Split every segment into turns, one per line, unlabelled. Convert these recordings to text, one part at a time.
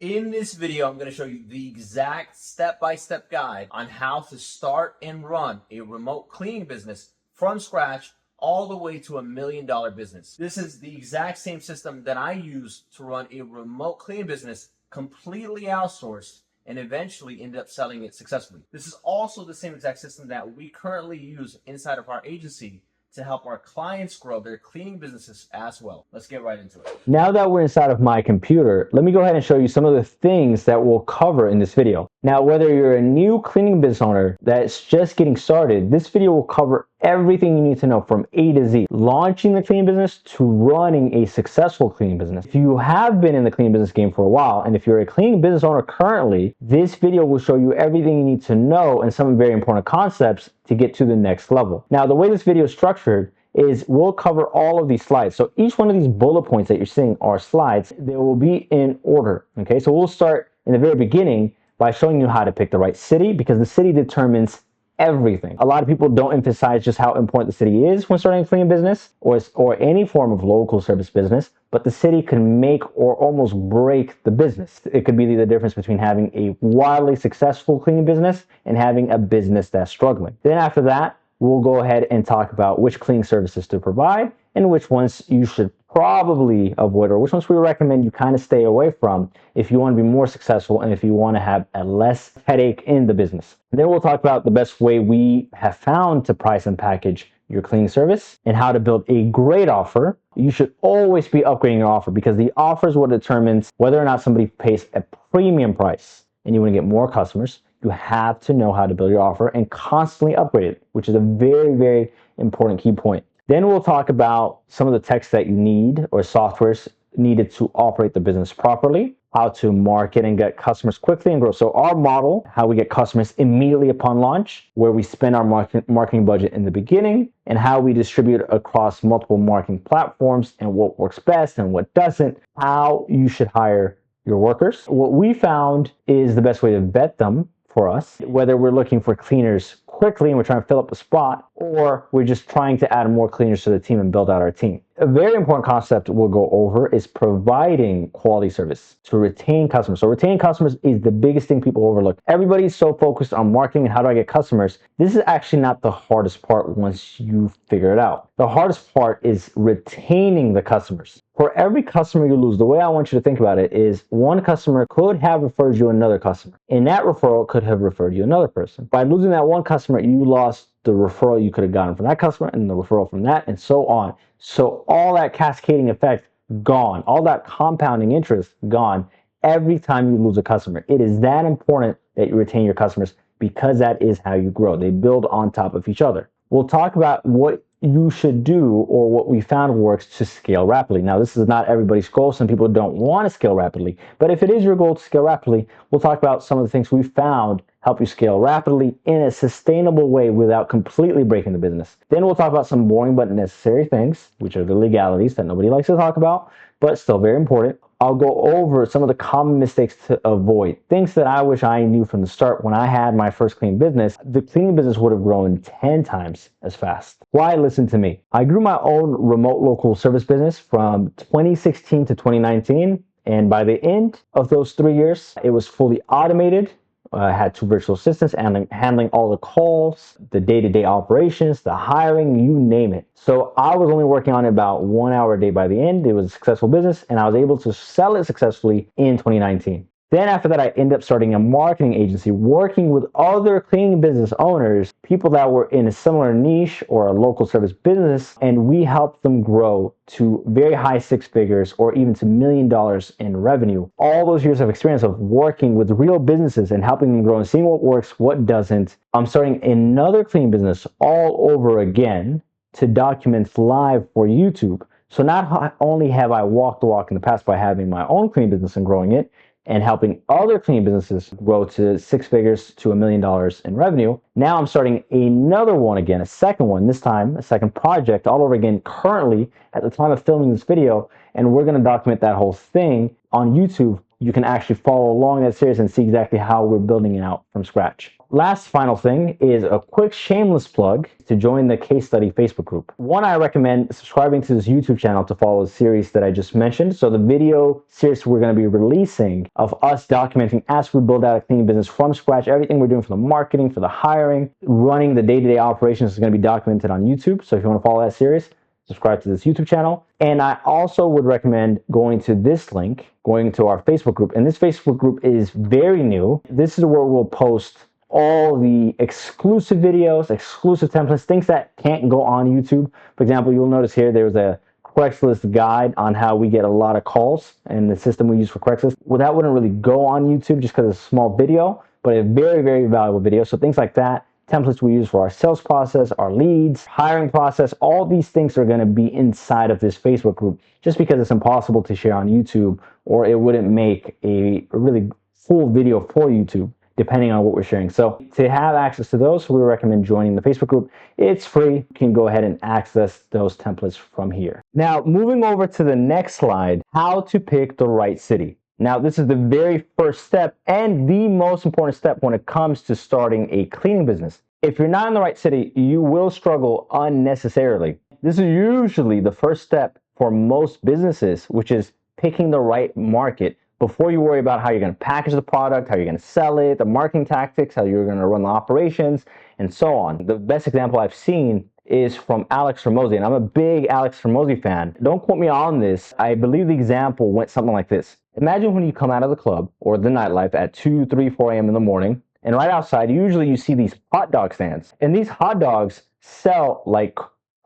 In this video, I'm going to show you the exact step-by-step guide on how to start and run a remote cleaning business from scratch all the way to $1 million business. This is the exact same system that I use to run a remote cleaning business, completely outsourced, and eventually ended up selling it successfully. This is also the same exact system that we currently use inside of our agency to help our clients grow their cleaning businesses as well. Let's get right into it.
Now that we're inside of my computer, let me go ahead and show you some of the things that we'll cover in this video. Now, whether you're a new cleaning business owner that's just getting started, this video will cover everything you need to know from A to Z, launching the cleaning business to running a successful cleaning business. If you have been in the cleaning business game for a while, and if you're a cleaning business owner currently, this video will show you everything you need to know and some very important concepts to get to the next level. Now, the way this video is structured is we'll cover all of these slides. So each one of these bullet points that you're seeing are slides. They will be in order, okay? So we'll start in the very beginning by showing you how to pick the right city, because the city determines everything. A lot of people don't emphasize just how important the city is when starting a cleaning business or any form of local service business, but the city can make or almost break the business. It could be the difference between having a wildly successful cleaning business and having a business that's struggling. Then after that, we'll go ahead and talk about which cleaning services to provide and which ones you should probably avoid, or which ones we recommend you kind of stay away from if you want to be more successful and if you want to have a less headache in the business. And then we'll talk about the best way we have found to price and package your cleaning service and how to build a great offer. You should always be upgrading your offer, because the offer is what determines whether or not somebody pays a premium price. And you want to get more customers, you have to know how to build your offer and constantly upgrade it, which is a very, very important key point. Then we'll talk about some of the techs that you need or softwares needed to operate the business properly, how to market and get customers quickly and grow. So our model, how we get customers immediately upon launch, where we spend our marketing budget in the beginning, and how we distribute across multiple marketing platforms and what works best and what doesn't, how you should hire your workers. What we found is the best way to vet them for us, whether we're looking for cleaners quickly and we're trying to fill up a spot, or we're just trying to add more cleaners to the team and build out our team. A very important concept we'll go over is providing quality service to retain customers. So retaining customers is the biggest thing people overlook. Everybody's so focused on marketing and how do I get customers. This is actually not the hardest part once you figure it out. The hardest part is retaining the customers. For every customer you lose, the way I want you to think about it is one customer could have referred you another customer, and that referral could have referred you another person. By losing that one customer, you lost the referral you could have gotten from that customer and the referral from that, and so on. So all that cascading effect gone, all that compounding interest gone every time you lose a customer. It is that important that you retain your customers, because that is how you grow. They build on top of each other. We'll talk about what you should do, or what we found works to scale rapidly. Now, this is not everybody's goal. Some people don't want to scale rapidly, but if it is your goal to scale rapidly, we'll talk about some of the things we found help you scale rapidly in a sustainable way without completely breaking the business. Then we'll talk about some boring but necessary things, which are the legalities that nobody likes to talk about, but still very important. I'll go over some of the common mistakes to avoid, things that I wish I knew from the start. When I had my first cleaning business, the cleaning business would have grown 10 times as fast. Why listen to me? I grew my own remote local service business from 2016 to 2019. And by the end of those 3 years, it was fully automated. I had 2 virtual assistants handling all the calls, the day-to-day operations, the hiring, you name it. So I was only working on it about 1 hour a day by the end. It was a successful business, and I was able to sell it successfully in 2019. Then after that, I ended up starting a marketing agency, working with other cleaning business owners, people that were in a similar niche or a local service business, and we helped them grow to very high 6 figures or even to $1 million in revenue. All those years of experience of working with real businesses and helping them grow and seeing what works, what doesn't. I'm starting another cleaning business all over again to document live for YouTube. So not only have I walked the walk in the past by having my own cleaning business and growing it, and helping other cleaning businesses grow to 6 figures to $1 million in revenue. Now I'm starting another one again, a second one, this time a second project all over again currently at the time of filming this video, and we're going to document that whole thing on YouTube you can actually follow along that series and see exactly how we're building it out from scratch. Last final thing is a quick shameless plug to join the case study Facebook group. One, I recommend subscribing to this YouTube channel to follow the series that I just mentioned. So the video series we're going to be releasing of us documenting as we build out a cleaning business from scratch, everything we're doing for the marketing, for the hiring, running the day-to-day operations is going to be documented on YouTube. So if you want to follow that series, subscribe to this YouTube channel. And I also would recommend going to this link, going to our Facebook group. And this Facebook group is very new. This is where we'll post all the exclusive videos, exclusive templates, things that can't go on YouTube. For example, you'll notice here there's a Craigslist guide on how we get a lot of calls and the system we use for Craigslist. Well, that wouldn't really go on YouTube just because it's a small video, but a very, very valuable video. So things like that, templates we use for our sales process, our leads, hiring process, all these things are going to be inside of this Facebook group just because it's impossible to share on YouTube, or it wouldn't make a really full video for YouTube, depending on what we're sharing. So to have access to those, we recommend joining the Facebook group. It's free. You can go ahead and access those templates from here. Now, moving over to the next slide, how to pick the right city. Now, this is the very first step and the most important step when it comes to starting a cleaning business. If you're not in the right city, you will struggle unnecessarily. This is usually the first step for most businesses, which is picking the right market before you worry about how you're going to package the product, how you're going to sell it, the marketing tactics, how you're going to run the operations, and so on. The best example I've seen is from Alex Hormozi, and I'm a big Alex Hormozi fan. Don't quote me on this. I believe the example went something like this. Imagine when you come out of the club or the nightlife at 2, 3, 4 a.m. in the morning, and right outside, usually you see these hot dog stands, and these hot dogs sell like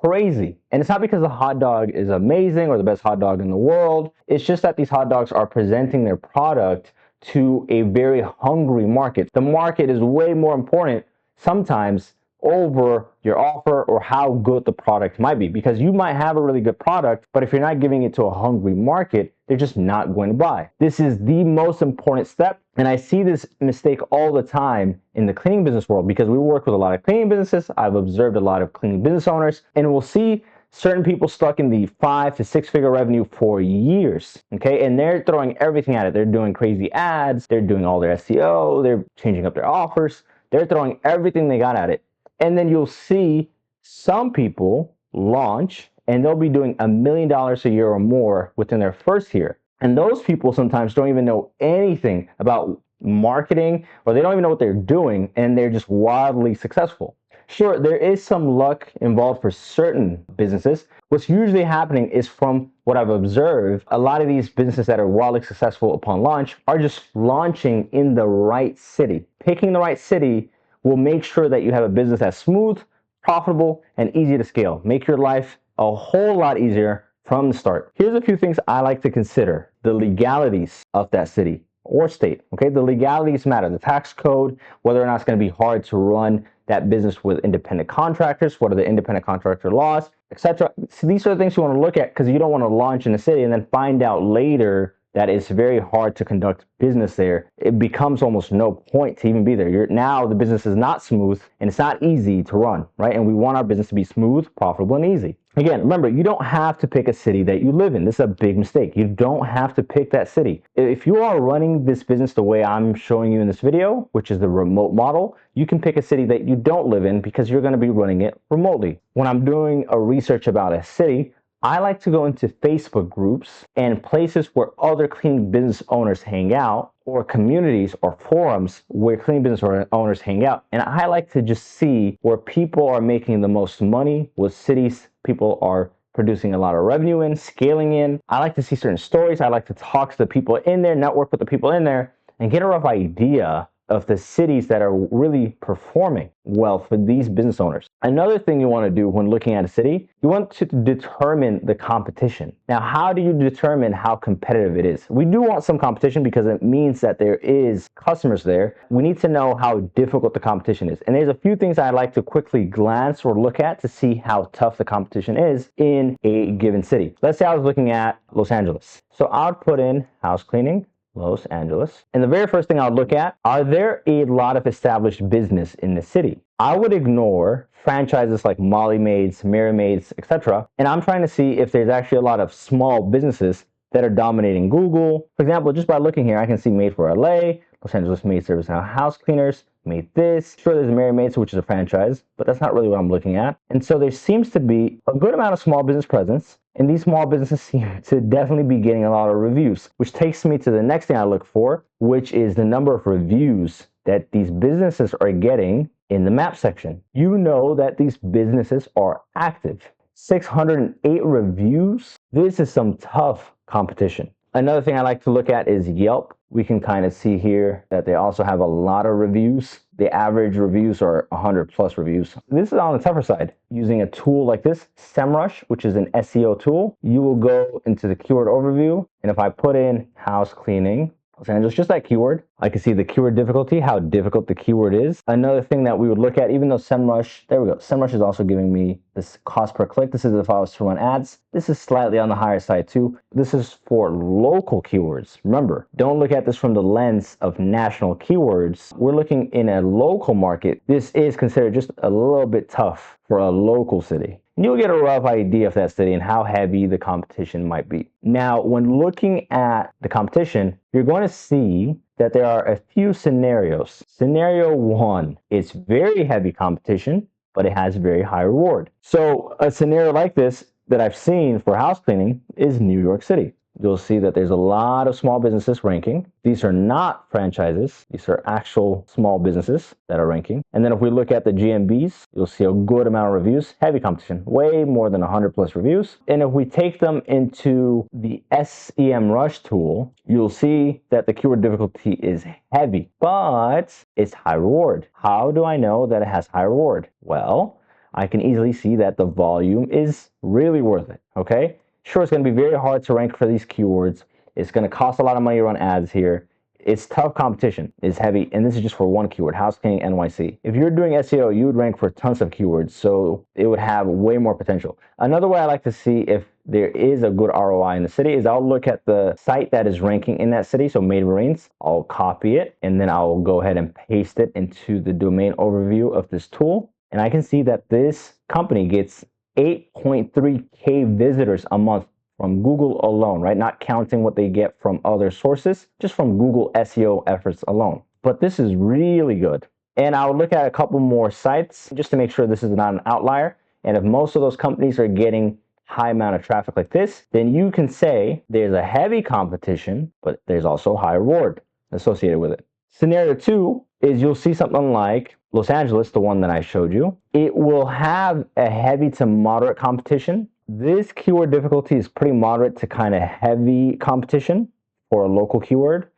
crazy. And it's not because the hot dog is amazing or the best hot dog in the world. It's just that these hot dogs are presenting their product to a very hungry market. The market is way more important sometimes over your offer or how good the product might be, because you might have a really good product, but if you're not giving it to a hungry market, they're just not going to buy. This is the most important step, and I see this mistake all the time in the cleaning business world because we work with a lot of cleaning businesses. I've observed a lot of cleaning business owners, and we'll see certain people stuck in the 5 to 6 figure revenue for years, okay? And they're throwing everything at it. They're doing crazy ads, they're doing all their SEO, they're changing up their offers, they're throwing everything they got at it. And then you'll see some people launch and they'll be doing $1 million a year or more within their first year. And those people sometimes don't even know anything about marketing, or they don't even know what they're doing, and they're just wildly successful. Sure, there is some luck involved for certain businesses. What's usually happening is, from what I've observed, a lot of these businesses that are wildly successful upon launch are just launching in the right city. Picking the right city will make sure that you have a business that's smooth, profitable, and easy to scale. Make your life a whole lot easier from the start. Here's a few things I like to consider. The legalities of that city or state, okay? The legalities matter. The tax code, whether or not it's going to be hard to run that business with independent contractors, what are the independent contractor laws, etc. So these are the things you want to look at, because you don't want to launch in a city and then find out later that it's very hard to conduct business there. It becomes almost no point to even be there. Now the business is not smooth and it's not easy to run, right? And we want our business to be smooth, profitable, and easy. Again, remember, you don't have to pick a city that you live in. This is a big mistake. You don't have to pick that city. If you are running this business the way I'm showing you in this video, which is the remote model, you can pick a city that you don't live in because you're going to be running it remotely. When I'm doing a research about a city, I like to go into Facebook groups and places where other cleaning business owners hang out, or communities or forums where cleaning business owners hang out. And I like to just see where people are making the most money, what cities people are producing a lot of revenue in, scaling in. I like to see certain stories. I like to talk to the people in there, network with the people in there, and get a rough idea of the cities that are really performing well for these business owners. Another thing you want to do when looking at a city, you want to determine the competition. Now, how do you determine how competitive it is? We do want some competition because it means that there is customers there. We need to know how difficult the competition is. And there's a few things I like to quickly glance or look at to see how tough the competition is in a given city. Let's say I was looking at Los Angeles. So I would put in house cleaning, Los Angeles. And the very first thing I would look at, are there a lot of established business in the city? I would ignore franchises like Molly Maids, Mary Maids, etc. And I'm trying to see if there's actually a lot of small businesses that are dominating Google. For example, just by looking here, I can see Made for LA, Los Angeles Maid Service and House Cleaners, Made this. Sure, there's Mary Maids, which is a franchise, but that's not really what I'm looking at. And so there seems to be a good amount of small business presence, and these small businesses seem to definitely be getting a lot of reviews, which takes me to the next thing I look for, which is the number of reviews that these businesses are getting in the map section. You know that these businesses are active. 608 reviews. This is some tough competition. Another thing I like to look at is Yelp. We can kind of see here that they also have a lot of reviews. The average reviews are 100 plus reviews. This is on the tougher side. Using a tool like this, SEMrush, which is an SEO tool, you will go into the keyword overview. And if I put in house cleaning, Los Angeles, just that keyword, I can see the keyword difficulty, how difficult the keyword is. Another thing that we would look at, even though SEMrush, there we go, SEMrush is also giving me this cost per click. This is if I was to run ads. This is slightly on the higher side too. This is for local keywords. Remember, don't look at this from the lens of national keywords. We're looking in a local market. This is considered just a little bit tough for a local city. And you'll get a rough idea of that city and how heavy the competition might be. Now, when looking at the competition, you're going to see that there are a few scenarios. Scenario one is very heavy competition, but it has very high reward. So a scenario like this that I've seen for house cleaning is New York City. You'll see that there's a lot of small businesses ranking. These are not franchises. These are actual small businesses that are ranking. And then if we look at the GMBs, you'll see a good amount of reviews, heavy competition, way more than 100 plus reviews. And if we take them into the SEMrush tool, you'll see that the keyword difficulty is heavy, but it's high reward. How do I know that it has high reward? Well, I can easily see that the volume is really worth it, okay? Sure, it's going to be very hard to rank for these keywords. It's going to cost a lot of money to run ads here. It's tough competition. It's heavy, and this is just for one keyword, house cleaning NYC. If you're doing SEO, you would rank for tons of keywords, so it would have way more potential. Another way I like to see if there is a good ROI in the city is I'll look at the site that is ranking in that city, so Made Marines. I'll copy it, and then I'll go ahead and paste it into the domain overview of this tool, and I can see that this company gets 8.3K visitors a month from Google alone, right? Not counting what they get from other sources, just from Google SEO efforts alone. But this is really good. And I'll look at a couple more sites just to make sure this is not an outlier. And if most of those companies are getting high amount of traffic like this, then you can say there's a heavy competition, but there's also high reward associated with it. Scenario two is you'll see something like Los Angeles, the one that I showed you. It will have a heavy to moderate competition. This keyword difficulty is pretty moderate to kind of heavy competition for a local keyword,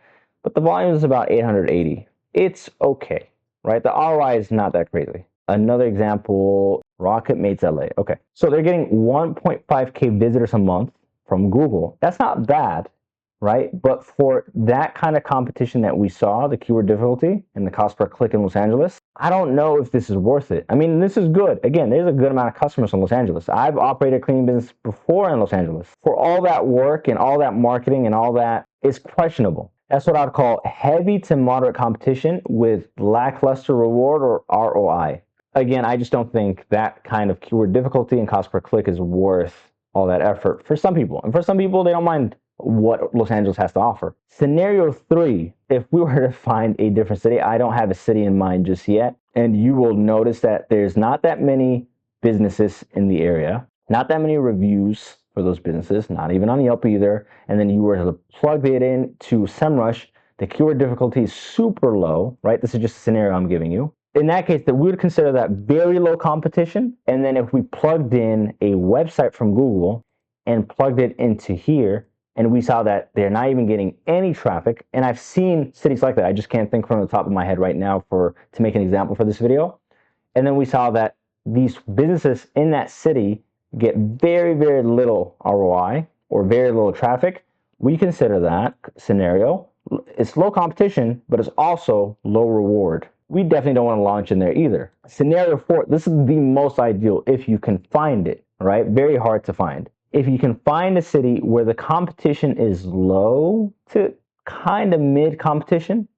but the volume is about 880. It's okay, right? The ROI is not that crazy. Another example, Rocket Mates LA. Okay, so they're getting 1.5K visitors a month from Google. That's not bad, right? But for that kind of competition that we saw, the keyword difficulty and the cost per click in Los Angeles, I don't know if this is worth it. I mean, this is good. Again, there's a good amount of customers in Los Angeles. I've operated a cleaning business before in Los Angeles. For all that work and all that marketing and all that, it's questionable. That's what I'd call heavy to moderate competition with lackluster reward or ROI. Again, I just don't think that kind of keyword difficulty and cost per click is worth all that effort for some people. And for some people, they don't mind what Los Angeles has to offer. Scenario three, if we were to find a different city, I don't have a city in mind just yet, and you will notice that there's not that many businesses in the area, not that many reviews for those businesses, not even on Yelp either, and then you were to plug it in to SEMrush, the keyword difficulty is super low, right? This is just a scenario I'm giving you. In that case, that we would consider that very low competition, and then if we plugged in a website from Google and plugged it into here, and we saw that they're not even getting any traffic. And I've seen cities like that. I just can't think from the top of my head right now to make an example for this video. And then we saw that these businesses in that city get very, very little ROI or very little traffic. We consider that scenario. It's low competition, but it's also low reward. We definitely don't want to launch in there either. Scenario four, this is the most ideal if you can find it, right? Very hard to find. If you can find a city where the competition is low to kind of mid competition,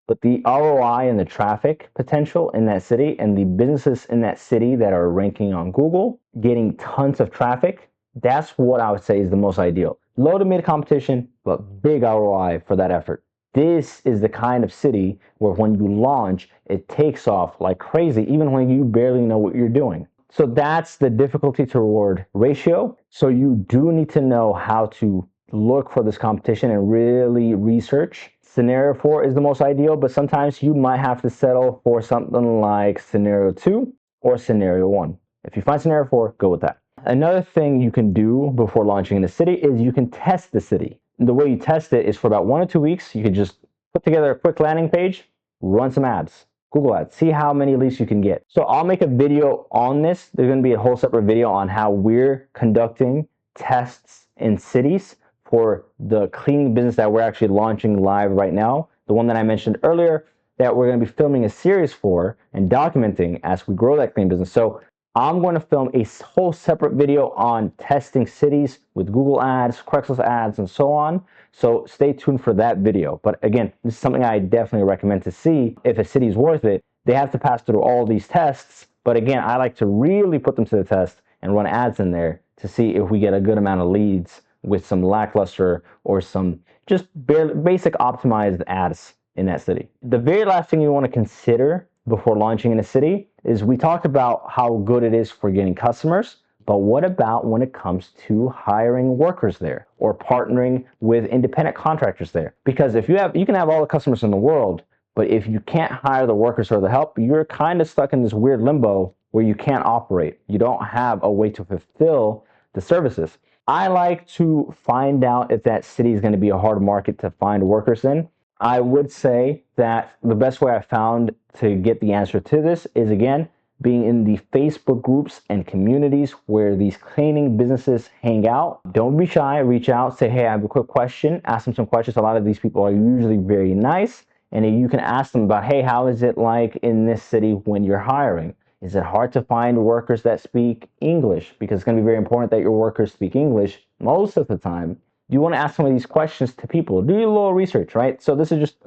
but the ROI and the traffic potential in that city and the businesses in that city that are ranking on Google, getting tons of traffic, that's what I would say is the most ideal. Low to mid competition, but big ROI for that effort. This is the kind of city where when you launch, it takes off like crazy, even when you barely know what you're doing. So that's the difficulty to reward ratio. So you do need to know how to look for this competition and really research. Scenario 4 is the most ideal, but sometimes you might have to settle for something like scenario 2 or scenario 1. If you find scenario 4, go with that. Another thing you can do before launching in a city is you can test the city. The way you test it is for about 1 or 2 weeks. You can just put together a quick landing page, run some ads, Google ads, see how many leads you can get. So I'll make a video on this. There's going to be a whole separate video on how we're conducting tests in cities for the cleaning business that we're actually launching live right now. The one that I mentioned earlier that we're going to be filming a series for and documenting as we grow that cleaning business. So I'm going to film a whole separate video on testing cities with Google ads, Craigslist ads, and so on. So stay tuned for that video. But again, this is something I definitely recommend to see if a city is worth it. They have to pass through all these tests. But again, I like to really put them to the test and run ads in there to see if we get a good amount of leads with some lackluster or some just basic optimized ads in that city. The very last thing you want to consider before launching in a city is we talked about how good it is for getting customers, but what about when it comes to hiring workers there or partnering with independent contractors there? Because if you can have all the customers in the world, but if you can't hire the workers or the help, you're kind of stuck in this weird limbo where you can't operate. You don't have a way to fulfill the services. I like to find out if that city is going to be a hard market to find workers in. I would say that the best way I found to get the answer to this is, again, being in the Facebook groups and communities where these cleaning businesses hang out. Don't be shy, reach out, say, hey, I have a quick question, ask them some questions. A lot of these people are usually very nice, and you can ask them about, hey, how is it like in this city when you're hiring? Is it hard to find workers that speak English? Because it's going to be very important that your workers speak English most of the time. You want to ask some of these questions to people. Do a little research, right? So this is just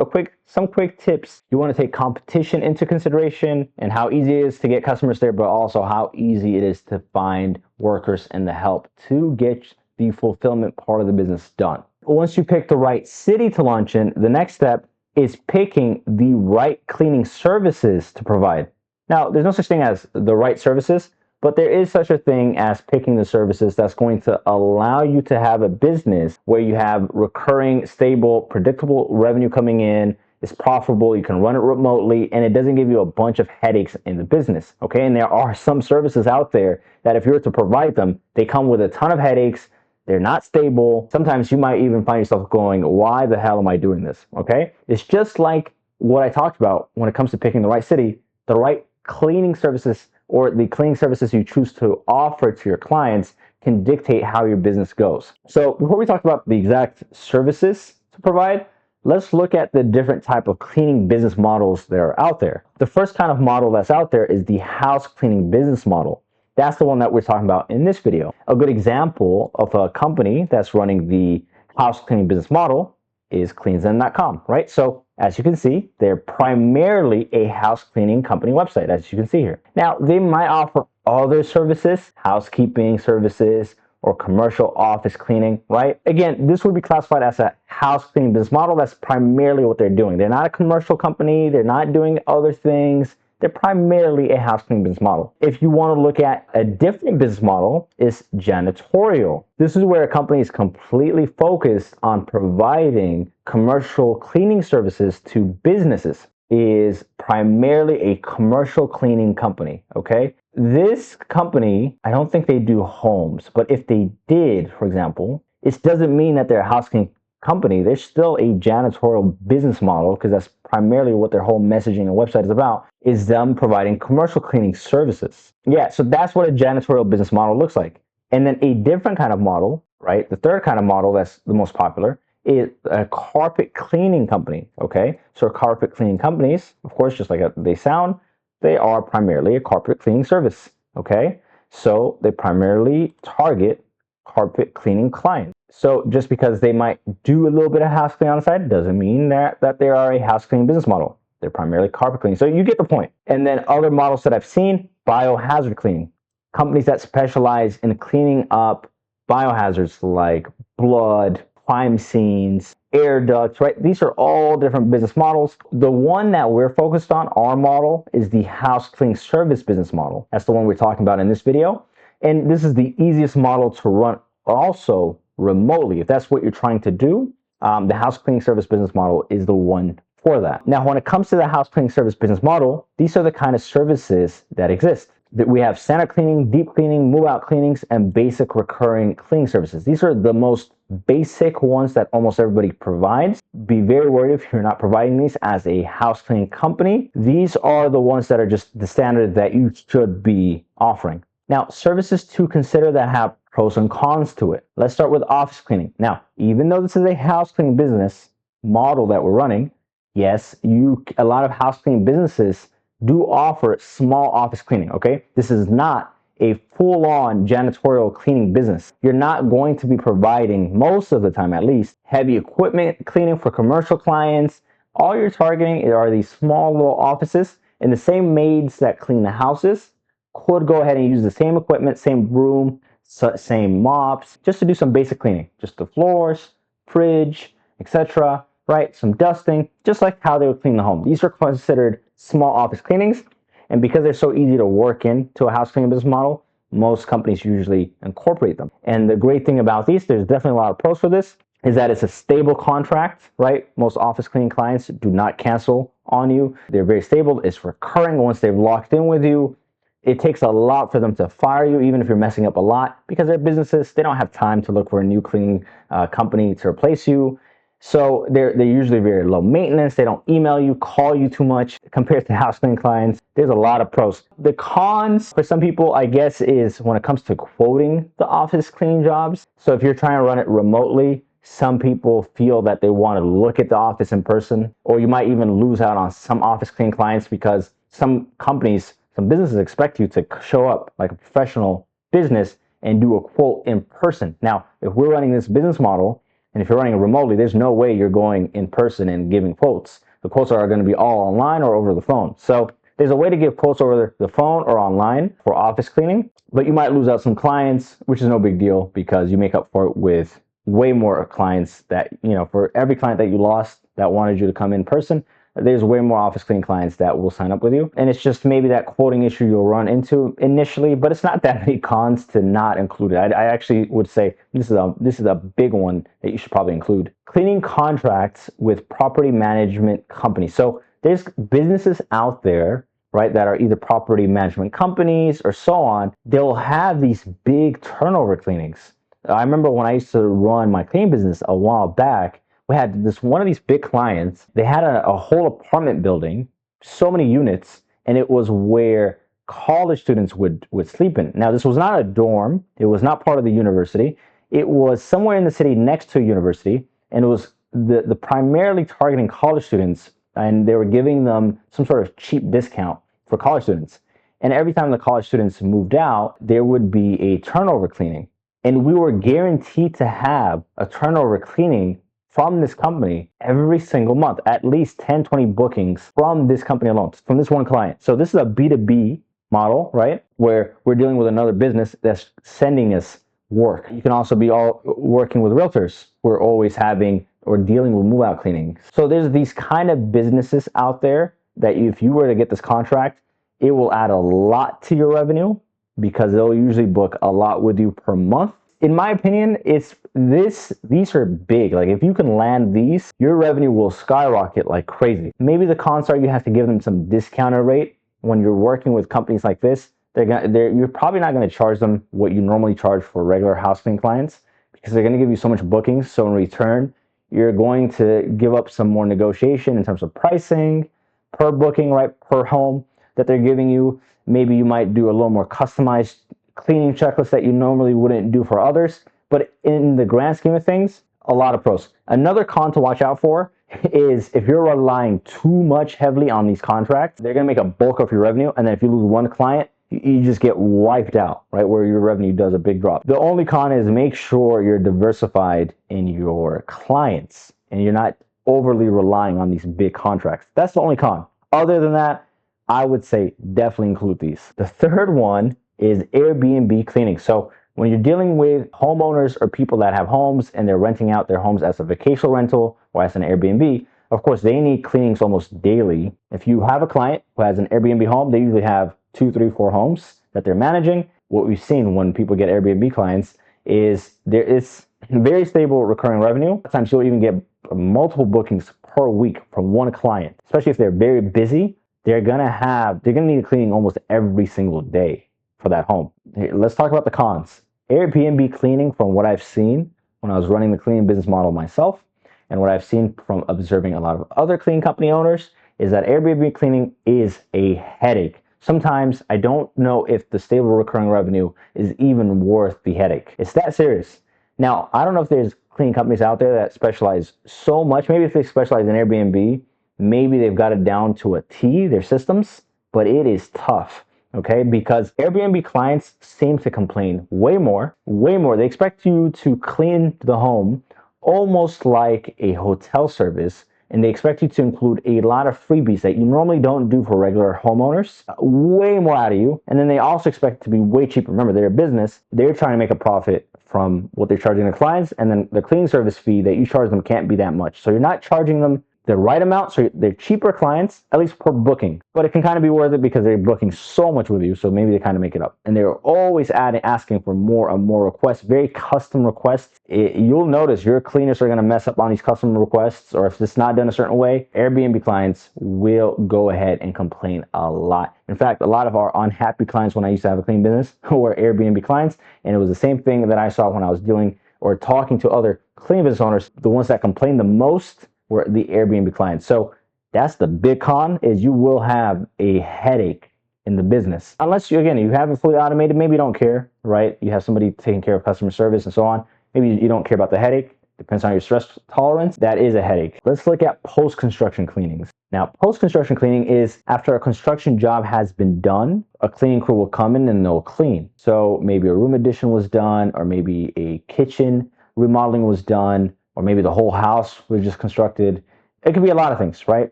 some quick tips. You want to take competition into consideration and how easy it is to get customers there, but also how easy it is to find workers and the help to get the fulfillment part of the business done. Once you pick the right city to launch in, the next step is picking the right cleaning services to provide. Now, there's no such thing as the right services, but there is such a thing as picking the services that's going to allow you to have a business where you have recurring, stable, predictable revenue coming in, it's profitable, you can run it remotely, and it doesn't give you a bunch of headaches in the business, okay? And there are some services out there that if you were to provide them, they come with a ton of headaches, they're not stable. Sometimes you might even find yourself going, why the hell am I doing this, okay? It's just like what I talked about when it comes to picking the right city, the right cleaning services or the cleaning services you choose to offer to your clients can dictate how your business goes. So before we talk about the exact services to provide, let's look at the different type of cleaning business models that are out there. The first kind of model that's out there is the house cleaning business model. That's the one that we're talking about in this video. A good example of a company that's running the house cleaning business model is cleanzen.com, right? So as you can see, they're primarily a house cleaning company website, as you can see here. Now, they might offer other services, housekeeping services, or commercial office cleaning, right? Again, this would be classified as a house cleaning business model. That's primarily what they're doing. They're not a commercial company. They're not doing other things. They're primarily a house cleaning business model. If you want to look at a different business model, is janitorial. This is where a company is completely focused on providing commercial cleaning services to businesses. Is primarily a commercial cleaning company, okay? This company, I don't think they do homes, but if they did, for example, it doesn't mean that they're a house cleaning company. They're still a janitorial business model because that's primarily what their whole messaging and website is about, is them providing commercial cleaning services. Yeah, so that's what a janitorial business model looks like. And then a different kind of model, right? The third kind of model that's the most popular is a carpet cleaning company, okay? So carpet cleaning companies, of course, just like they sound, they are primarily a carpet cleaning service, okay? So they primarily target carpet cleaning clients. So just because they might do a little bit of house cleaning on the side doesn't mean that they are a house cleaning business model. They're primarily carpet cleaning. So you get the point. And then other models that I've seen, biohazard cleaning. Companies that specialize in cleaning up biohazards like blood, crime scenes, air ducts, right? These are all different business models. The one that we're focused on, our model, is the house cleaning service business model. That's the one we're talking about in this video. And this is the easiest model to run also remotely. If that's what you're trying to do, the house cleaning service business model is the one for that. Now, when it comes to the house cleaning service business model, these are the kind of services that exist. That we have center cleaning, deep cleaning, move out cleanings, and basic recurring cleaning services. These are the most basic ones that almost everybody provides. Be very worried if you're not providing these as a house cleaning company. These are the ones that are just the standard that you should be offering. Now, services to consider that have pros and cons to it. Let's start with office cleaning. Now, even though this is a house cleaning business model that we're running, yes, a lot of house cleaning businesses do offer small office cleaning, okay? This is not a full-on janitorial cleaning business. You're not going to be providing, most of the time at least, heavy equipment cleaning for commercial clients. All you're targeting are these small little offices, and the same maids that clean the houses could go ahead and use the same equipment, same broom, same mops, just to do some basic cleaning. Just the floors, fridge, etc., right? Some dusting, just like how they would clean the home. These are considered small office cleanings, and because they're so easy to work into a house cleaning business model, most companies usually incorporate them. And the great thing about these, there's definitely a lot of pros for this, is that it's a stable contract, right? Most office cleaning clients do not cancel on you. They're very stable. It's recurring once they've locked in with you. It takes a lot for them to fire you, even if you're messing up a lot, because they're businesses. They don't have time to look for a new cleaning company to replace you. So they're usually very low maintenance. They don't email you, call you too much compared to house cleaning clients. There's a lot of pros. The cons for some people, I guess, is when it comes to quoting the office cleaning jobs. So if you're trying to run it remotely, some people feel that they want to look at the office in person, or you might even lose out on some office cleaning clients because some companies, some businesses expect you to show up like a professional business and do a quote in person. Now, if we're running this business model, and if you're running it remotely, there's no way you're going in person and giving quotes. The quotes are going to be all online or over the phone. So there's a way to give quotes over the phone or online for office cleaning, but you might lose out some clients, which is no big deal because you make up for it with way more clients that, for every client that you lost that wanted you to come in person, there's way more office cleaning clients that will sign up with you. And it's just maybe that quoting issue you'll run into initially, but it's not that many cons to not include it. I actually would say this is a big one that you should probably include. Cleaning contracts with property management companies. So there's businesses out there, right, that are either property management companies or so on. They'll have these big turnover cleanings. I remember when I used to run my cleaning business a while back, we had one of these big clients. They had a whole apartment building, so many units, and it was where college students would sleep in. Now, this was not a dorm. It was not part of the university. It was somewhere in the city next to a university, and it was the primarily targeting college students, and they were giving them some sort of cheap discount for college students. And every time the college students moved out, there would be a turnover cleaning. And we were guaranteed to have a turnover cleaning from this company every single month, at least 10, 20 bookings from this company alone, from this one client. So this is a B2B model, right? Where we're dealing with another business that's sending us work. You can also be all working with realtors. We're always having or dealing with move out cleaning. So there's these kind of businesses out there that if you were to get this contract, it will add a lot to your revenue because they'll usually book a lot with you per month. In my opinion, these are big. Like if you can land these, your revenue will skyrocket like crazy. Maybe the cons are you have to give them some discounted rate when you're working with companies like this. You're probably not going to charge them what you normally charge for regular house cleaning clients because they're going to give you so much bookings. So in return, you're going to give up some more negotiation in terms of pricing per booking, right, per home that they're giving you. Maybe you might do a little more customized cleaning checklist that you normally wouldn't do for others. But in the grand scheme of things, a lot of pros. Another con to watch out for is if you're relying too much heavily on these contracts, they're going to make a bulk of your revenue. And then if you lose one client, you just get wiped out, right? Where your revenue does a big drop. The only con is make sure you're diversified in your clients and you're not overly relying on these big contracts. That's the only con. Other than that, I would say definitely include these. The third one is Airbnb cleaning. So When you're dealing with homeowners or people that have homes and they're renting out their homes as a vacation rental or as an Airbnb, of course, they need cleanings almost daily. If you have a client who has an Airbnb home, they usually have 2, 3, 4 homes that they're managing. What we've seen when people get Airbnb clients is there is very stable recurring revenue. Sometimes you'll even get multiple bookings per week from one client, especially if they're very busy. They're gonna need a cleaning almost every single day for that home. Here, let's talk about the cons. Airbnb cleaning, from what I've seen when I was running the cleaning business model myself, and what I've seen from observing a lot of other cleaning company owners, is that Airbnb cleaning is a headache. Sometimes I don't know if the stable recurring revenue is even worth the headache. It's that serious. Now, I don't know if there's cleaning companies out there that specialize so much. Maybe if they specialize in Airbnb, maybe they've got it down to a T, their systems, but it is tough, okay? Because Airbnb clients seem to complain way more. They expect you to clean the home almost like a hotel service, and they expect you to include a lot of freebies that you normally don't do for regular homeowners, way more out of you. And then they also expect it to be way cheaper. Remember, they're a business. They're trying to make a profit from what they're charging their clients, and then the cleaning service fee that you charge them can't be that much. So you're not charging them the right amount, so they're cheaper clients, at least per booking. But it can kind of be worth it because they're booking so much with you, so maybe they kind of make it up. And they're always asking for more and more requests, very custom requests. You'll notice your cleaners are going to mess up on these custom requests, or if it's not done a certain way, Airbnb clients will go ahead and complain a lot. In fact, a lot of our unhappy clients when I used to have a cleaning business were Airbnb clients, and it was the same thing that I saw when I was dealing or talking to other cleaning business owners. The ones that complained the most were the Airbnb clients. So that's the big con, is you will have a headache in the business. Unless you have it fully automated, maybe you don't care, right? You have somebody taking care of customer service and so on. Maybe you don't care about the headache. Depends on your stress tolerance. That is a headache. Let's look at post-construction cleanings. Now, post-construction cleaning is after a construction job has been done, a cleaning crew will come in and they'll clean. So maybe a room addition was done, or maybe a kitchen remodeling was done, or maybe the whole house was just constructed. It could be a lot of things, right?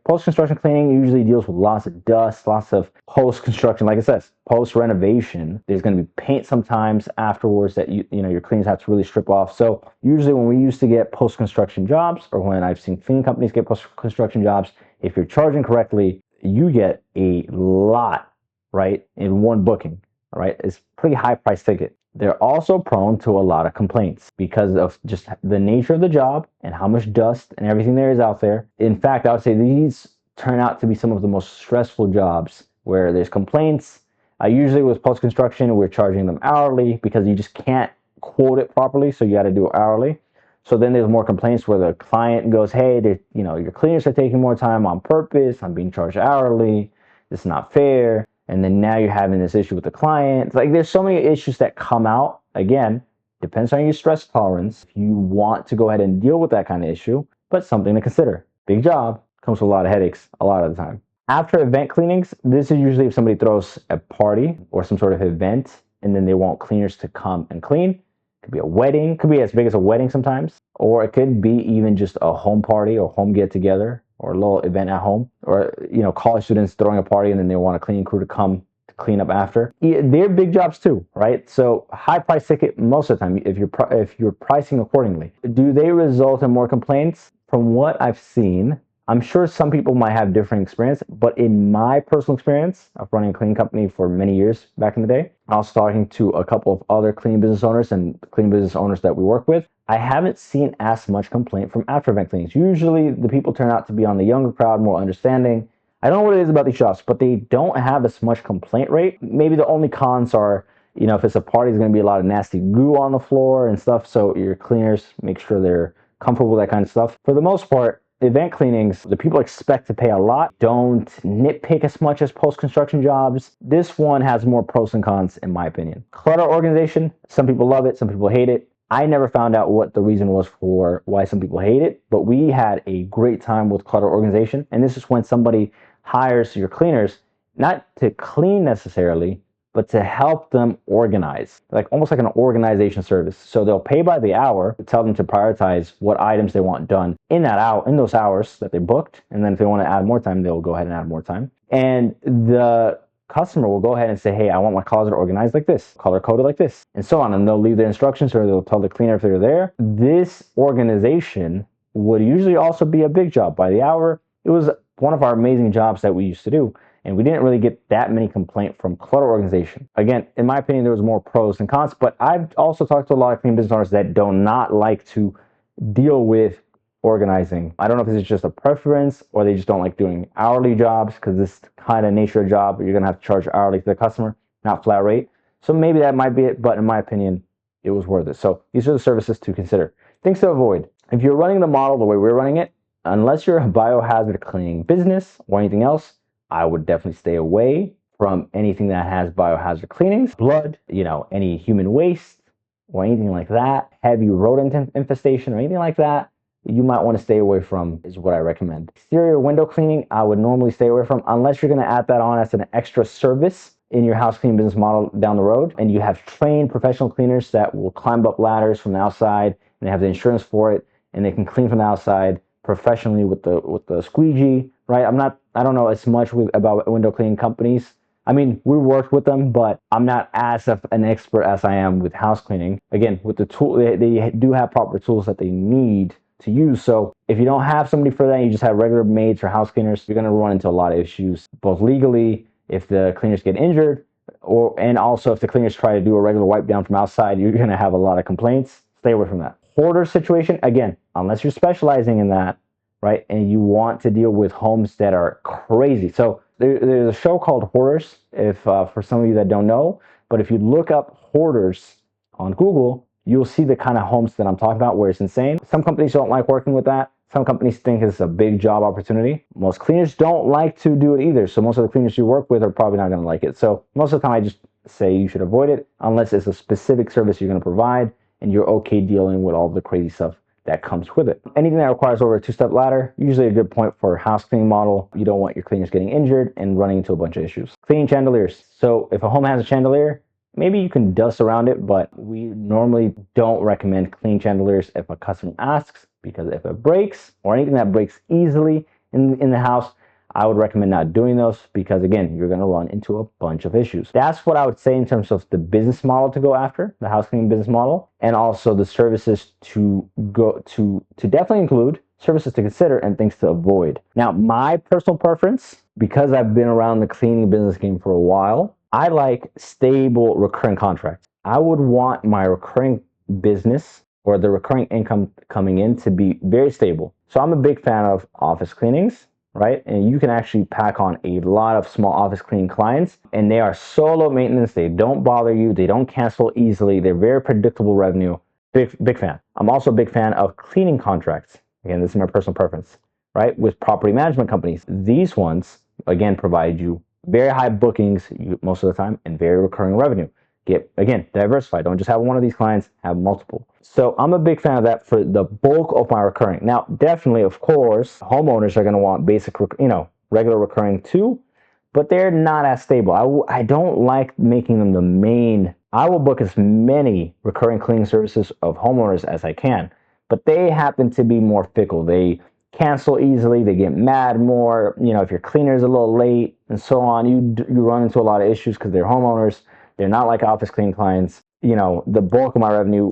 Post-construction cleaning usually deals with lots of dust, lots of post-construction, like it says, post-renovation. There's going to be paint sometimes afterwards that your cleaners have to really strip off. So usually when we used to get post-construction jobs, or when I've seen cleaning companies get post-construction jobs, if you're charging correctly, you get a lot, right, in one booking, all right? It's pretty high price ticket. They're also prone to a lot of complaints because of just the nature of the job and how much dust and everything there is out there. In fact, I would say these turn out to be some of the most stressful jobs where there's complaints. Usually with post-construction, we're charging them hourly because you just can't quote it properly, so you got to do it hourly. So then there's more complaints where the client goes, hey, your cleaners are taking more time on purpose. I'm being charged hourly. It's not fair. And then now you're having this issue with the client. Like, there's so many issues that come out. Again, depends on your stress tolerance. If you want to go ahead and deal with that kind of issue, but something to consider. Big job, comes with a lot of headaches a lot of the time. After event cleanings, this is usually if somebody throws a party or some sort of event and then they want cleaners to come and clean. It could be a wedding, could be as big as a wedding sometimes, or it could be even just a home party or home get together, or a little event at home, or college students throwing a party and then they want a cleaning crew to come to clean up after. They're big jobs too, right? So high price ticket most of the time if you're pricing accordingly. Do they result in more complaints? From what I've seen, I'm sure some people might have different experience, but in my personal experience of running a cleaning company for many years back in the day, I was talking to a couple of other cleaning business owners and cleaning business owners that we work with. I haven't seen as much complaint from after event cleanings. Usually the people turn out to be on the younger crowd, more understanding. I don't know what it is about these shops, but they don't have as much complaint rate. Maybe the only cons are, if it's a party, there's going to be a lot of nasty goo on the floor and stuff. So your cleaners, make sure they're comfortable with that kind of stuff. For the most part, event cleanings, the people expect to pay a lot, don't nitpick as much as post-construction jobs. This one has more pros and cons in my opinion. Clutter organization, some people love it, some people hate it. I never found out what the reason was for why some people hate it, but we had a great time with clutter organization. And this is when somebody hires your cleaners, not to clean necessarily, but to help them organize, like almost like an organization service. So they'll pay by the hour, tell them to prioritize what items they want done in those hours that they booked. And then if they want to add more time, they'll go ahead and add more time. And the customer will go ahead and say, hey, I want my closet organized like this, color coded like this, and so on. And they'll leave their instructions or they'll tell the cleaner if they're there. This organization would usually also be a big job by the hour. It was one of our amazing jobs that we used to do. And we didn't really get that many complaints from clutter organization. Again, in my opinion, there was more pros than cons, but I've also talked to a lot of clean business owners that do not like to deal with organizing. I don't know if this is just a preference or they just don't like doing hourly jobs, because this kind of nature of job, you're gonna have to charge hourly to the customer, not flat rate. So maybe that might be it, but in my opinion, it was worth it. So these are the services to consider. Things to avoid. If you're running the model the way we're running it, unless you're a biohazard cleaning business or anything else, I would definitely stay away from anything that has biohazard cleanings, blood, any human waste or anything like that, heavy rodent infestation or anything like that. You might want to stay away from is what I recommend. Exterior window cleaning, I would normally stay away from unless you're going to add that on as an extra service in your house cleaning business model down the road. And you have trained professional cleaners that will climb up ladders from the outside and they have the insurance for it and they can clean from the outside professionally with the squeegee, right? I don't know as much about window cleaning companies. I mean, we worked with them, but I'm not as an expert as I am with house cleaning. Again, with the tool, they do have proper tools that they need to use. So if you don't have somebody for that, you just have regular maids or house cleaners, you're going to run into a lot of issues, both legally, if the cleaners get injured, and also if the cleaners try to do a regular wipe down from outside, you're going to have a lot of complaints. Stay away from that. Hoarder situation, again, unless you're specializing in that, right, and you want to deal with homes that are crazy. So there's a show called Hoarders, if for some of you that don't know, but if you look up hoarders on Google, you'll see the kind of homes that I'm talking about where it's insane. Some companies don't like working with that. Some companies think it's a big job opportunity. Most cleaners don't like to do it either. So most of the cleaners you work with are probably not going to like it. So most of the time I just say you should avoid it unless it's a specific service you're going to provide and you're okay dealing with all the crazy stuff that comes with it. Anything that requires over a two-step ladder, usually a good point for a house cleaning model. You don't want your cleaners getting injured and running into a bunch of issues. Cleaning chandeliers. So if a home has a chandelier, maybe you can dust around it, but we normally don't recommend cleaning chandeliers if a customer asks, because if it breaks or anything that breaks easily in the house, I would recommend not doing those because, again, you're going to run into a bunch of issues. That's what I would say in terms of the business model to go after, the house cleaning business model, and also the services to definitely include, services to consider, and things to avoid. Now, my personal preference, because I've been around the cleaning business game for a while, I like stable recurring contracts. I would want my recurring business or the recurring income coming in to be very stable. So I'm a big fan of office cleanings, right? And you can actually pack on a lot of small office cleaning clients and they are so low maintenance. They don't bother you. They don't cancel easily. They're very predictable revenue. Big fan. I'm also a big fan of cleaning contracts. Again, this is my personal preference, right? With property management companies. These ones, again, provide you very high bookings most of the time and very recurring revenue. Again, diversify. Don't just have one of these clients, have multiple. So I'm a big fan of that for the bulk of my recurring. Now, definitely, of course, homeowners are going to want basic, regular recurring too, but they're not as stable. I don't like making them the main. I will book as many recurring cleaning services of homeowners as I can, but they happen to be more fickle. They cancel easily. They get mad more. If your cleaner is a little late and so on, you run into a lot of issues because they're homeowners. They're not like office cleaning clients. The bulk of my revenue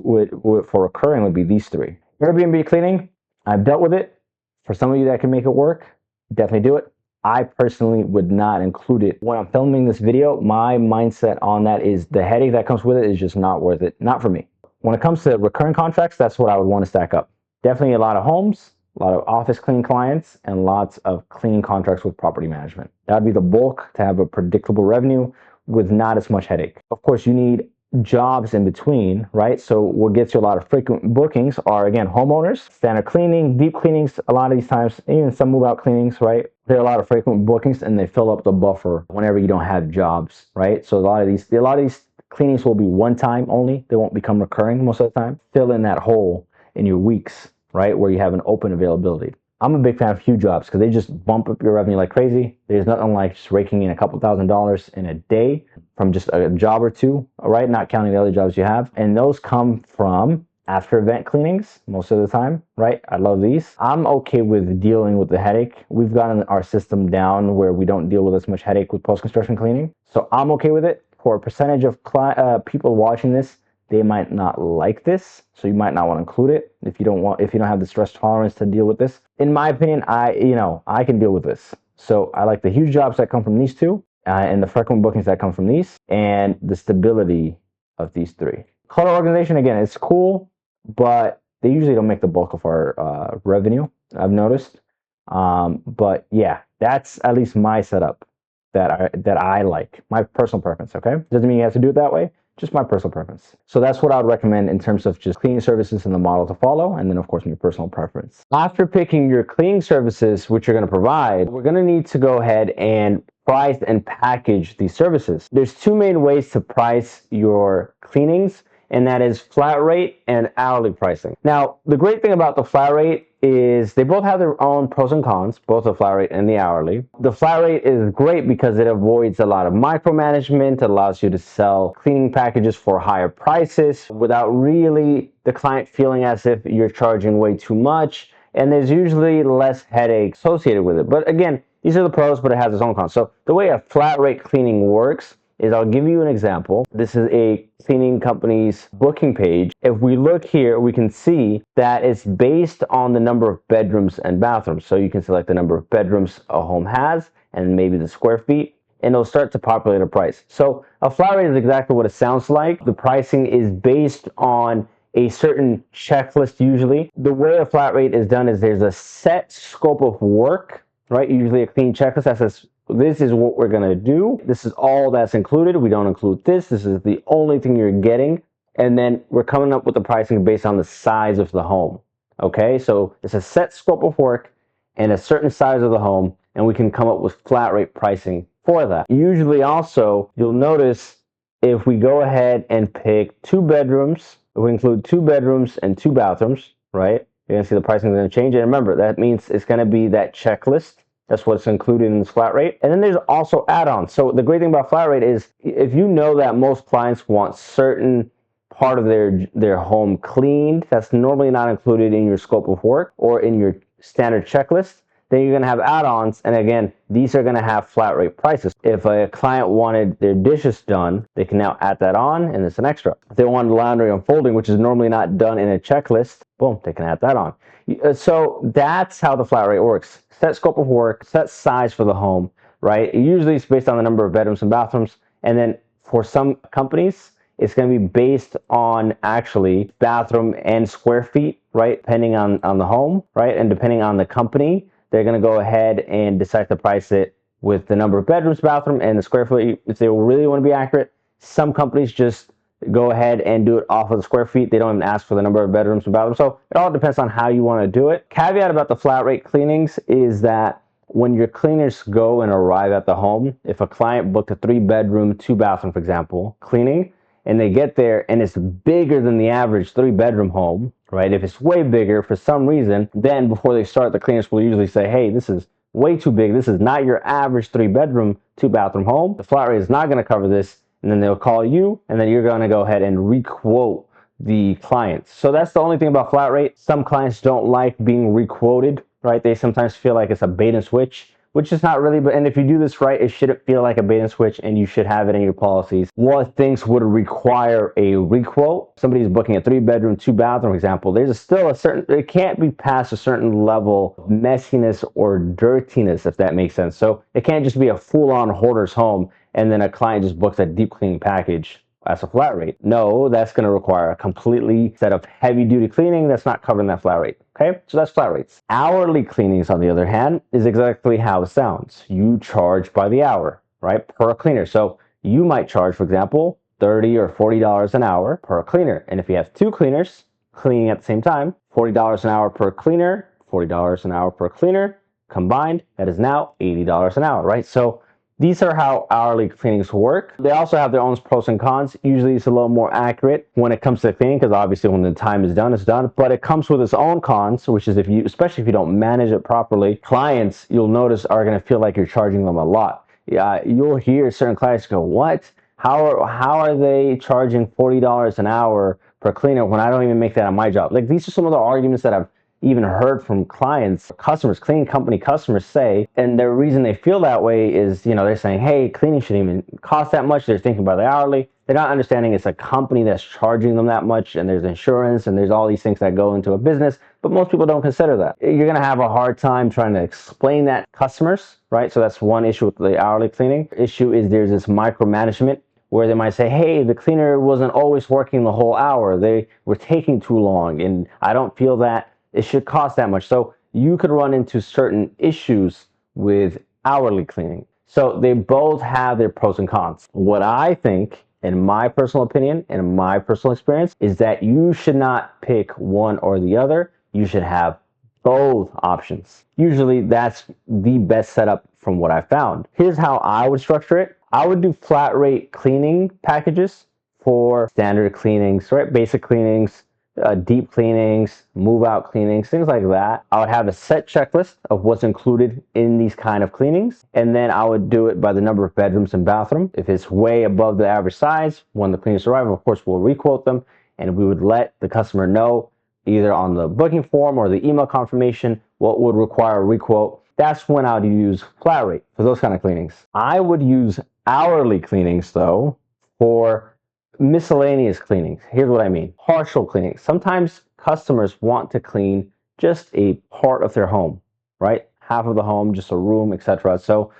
for recurring would be these three. Airbnb cleaning, I've dealt with it. For some of you that can make it work, definitely do it. I personally would not include it. When I'm filming this video, my mindset on that is the headache that comes with it is just not worth it. Not for me. When it comes to recurring contracts, that's what I would want to stack up. Definitely a lot of homes, a lot of office cleaning clients, and lots of cleaning contracts with property management. That would be the bulk to have a predictable revenue with not as much headache. Of course, you need jobs in between, right? So what gets you a lot of frequent bookings are, again, homeowners, standard cleaning, deep cleanings, a lot of these times, even some move out cleanings, right? There are a lot of frequent bookings and they fill up the buffer whenever you don't have jobs, right? So a lot of these cleanings will be one time only. They won't become recurring most of the time. Fill in that hole in your weeks, right? Where you have an open availability. I'm a big fan of huge jobs because they just bump up your revenue like crazy. There's nothing like just raking in a couple $1,000s in a day from just a job or two, right? Not counting the other jobs you have. And those come from after event cleanings most of the time, right? I love these. I'm okay with dealing with the headache. We've gotten our system down where we don't deal with as much headache with post-construction cleaning. So I'm okay with it. For a percentage of people watching this, they might not like this. So you might not want to include it if you don't have the stress tolerance to deal with this. In my opinion, I can deal with this. So I like the huge jobs that come from these two and the frequent bookings that come from these and the stability of these three. Color organization, again, it's cool, but they usually don't make the bulk of our revenue, I've noticed. But yeah, that's at least my setup that I like, my personal preference, okay? Doesn't mean you have to do it that way, just my personal preference. So that's what I would recommend in terms of just cleaning services and the model to follow, and then of course your personal preference. After picking your cleaning services, which you're gonna provide, we're gonna need to go ahead and price and package these services. There's two main ways to price your cleanings, and that is flat rate and hourly pricing. Now, the great thing about the flat rate is they both have their own pros and cons, both the flat rate and the hourly. The flat rate is great because it avoids a lot of micromanagement. It allows you to sell cleaning packages for higher prices without really the client feeling as if you're charging way too much. And there's usually less headache associated with it. But again, these are the pros, but it has its own cons. So the way a flat rate cleaning works is, I'll give you an example. This is a cleaning company's booking page. If we look here, we can see that it's based on the number of bedrooms and bathrooms. So you can select the number of bedrooms a home has and maybe the square feet, and it'll start to populate a price. So a flat rate is exactly what it sounds like. The pricing is based on a certain checklist usually. The way a flat rate is done is there's a set scope of work, right? Usually a clean checklist that says, this is what we're gonna do. This is all that's included. We don't include this. This is the only thing you're getting. And then we're coming up with the pricing based on the size of the home. Okay, so it's a set scope of work and a certain size of the home, and we can come up with flat rate pricing for that. Usually also, you'll notice if we go ahead and pick 2 bedrooms, if we include 2 bedrooms and 2 bathrooms, right? You're gonna see the pricing is gonna change. And remember, that means it's gonna be that checklist. That's what's included in this flat rate. And then there's also add-ons. So the great thing about flat rate is if you know that most clients want certain part of their home cleaned, that's normally not included in your scope of work or in your standard checklist, then you're gonna have add-ons. And again, these are gonna have flat rate prices. If a client wanted their dishes done, they can now add that on and it's an extra. If they wanted laundry unfolding, which is normally not done in a checklist, boom, they can add that on. So that's how the flat rate works. Set scope of work, set size for the home, right? Usually it's based on the number of bedrooms and bathrooms. And then for some companies, it's going to be based on actually bathroom and square feet, right? Depending on the home, right? And depending on the company, they're going to go ahead and decide to price it with the number of bedrooms, bathroom, and the square feet. If they really want to be accurate, some companies just go ahead and do it off of the square feet. They don't even ask for the number of bedrooms and bathrooms. So it all depends on how you want to do it. Caveat about the flat rate cleanings is that when your cleaners go and arrive at the home, if a client booked a 3-bedroom, 2-bathroom, for example, cleaning, and they get there and it's bigger than the average 3-bedroom home, right? If it's way bigger for some reason, then before they start, the cleaners will usually say, hey, this is way too big. This is not your average 3-bedroom, 2-bathroom home. The flat rate is not going to cover this. And then they'll call you, and then you're going to go ahead and re-quote the clients. So that's the only thing about flat rate. Some clients don't like being re-quoted, right? They sometimes feel like it's a bait and switch, which is not really, and if you do this right, it shouldn't feel like a bait and switch, and you should have it in your policies. What things would require a re-quote? Somebody's booking a 3-bedroom, 2-bathroom example. There's still a certain, it can't be past a certain level of messiness or dirtiness, if that makes sense. So it can't just be a full-on hoarder's home, and then a client just books a deep cleaning package as a flat rate. No, that's going to require a completely set of heavy duty cleaning that's not covering that flat rate. Okay, so that's flat rates. Hourly cleanings, on the other hand, is exactly how it sounds. You charge by the hour, right, per cleaner. So you might charge, for example, $30 or $40 an hour per cleaner. And if you have 2 cleaners cleaning at the same time, $40 an hour per cleaner, $40 an hour per cleaner, combined, that is now $80 an hour, right? So these are how hourly cleanings work. They also have their own pros and cons. Usually it's a little more accurate when it comes to cleaning, because obviously when the time is done, it's done. But it comes with its own cons, which is especially if you don't manage it properly, clients, you'll notice, are going to feel like you're charging them a lot. You'll hear certain clients go, what? How are they charging $40 an hour for a cleaner when I don't even make that on my job? Like, these are some of the arguments that I've even heard from clients, customers, cleaning company customers say, and the reason they feel that way is, they're saying, hey, cleaning shouldn't even cost that much. They're thinking about the hourly. They're not understanding it's a company that's charging them that much, and there's insurance, and there's all these things that go into a business, but most people don't consider that. You're gonna have a hard time trying to explain that to customers, right? So that's one issue with the hourly cleaning. Issue is there's this micromanagement where they might say, hey, the cleaner wasn't always working the whole hour. They were taking too long, and I don't feel that it should cost that much. So you could run into certain issues with hourly cleaning. So they both have their pros and cons. What I think, in my personal opinion and in my personal experience, is that you should not pick one or the other. You should have both options. Usually that's the best setup from what I found. Here's how I would structure it. I would do flat rate cleaning packages for standard cleanings, right? Basic cleanings, deep cleanings, move out cleanings, things like that. I would have a set checklist of what's included in these kind of cleanings, and then I would do it by the number of bedrooms and bathroom. If it's way above the average size, when the cleaners arrive, of course, we'll requote them, and we would let the customer know either on the booking form or the email confirmation what would require a requote. That's when I would use flat rate for those kind of cleanings. I would use hourly cleanings though for miscellaneous cleanings. Here's what I mean. Partial cleaning. Sometimes customers want to clean just a part of their home, right? Half of the home, just a room, etc. So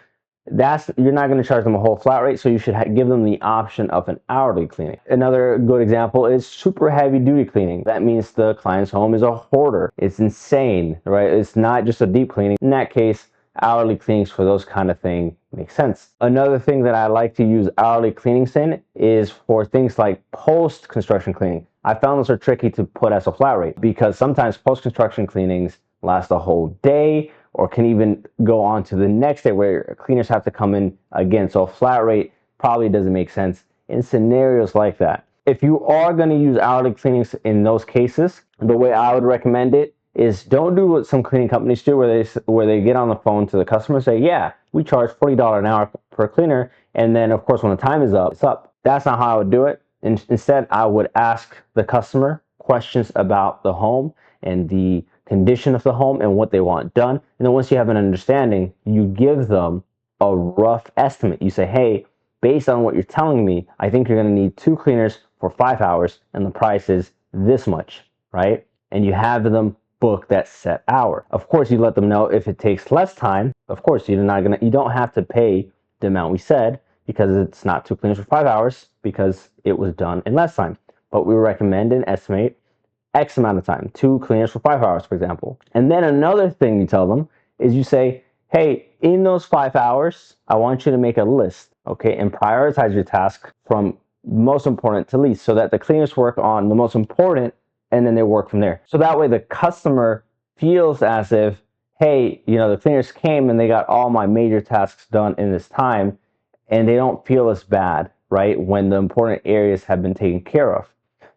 you're not going to charge them a whole flat rate, so you should give them the option of an hourly cleaning. Another good example is super heavy duty cleaning. That means the client's home is a hoarder. It's insane, right? It's not just a deep cleaning. In that case, hourly cleanings for those kind of things make sense. Another thing that I like to use hourly cleanings in is for things like post-construction cleaning. I found those are tricky to put as a flat rate because sometimes post-construction cleanings last a whole day or can even go on to the next day where cleaners have to come in again. So a flat rate probably doesn't make sense in scenarios like that. If you are going to use hourly cleanings in those cases, the way I would recommend it is don't do what some cleaning companies do where they get on the phone to the customer and say, yeah, we charge $40 an hour per cleaner. And then of course, when the time is up, it's up. That's not how I would do it. Instead, I would ask the customer questions about the home and the condition of the home and what they want done. And then once you have an understanding, you give them a rough estimate. You say, hey, based on what you're telling me, I think you're going to need 2 cleaners for 5 hours and the price is this much, right? And you have them book that set hour. Of course, you let them know if it takes less time. Of course, you don't have to pay the amount we said because it's not 2 cleaners for 5 hours because it was done in less time. But we recommend and estimate X amount of time, 2 cleaners for 5 hours, for example. And then another thing you tell them is you say, hey, in those 5 hours, I want you to make a list, okay, and prioritize your task from most important to least so that the cleaners work on the most important and then they work from there. So that way the customer feels as if, hey, the cleaners came and they got all my major tasks done in this time and they don't feel as bad, right, when the important areas have been taken care of.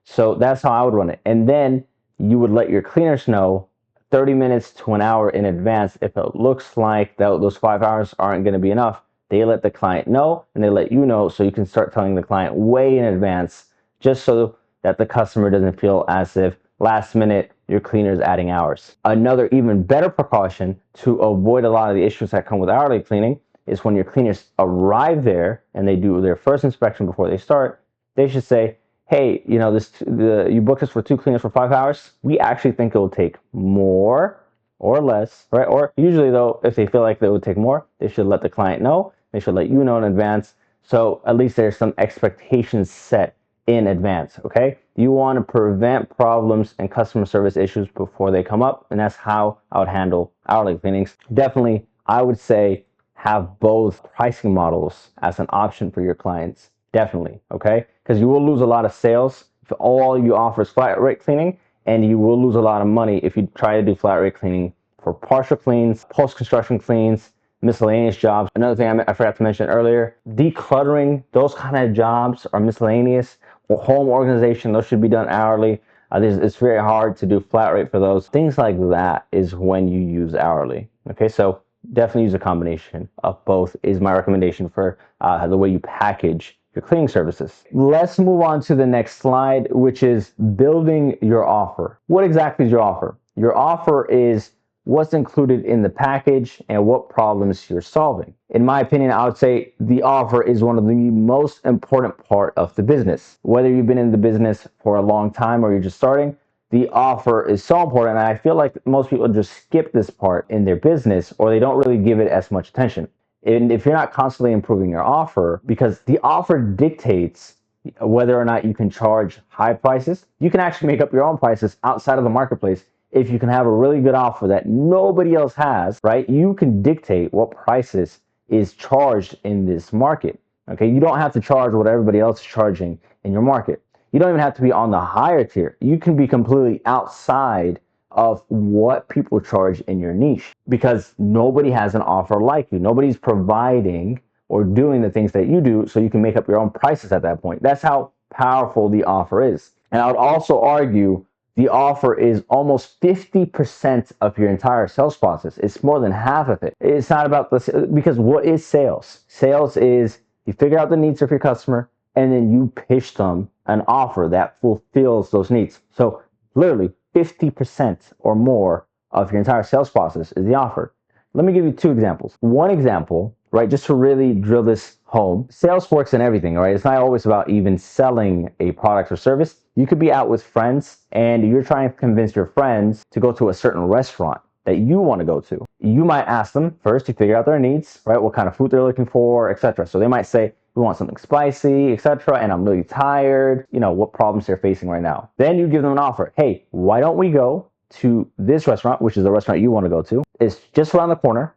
So that's how I would run it. And then you would let your cleaners know 30 minutes to an hour in advance if it looks like those 5 hours aren't going to be enough. They let the client know and they let you know so you can start telling the client way in advance just so that the customer doesn't feel as if last minute your cleaner is adding hours. Another even better precaution to avoid a lot of the issues that come with hourly cleaning is when your cleaners arrive there and they do their first inspection before they start, they should say, hey, you booked us for 2 cleaners for 5 hours. We actually think it will take more or less, right? Or usually though, if they feel like it would take more, they should let the client know. They should let you know in advance. So at least there's some expectations set in advance, okay? You want to prevent problems and customer service issues before they come up, and that's how I would handle hourly cleanings. Definitely, I would say have both pricing models as an option for your clients. Definitely, okay? Because you will lose a lot of sales if all you offer is flat rate cleaning, and you will lose a lot of money if you try to do flat rate cleaning for partial cleans, post-construction cleans, miscellaneous jobs. Another thing I forgot to mention earlier, decluttering, those kind of jobs are miscellaneous. Or home organization, those should be done hourly. It's very hard to do flat rate for those. Things like that is when you use hourly. Okay, so definitely use a combination of both is my recommendation for the way you package your cleaning services. Let's move on to the next slide, which is building your offer. What exactly is your offer? Your offer is what's included in the package and what problems you're solving. In my opinion, I would say the offer is one of the most important part of the business. Whether you've been in the business for a long time or you're just starting, the offer is so important. And I feel like most people just skip this part in their business, or they don't really give it as much attention. And if you're not constantly improving your offer, because the offer dictates whether or not you can charge high prices, you can actually make up your own prices outside of the marketplace. If you can have a really good offer that nobody else has, right? You can dictate what prices is charged in this market. Okay, you don't have to charge what everybody else is charging in your market. You don't even have to be on the higher tier. You can be completely outside of what people charge in your niche, because nobody has an offer like you. Nobody's providing or doing the things that you do, so you can make up your own prices at that point. That's how powerful the offer is. And I would also argue the offer is almost 50% of your entire sales process. It's more than half of it. It's not about this, because what is sales? Sales is you figure out the needs of your customer and then you pitch them an offer that fulfills those needs. So literally 50% or more of your entire sales process is the offer. Let me give you two examples. One example, right, just to really drill this home. Sales works in everything, right? It's not always about even selling a product or service. You could be out with friends and you're trying to convince your friends to go to a certain restaurant that you want to go to. You might ask them first to figure out their needs, right? What kind of food they're looking for, etc. So they might say, we want something spicy, etc. And I'm really tired, what problems they're facing right now. Then you give them an offer. Hey, why don't we go to this restaurant, which is the restaurant you want to go to? It's just around the corner.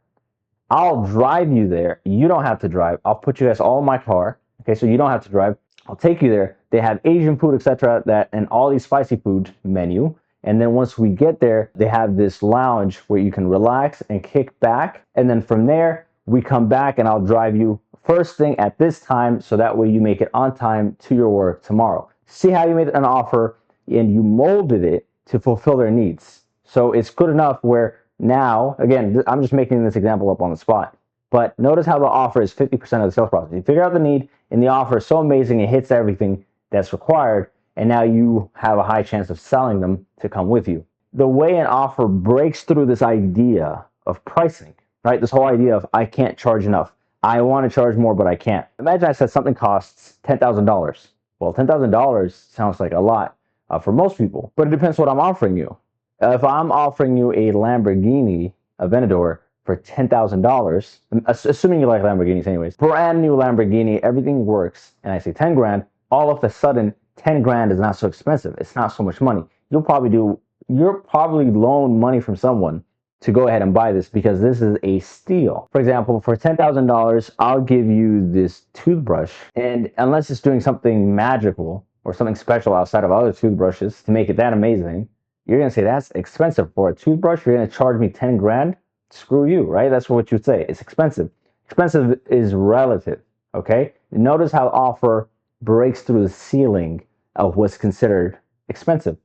I'll drive you there. You don't have to drive. I'll put you guys all in my car. Okay, so you don't have to drive. I'll take you there. They have Asian food, etc. and all these spicy food menu. And then once we get there, they have this lounge where you can relax and kick back. And then from there, we come back and I'll drive you first thing at this time, so that way you make it on time to your work tomorrow. See how you made an offer and you molded it to fulfill their needs. So it's good enough where now, again, I'm just making this example up on the spot, but notice how the offer is 50% of the sales process. You figure out the need and the offer is so amazing, it hits everything that's required, and now you have a high chance of selling them to come with you. The way an offer breaks through this idea of pricing, right? This whole idea of I can't charge enough. I want to charge more, but I can't. Imagine I said something costs $10,000. Well, $10,000 sounds like a lot for most people, but it depends what I'm offering you. If I'm offering you a Lamborghini Aventador for $10,000, assuming you like Lamborghinis anyways, brand new Lamborghini, everything works, and I say 10 grand, all of a sudden, 10 grand is not so expensive. It's not so much money. You'll probably loan money from someone to go ahead and buy this, because this is a steal. For example, for $10,000, I'll give you this toothbrush, and unless it's doing something magical or something special outside of other toothbrushes to make it that amazing, you're gonna say that's expensive for a toothbrush. You're gonna charge me 10 grand? Screw you, right? That's what you'd say. It's expensive. Expensive is relative, okay? Notice how offer breaks through the ceiling of what's considered expensive.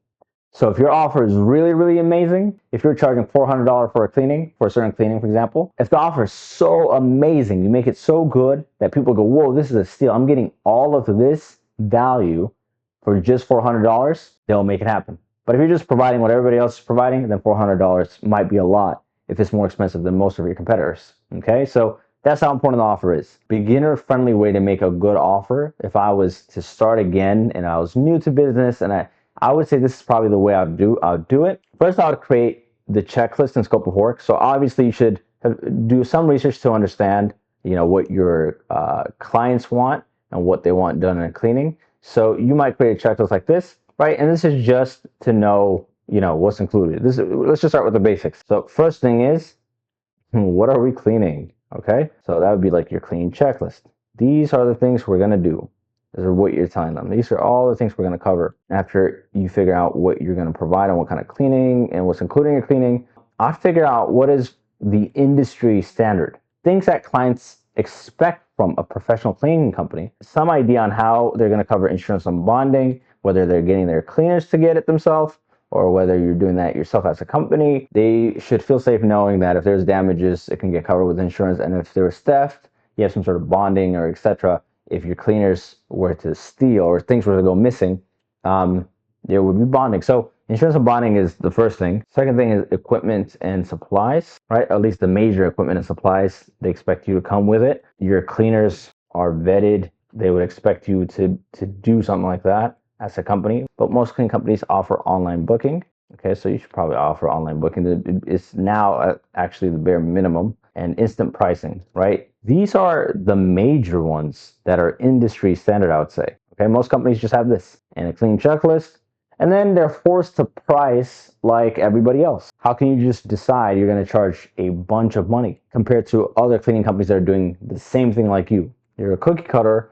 So if your offer is really, really amazing, if you're charging $400 for a certain cleaning, for example, if the offer is so amazing, you make it so good that people go, whoa, this is a steal. I'm getting all of this value for just $400, they'll make it happen. But if you're just providing what everybody else is providing, then $400 might be a lot if it's more expensive than most of your competitors. Okay, so that's how important the offer is. Beginner-friendly way to make a good offer. If I was to start again and I was new to business, and I would say this is probably the way I would do it. First, I would create the checklist and scope of work. So obviously, you should do some research to understand, what your clients want and what they want done in cleaning. So you might create a checklist like this. Right, and this is just to know, what's included. Let's just start with the basics. So first thing is, what are we cleaning? Okay, so that would be like your cleaning checklist. These are the things we're gonna do. This is what you're telling them. These are all the things we're gonna cover. After you figure out what you're gonna provide and what kind of cleaning and what's included in your cleaning, I figure out what is the industry standard. Things that clients expect from a professional cleaning company. Some idea on how they're gonna cover insurance and bonding, whether they're getting their cleaners to get it themselves or whether you're doing that yourself as a company. They should feel safe knowing that if there's damages, it can get covered with insurance. And if there was theft, you have some sort of bonding or etc. if your cleaners were to steal or things were to go missing, there would be bonding. So insurance and bonding is the first thing. Second thing is equipment and supplies, right? At least the major equipment and supplies, they expect you to come with it. Your cleaners are vetted. They would expect you to do something like that as a company. But most cleaning companies offer online booking. Okay, so you should probably offer online booking. It's now actually the bare minimum, and instant pricing, right? These are the major ones that are industry standard, I would say. Okay, most companies just have this and a clean checklist, and then they're forced to price like everybody else. How can you just decide you're going to charge a bunch of money compared to other cleaning companies that are doing the same thing like you? You're a cookie cutter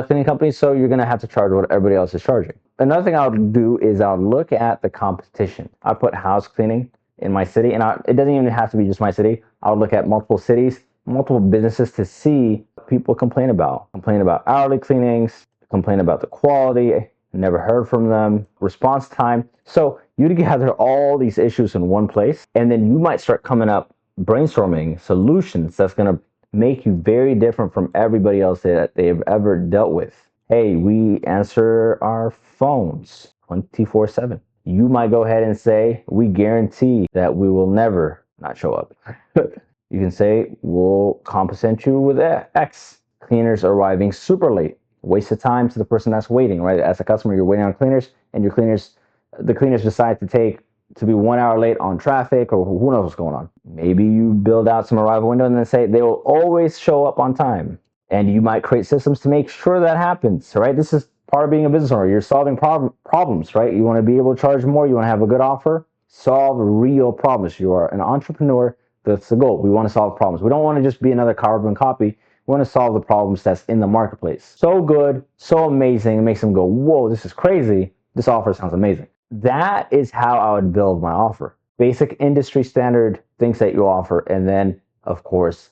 cleaning company, so you're going to have to charge what everybody else is charging. Another thing I would do is I would look at the competition. I put house cleaning in my city, and it doesn't even have to be just my city. I would look at multiple cities, multiple businesses to see what people complain about. Complain about hourly cleanings, complain about the quality, never heard from them, response time. So you gather all these issues in one place, and then you might start coming up brainstorming solutions that's going to make you very different from everybody else that they've ever dealt with. Hey, we answer our phones 24/7. You might go ahead and say, we guarantee that we will never not show up. You can say, we'll compensate you with X. Cleaners arriving super late. Waste of time to the person that's waiting, right? As a customer, you're waiting on cleaners, and the cleaners decide to be 1 hour late on traffic, or who knows what's going on. Maybe you build out some arrival window and then say they will always show up on time. And you might create systems to make sure that happens, right? This is part of being a business owner. You're solving problems, right? You want to be able to charge more. You want to have a good offer. Solve real problems. You are an entrepreneur. That's the goal. We want to solve problems. We don't want to just be another carbon copy. We want to solve the problems that's in the marketplace. So good, so amazing. It makes them go, whoa, this is crazy. This offer sounds amazing. That is how I would build my offer. Basic industry standard things that you offer. And then, of course,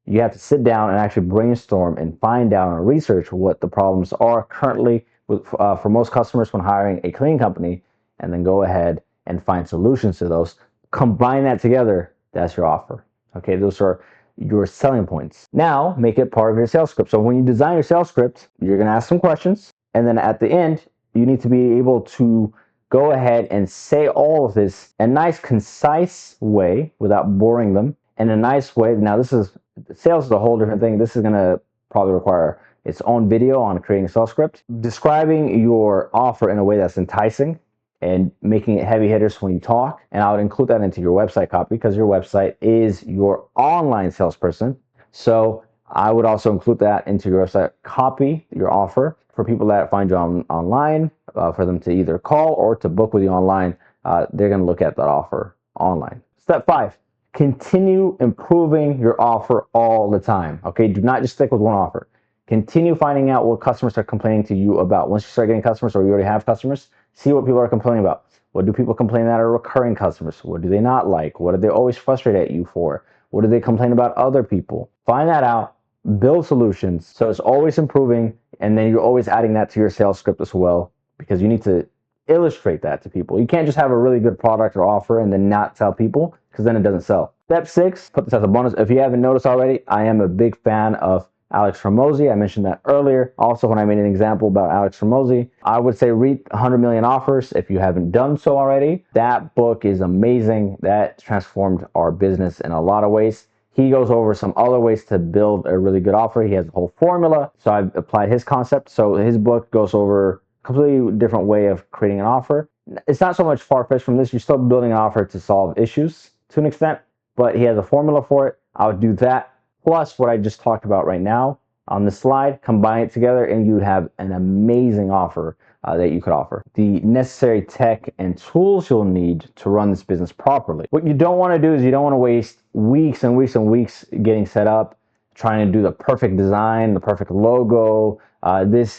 you have to sit down and actually brainstorm and find out and research what the problems are currently for most customers when hiring a cleaning company, and then go ahead and find solutions to those. Combine that together, that's your offer. Okay, those are your selling points. Now, make it part of your sales script. So when you design your sales script, you're going to ask some questions, and then at the end, you need to be able to go ahead and say all of this in a nice, concise way without boring them, in a nice way. Now, sales is a whole different thing. This is going to probably require its own video on creating a sales script, describing your offer in a way that's enticing and making it heavy hitters when you talk. And I would include that into your website copy, because your website is your online salesperson. So I would also include that into your website copy, your offer, for people that find you online, for them to either call or to book with you online. They're going to look at that offer online. Step 5. Continue improving your offer all the time. Okay, do not just stick with one offer. Continue finding out what customers are complaining to you about. Once you start getting customers, or you already have customers, see what people are complaining about. What do people complain that are recurring customers? What do they not like? What are they always frustrated at you for? What do they complain about other people? Find that out, build solutions. So it's always improving, and then you're always adding that to your sales script as well, because you need to illustrate that to people. You can't just have a really good product or offer and then not tell people, because then it doesn't sell. Step 6, put this as a bonus. If you haven't noticed already, I am a big fan of Alex Hormozi. I mentioned that earlier. Also, when I made an example about Alex Hormozi, I would say read 100 Million Offers if you haven't done so already. That book is amazing. That transformed our business in a lot of ways. He goes over some other ways to build a really good offer. He has a whole formula. So I've applied his concept. So his book goes over a completely different way of creating an offer. It's not so much far-fetched from this. You're still building an offer to solve issues to an extent, but he has a formula for it. I would do that, plus what I just talked about right now on the slide, combine it together, and you'd have an amazing offer that you could offer. The necessary tech and tools you'll need to run this business properly. What you don't want to do is you don't want to waste weeks and weeks and weeks getting set up, trying to do the perfect design, the perfect logo, this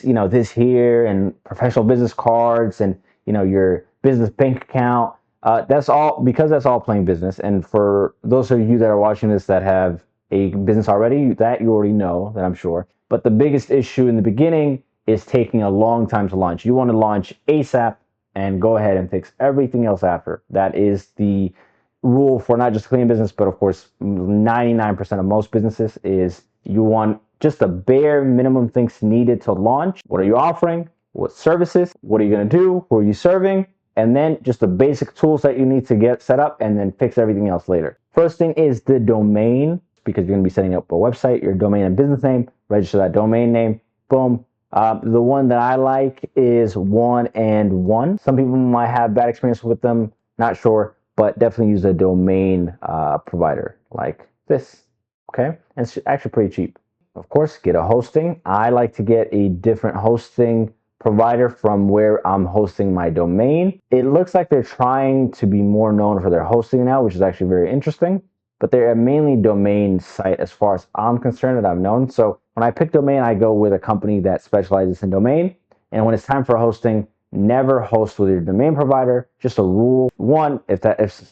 here, and professional business cards, and your business bank account. That's all plain business. And for those of you that are watching this that have a business already, that you already know, that I'm sure. But the biggest issue in the beginning is taking a long time to launch. You want to launch ASAP and go ahead and fix everything else after. That is the rule for not just cleaning business, but of course 99% of most businesses is you want just the bare minimum things needed to launch. What are you offering? What services? What are you going to do? Who are you serving? And then just the basic tools that you need to get set up, and then fix everything else later. First thing is the domain, because you're going to be setting up a website, your domain and business name, register that domain name, boom. The one that I like is 1&1. Some people might have bad experience with them, not sure, but definitely use a domain provider like this, okay? And it's actually pretty cheap. Of course, get a hosting. I like to get a different hosting provider from where I'm hosting my domain. It looks like they're trying to be more known for their hosting now, which is actually very interesting, but they're a mainly domain site as far as I'm concerned that I've known. So when I pick domain, I go with a company that specializes in domain. And when it's time for hosting, never host with your domain provider. Just a rule. One, if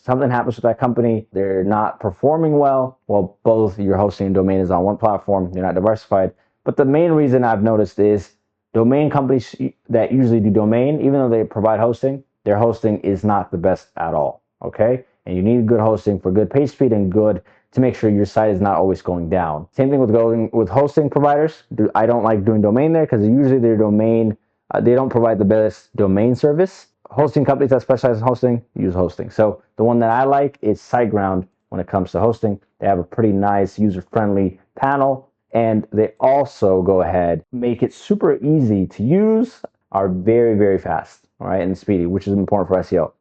something happens with that company, they're not performing well, both your hosting and domain is on one platform, you're not diversified. But the main reason I've noticed is domain companies that usually do domain, even though they provide hosting, their hosting is not the best at all, okay? And you need good hosting for good page speed and good to make sure your site is not always going down. Same thing with going with hosting providers. I don't like doing domain there because usually their domain, they don't provide the best domain service. Hosting companies that specialize in hosting use hosting. So the one that I like is SiteGround when it comes to hosting. They have a pretty nice user-friendly panel, and they also go ahead, make it super easy to use, are very, very fast, all right, and speedy, which is important for SEO.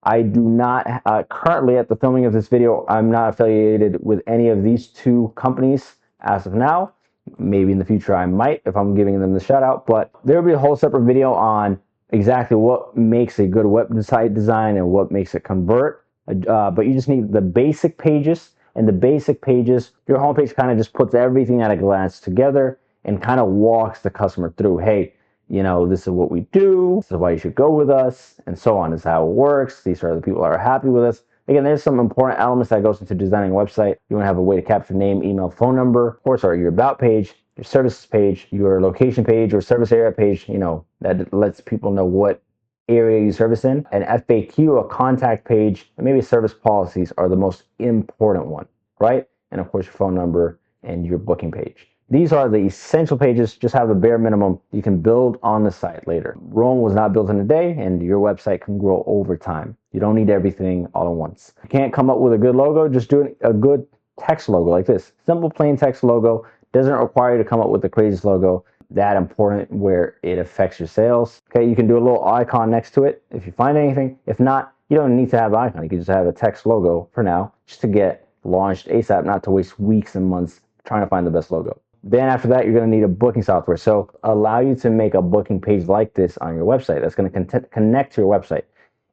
I do not, currently at the filming of this video, I'm not affiliated with any of these two companies as of now. Maybe in the future I might if I'm giving them the shout out, but there will be a whole separate video on exactly what makes a good website design and what makes it convert. But you just need the basic pages, and the basic pages, your homepage kind of just puts everything at a glance together and kind of walks the customer through. Hey, you know, this is what we do, this is why you should go with us, and so on. This is how it works. These are the people that are happy with us. Again, there's some important elements that goes into designing a website. You want to have a way to capture name, email, phone number, of course, or your about page, your services page, your location page, or service area page, you know, that lets people know what area you service in. An FAQ, a contact page, and maybe service policies are the most important one, right? And of course, your phone number and your booking page. These are the essential pages. Just have the bare minimum you can build on the site later. Rome was not built in a day, and your website can grow over time. You don't need everything all at once. You can't come up with a good logo, just do a good text logo like this. Simple, plain text logo. Doesn't require you to come up with the craziest logo that important where it affects your sales. Okay, you can do a little icon next to it if you find anything. If not, you don't need to have an icon. You can just have a text logo for now, just to get launched ASAP, not to waste weeks and months trying to find the best logo. Then after that, you're going to need a booking software. So allow you to make a booking page like this on your website. That's going to connect to your website.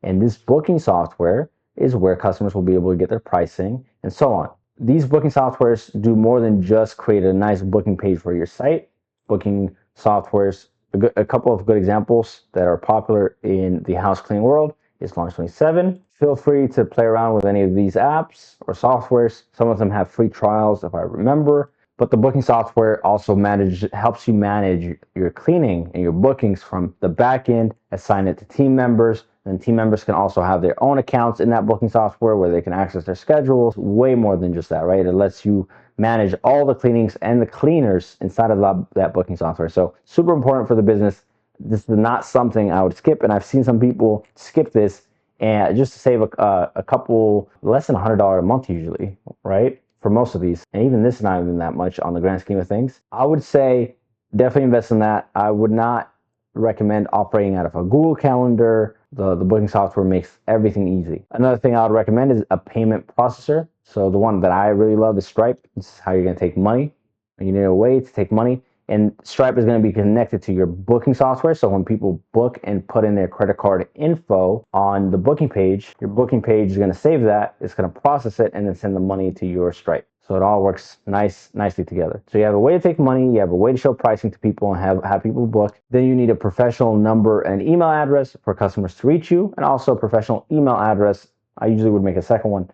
And this booking software is where customers will be able to get their pricing and so on. These booking softwares do more than just create a nice booking page for your site. Booking softwares, a couple of good examples that are popular in the house cleaning world is Launch27. Feel free to play around with any of these apps or softwares. Some of them have free trials if I remember. But the booking software also helps you manage your cleaning and your bookings from the back end, assign it to team members, and team members can also have their own accounts in that booking software where they can access their schedules. Way more than just that, right? It lets you manage all the cleanings and the cleaners inside of that booking software. So super important for the business. This is not something I would skip, and I've seen some people skip this and just to save a couple, less than $100 a month usually, right? For most of these, and even this is not even that much on the grand scheme of things. I would say definitely invest in that. I would not recommend operating out of a Google Calendar. The booking software makes everything easy. Another thing I would recommend is a payment processor. So the one that I really love is Stripe. This is how you're going to take money. You need a way to take money. And Stripe is going to be connected to your booking software. So when people book and put in their credit card info on the booking page, your booking page is going to save that. It's going to process it and then send the money to your Stripe. So it all works nicely together. So you have a way to take money, you have a way to show pricing to people and have people book. Then you need a professional number and email address for customers to reach you, and also a professional email address. I usually would make a second one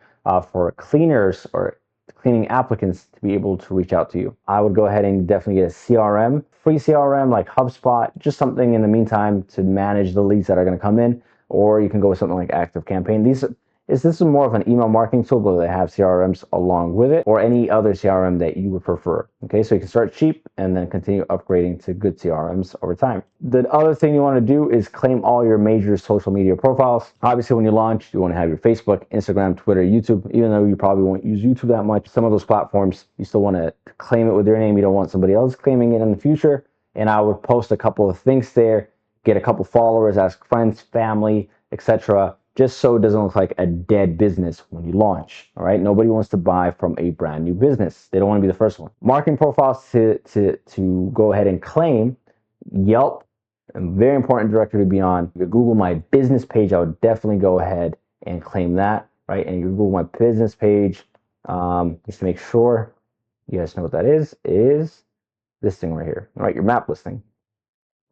for cleaners or cleaning applicants to be able to reach out to you. I would go ahead and definitely get a CRM, free CRM like HubSpot, just something in the meantime to manage the leads that are going to come in, or you can go with something like ActiveCampaign. is this is more of an email marketing tool, but they have CRMs along with it, or any other CRM that you would prefer. Okay, so you can start cheap and then continue upgrading to good CRMs over time. The other thing you want to do is claim all your major social media profiles. Obviously, when you launch, you want to have your Facebook, Instagram, Twitter, YouTube. Even though you probably won't use YouTube that much, some of those platforms, you still want to claim it with your name. You don't want somebody else claiming it in the future. And I would post a couple of things there, get a couple followers, ask friends, family, etc., just so it doesn't look like a dead business when you launch. All right, nobody wants to buy from a brand new business. They don't want to be the first one. Marketing profiles to go ahead and claim: Yelp, a very important directory to be on. Your Google My Business page, I would definitely go ahead and claim that, right? And your Google My Business page, just to make sure you guys know what that is this thing right here, all right? Your map listing.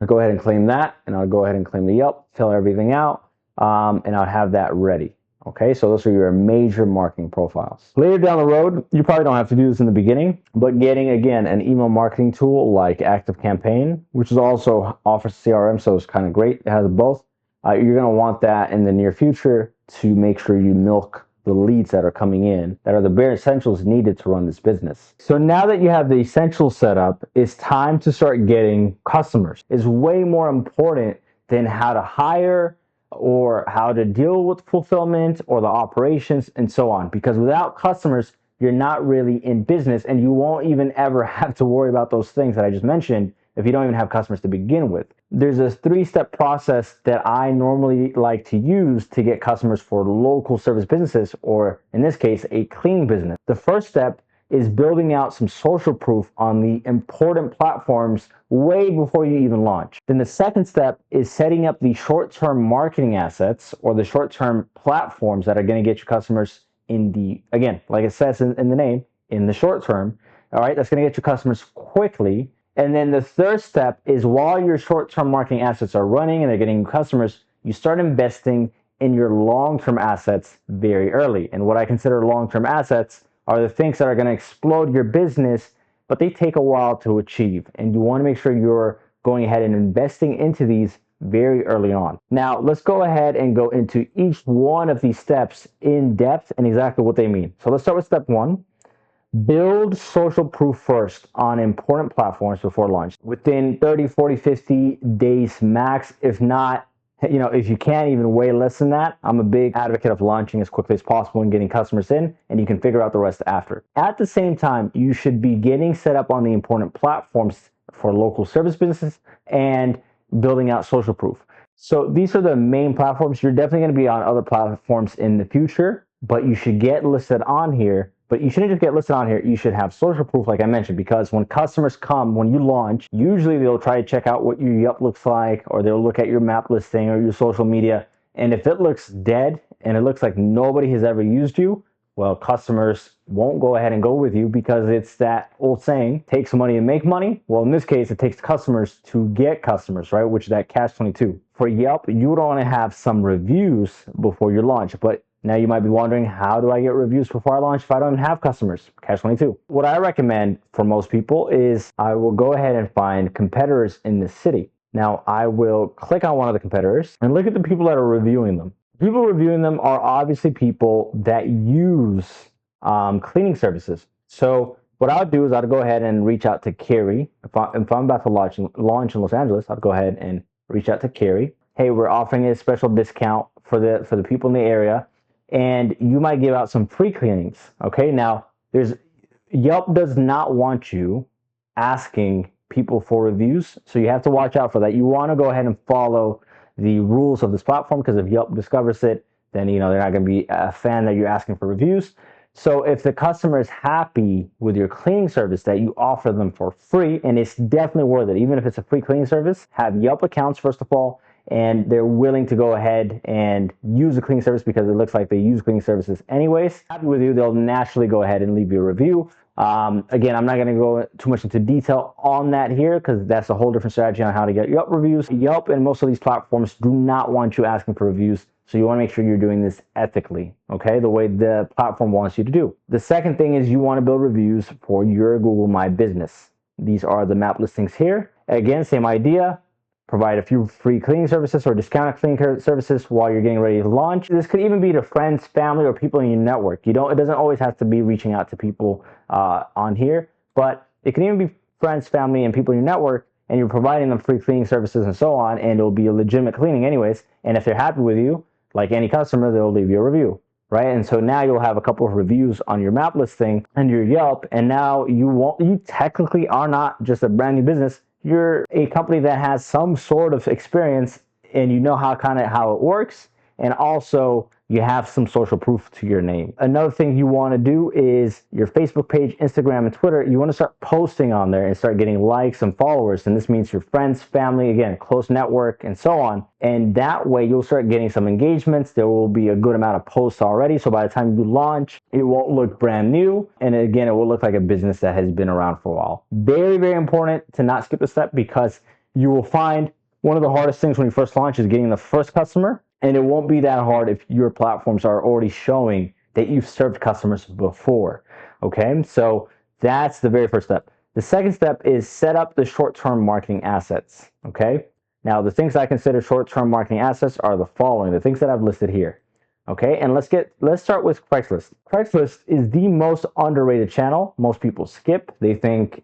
I'll go ahead and claim that, and I'll go ahead and claim the Yelp, fill everything out, and I'll have that ready. Okay, so those are your major marketing profiles. Later down the road, you probably don't have to do this in the beginning, but getting, again, an email marketing tool like ActiveCampaign, which is also offers CRM, so it's kind of great. It has both. You're going to want that in the near future to make sure you milk the leads that are coming in, that are the bare essentials needed to run this business. So now that you have the essentials set up, it's time to start getting customers. It's way more important than how to hire or how to deal with fulfillment or the operations and so on. Because without customers, you're not really in business, and you won't even ever have to worry about those things that I just mentioned if you don't even have customers to begin with. There's a 3-step process that I normally like to use to get customers for local service businesses, or in this case, a cleaning business. The first step is building out some social proof on the important platforms way before you even launch. Then the second step is setting up the short-term marketing assets or the short-term platforms that are going to get you customers in the, again, like it says in the name, in the short term. All right, that's going to get you customers quickly. And then the third step is, while your short-term marketing assets are running and they're getting customers, you start investing in your long-term assets very early. And what I consider long-term assets are the things that are going to explode your business, but they take a while to achieve. And you want to make sure you're going ahead and investing into these very early on. Now, let's go ahead and go into each one of these steps in depth and exactly what they mean. So let's start with step 1. Build social proof first on important platforms before launch. Within 30, 40, 50 days max, if not, if you can't, even way less than that. I'm a big advocate of launching as quickly as possible and getting customers in, and you can figure out the rest after. At the same time, you should be getting set up on the important platforms for local service businesses and building out social proof. So these are the main platforms. You're definitely going to be on other platforms in the future, but you should get listed on here. But you shouldn't just get listed on here. You should have social proof, like I mentioned, because when customers come, when you launch, usually they'll try to check out what your Yelp looks like, or they'll look at your map listing or your social media. And if it looks dead and it looks like nobody has ever used you, well, customers won't go ahead and go with you, because it's that old saying, takes money to make money. Well, in this case, it takes customers to get customers, right? Which is that catch-22. For Yelp, you would want to have some reviews before your launch, but now you might be wondering, how do I get reviews before I launch if I don't have customers? Catch-22. What I recommend for most people is I will go ahead and find competitors in the city. Now, I will click on one of the competitors and look at the people that are reviewing them. People reviewing them are obviously people that use cleaning services. So what I'll do is I'll go ahead and reach out to Carrie. If I'm about to launch in Los Angeles, I'll go ahead and reach out to Carrie. Hey, we're offering a special discount for the people in the area, and you might give out some free cleanings. Okay, now Yelp does not want you asking people for reviews, so you have to watch out for that. You want to go ahead and follow the rules of this platform, because if Yelp discovers it, then they're not going to be a fan that you're asking for reviews. So if the customer is happy with your cleaning service that you offer them for free, and it's definitely worth it, even if it's a free cleaning service, have Yelp accounts first of all, and they're willing to go ahead and use the cleaning service because it looks like they use cleaning services anyways. Happy with you, they'll naturally go ahead and leave you a review. Again, I'm not going to go too much into detail on that here, because that's a whole different strategy on how to get Yelp reviews. Yelp and most of these platforms do not want you asking for reviews, so you want to make sure you're doing this ethically, okay, the way the platform wants you to do. The second thing is you want to build reviews for your Google My Business. These are the map listings here. Again, same idea. provide a few free cleaning services or discounted cleaning services while you're getting ready to launch. This could even be to friends, family, or people in your network. It doesn't always have to be reaching out to people on here, but it can even be friends, family, and people in your network, and you're providing them free cleaning services and so on, and it'll be a legitimate cleaning anyways. And if they're happy with you, like any customer, they'll leave you a review, right? And so now you'll have a couple of reviews on your map listing and your Yelp, and now you technically are not just a brand new business. You're a company that has some sort of experience, and you know how it works, and also you have some social proof to your name. Another thing you want to do is your Facebook page, Instagram, and Twitter. You want to start posting on there and start getting likes and followers. And this means your friends, family, again, close network, and so on. And that way you'll start getting some engagements. There will be a good amount of posts already. So by the time you launch, it won't look brand new. And again, it will look like a business that has been around for a while. Very, very important to not skip a step, because you will find one of the hardest things when you first launch is getting the first customer. And it won't be that hard if your platforms are already showing that you've served customers before. Okay, so that's the very first step. The second step is set up the short-term marketing assets. Okay, now the things I consider short-term marketing assets are the following, the things that I've listed here. Okay, and let's start with Craigslist. Craigslist is the most underrated channel. Most people skip. They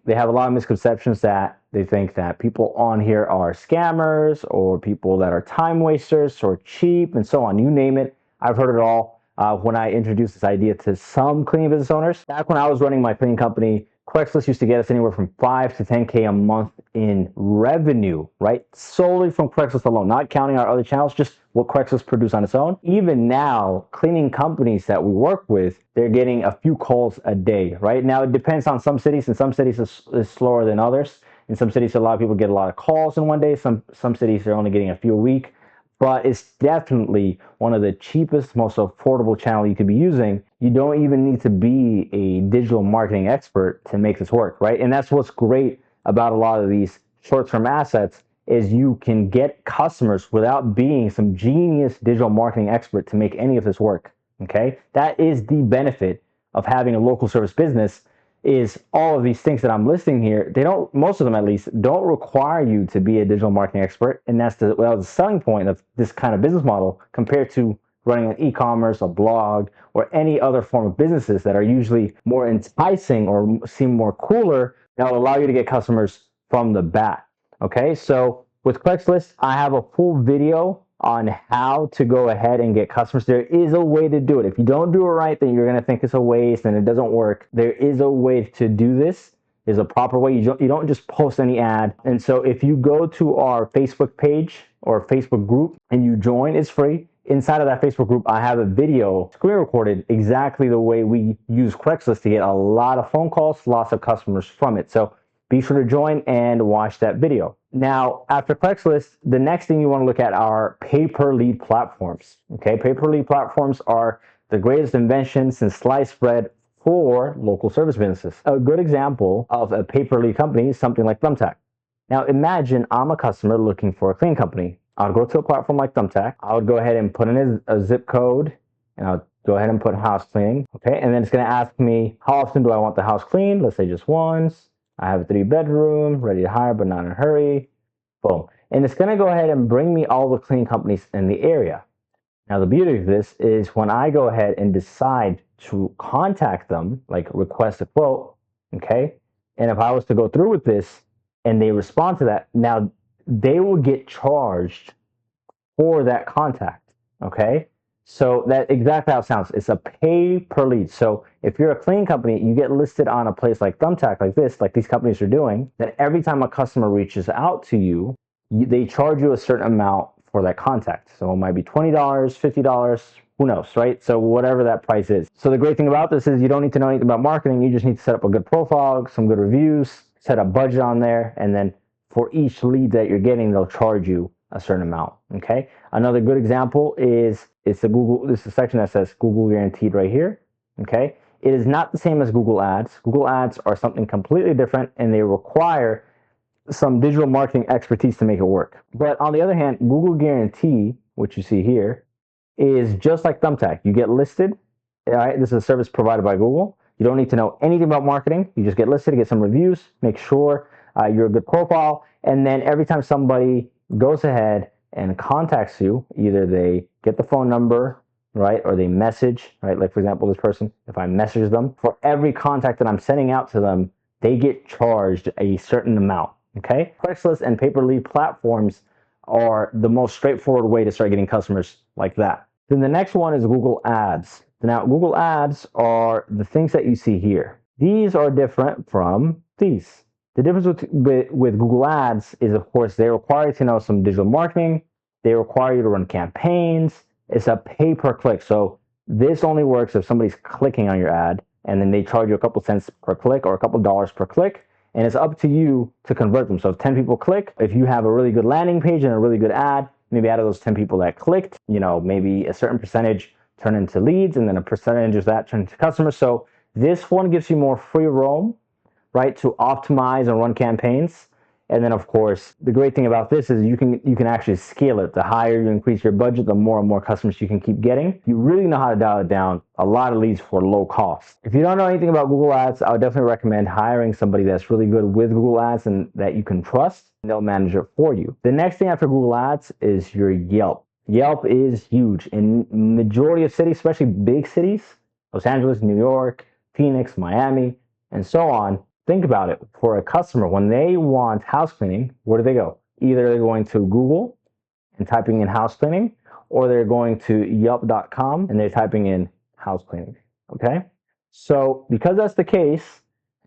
have a lot of misconceptions that they think that people on here are scammers or people that are time wasters or cheap and so on. You name it. I've heard it all. When I introduced this idea to some cleaning business owners, back when I was running my cleaning company, Craigslist used to get us anywhere from 5 to 10K a month in revenue, right? Solely from Craigslist alone, not counting our other channels, just what Craigslist produced on its own. Even now, cleaning companies that we work with, they're getting a few calls a day, right? Now, it depends on some cities, and some cities is slower than others. In some cities, a lot of people get a lot of calls in one day. Some cities are only getting a few a week. But it's definitely one of the cheapest, most affordable channel you could be using. You don't even need to be a digital marketing expert to make this work, right? And that's what's great about a lot of these short-term assets, is you can get customers without being some genius digital marketing expert to make any of this work, okay? That is the benefit of having a local service business, is all of these things that I'm listing here, most of them at least, don't require you to be a digital marketing expert. And that's the selling point of this kind of business model compared to running an e-commerce, a blog, or any other form of businesses that are usually more enticing or seem more cooler, that will allow you to get customers from the bat. Okay, so with Craigslist, I have a full video on how to go ahead and get customers. There is a way to do it. If you don't do it right, then you're going to think it's a waste and it doesn't work. There is a way to do this. There's a proper way. You don't just post any ad. And so if you go to our Facebook page or Facebook group and you join, it's free. Inside of that Facebook group, I have a video screen recorded exactly the way we use Craigslist to get a lot of phone calls, lots of customers from it. So be sure to join and watch that video. Now, after Craigslist, the next thing you want to look at are pay-per-lead platforms. Okay, pay-per-lead platforms are the greatest invention since sliced bread for local service businesses. A good example of a pay-per-lead company is something like Thumbtack. Now, imagine I'm a customer looking for a cleaning company. I'll go to a platform like Thumbtack. I would go ahead and put in a zip code, and I'll go ahead and put house cleaning. Okay, and then it's going to ask me, how often do I want the house cleaned? Let's say just once. I have a 3-bedroom, ready to hire, but not in a hurry. Boom. And it's going to go ahead and bring me all the cleaning companies in the area. Now, the beauty of this is when I go ahead and decide to contact them, like request a quote, okay? And if I was to go through with this and they respond to that, now they will get charged for that contact, okay? So that's exactly how it sounds. It's a pay per lead. So if you're a cleaning company, you get listed on a place like Thumbtack, like this, like these companies are doing, that every time a customer reaches out to you, they charge you a certain amount for that contact. So it might be $20, $50, who knows, right? So whatever that price is. So the great thing about this is you don't need to know anything about marketing. You just need to set up a good profile, some good reviews, set a budget on there, and then for each lead that you're getting, they'll charge you a certain amount, okay? Another good example is this is a section that says Google Guaranteed right here, okay? It is not the same as Google Ads. Google Ads are something completely different, and they require some digital marketing expertise to make it work. But on the other hand, Google Guarantee, which you see here, is just like Thumbtack. You get listed, all right? This is a service provided by Google. You don't need to know anything about marketing. You just get listed, get some reviews, make sure you're a good profile, and then every time somebody goes ahead and contacts you. Either they get the phone number, right, or they message, right? Like for example, this person, if I message them, for every contact that I'm sending out to them, they get charged a certain amount, okay? Craigslist and pay-per-lead platforms are the most straightforward way to start getting customers like that. Then the next one is Google Ads. Now, Google Ads are the things that you see here. These are different from these. The difference with Google Ads is, of course, they require you to know some digital marketing. They require you to run campaigns. It's a pay-per-click. So this only works if somebody's clicking on your ad, and then they charge you a couple cents per click or a couple dollars per click. And it's up to you to convert them. So if 10 people click, if you have a really good landing page and a really good ad, maybe out of those 10 people that clicked, maybe a certain percentage turn into leads, and then a percentage of that turn into customers. So this one gives you more free roam, right, to optimize and run campaigns. And then, of course, the great thing about this is you can actually scale it. The higher you increase your budget, the more and more customers you can keep getting. You really know how to dial it down. A lot of leads for low cost. If you don't know anything about Google Ads, I would definitely recommend hiring somebody that's really good with Google Ads and that you can trust, and they'll manage it for you. The next thing after Google Ads is your Yelp. Yelp is huge in majority of cities, especially big cities, Los Angeles, New York, Phoenix, Miami, and so on. Think about it. For a customer, when they want house cleaning, where do they go? Either they're going to Google and typing in house cleaning, or they're going to yelp.com and they're typing in house cleaning. Okay? So because that's the case,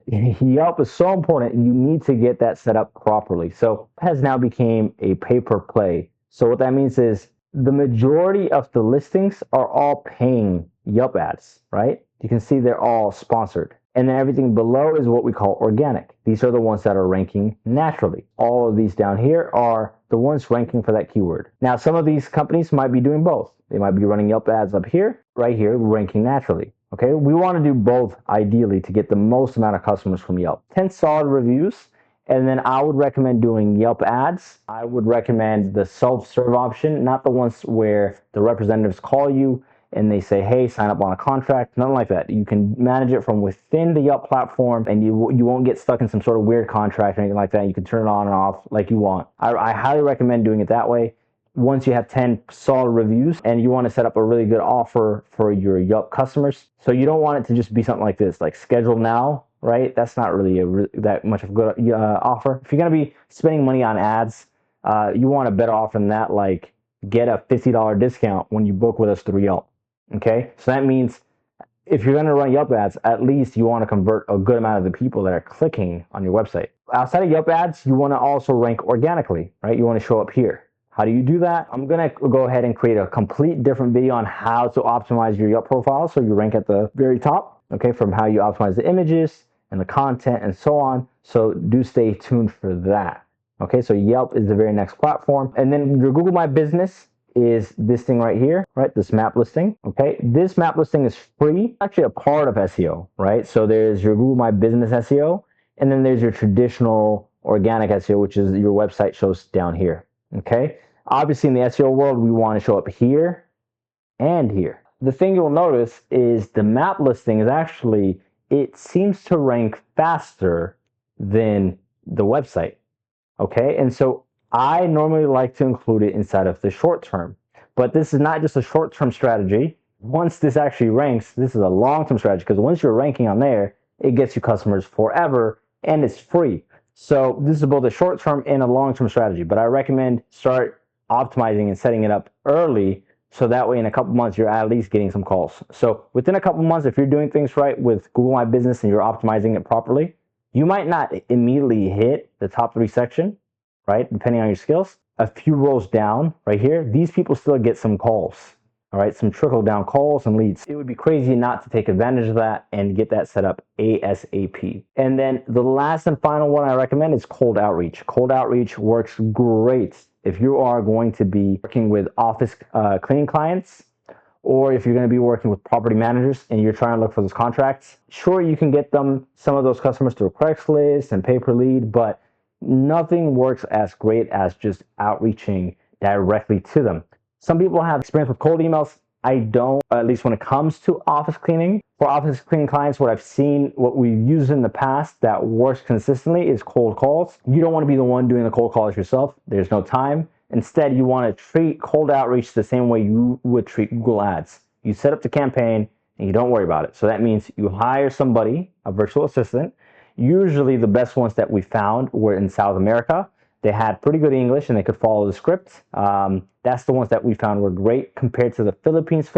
Yelp is so important, you need to get that set up properly. So it has now became a pay-per-play. So what that means is the majority of the listings are all paying Yelp ads, right? You can see they're all sponsored. And then everything below is what we call organic. These are the ones that are ranking naturally. All of these down here are the ones ranking for that keyword. Now, some of these companies might be doing both. They might be running Yelp ads up here, right here, ranking naturally. Okay, we want to do both ideally to get the most amount of customers from Yelp. 10 solid reviews, and then I would recommend doing Yelp ads. I would recommend the self-serve option, not the ones where the representatives call you and they say, hey, sign up on a contract. Nothing like that. You can manage it from within the Yelp platform, and you won't get stuck in some sort of weird contract or anything like that. You can turn it on and off like you want. I highly recommend doing it that way. Once you have 10 solid reviews and you want to set up a really good offer for your Yelp customers. So you don't want it to just be something like this, like schedule now, right? That's not really that much of a good offer. If you're going to be spending money on ads, you want a better offer than that, like get a $50 discount when you book with us through Yelp. Okay, so that means if you're going to run Yelp ads, at least you want to convert a good amount of the people that are clicking on your website. Outside of Yelp ads, you want to also rank organically, right? You want to show up here. How do you do that? I'm going to go ahead and create a complete different video on how to optimize your Yelp profile so you rank at the very top, okay, from how you optimize the images and the content and so on. So do stay tuned for that. Okay, so Yelp is the very next platform. And then your Google My Business is this thing right here, right? This map listing, okay? This map listing is free, actually a part of SEO, right? So there's your Google My Business SEO, and then there's your traditional organic SEO, which is your website shows down here, okay? Obviously in the SEO world, we want to show up here and here. The thing you'll notice is the map listing is actually, it seems to rank faster than the website, okay? And so I normally like to include it inside of the short term, but this is not just a short term strategy. Once this actually ranks, this is a long term strategy, because once you're ranking on there, it gets you customers forever and it's free. So this is both a short term and a long term strategy, but I recommend start optimizing and setting it up early, so that way in a couple months you're at least getting some calls. So within a couple months, if you're doing things right with Google My Business and you're optimizing it properly, you might not immediately hit the top 3 section, right? Depending on your skills. A few rows down right here, these people still get some calls, all right? Some trickle down calls and leads. It would be crazy not to take advantage of that and get that set up ASAP. And then the last and final one I recommend is cold outreach. Cold outreach works great if you are going to be working with office cleaning clients, or if you're going to be working with property managers and you're trying to look for those contracts. Sure, you can get them, some of those customers, through Craigslist and pay-per-lead, but nothing works as great as just outreaching directly to them. Some people have experience with cold emails. I don't, at least when it comes to office cleaning. For office cleaning clients, what I've seen, what we've used in the past that works consistently is cold calls. You don't want to be the one doing the cold calls yourself. There's no time. Instead, you want to treat cold outreach the same way you would treat Google Ads. You set up the campaign and you don't worry about it. So that means you hire somebody, a virtual assistant. Usually the best ones that we found were in South America. They had pretty good English and they could follow the script. That's the ones that we found were great compared to the Philippines.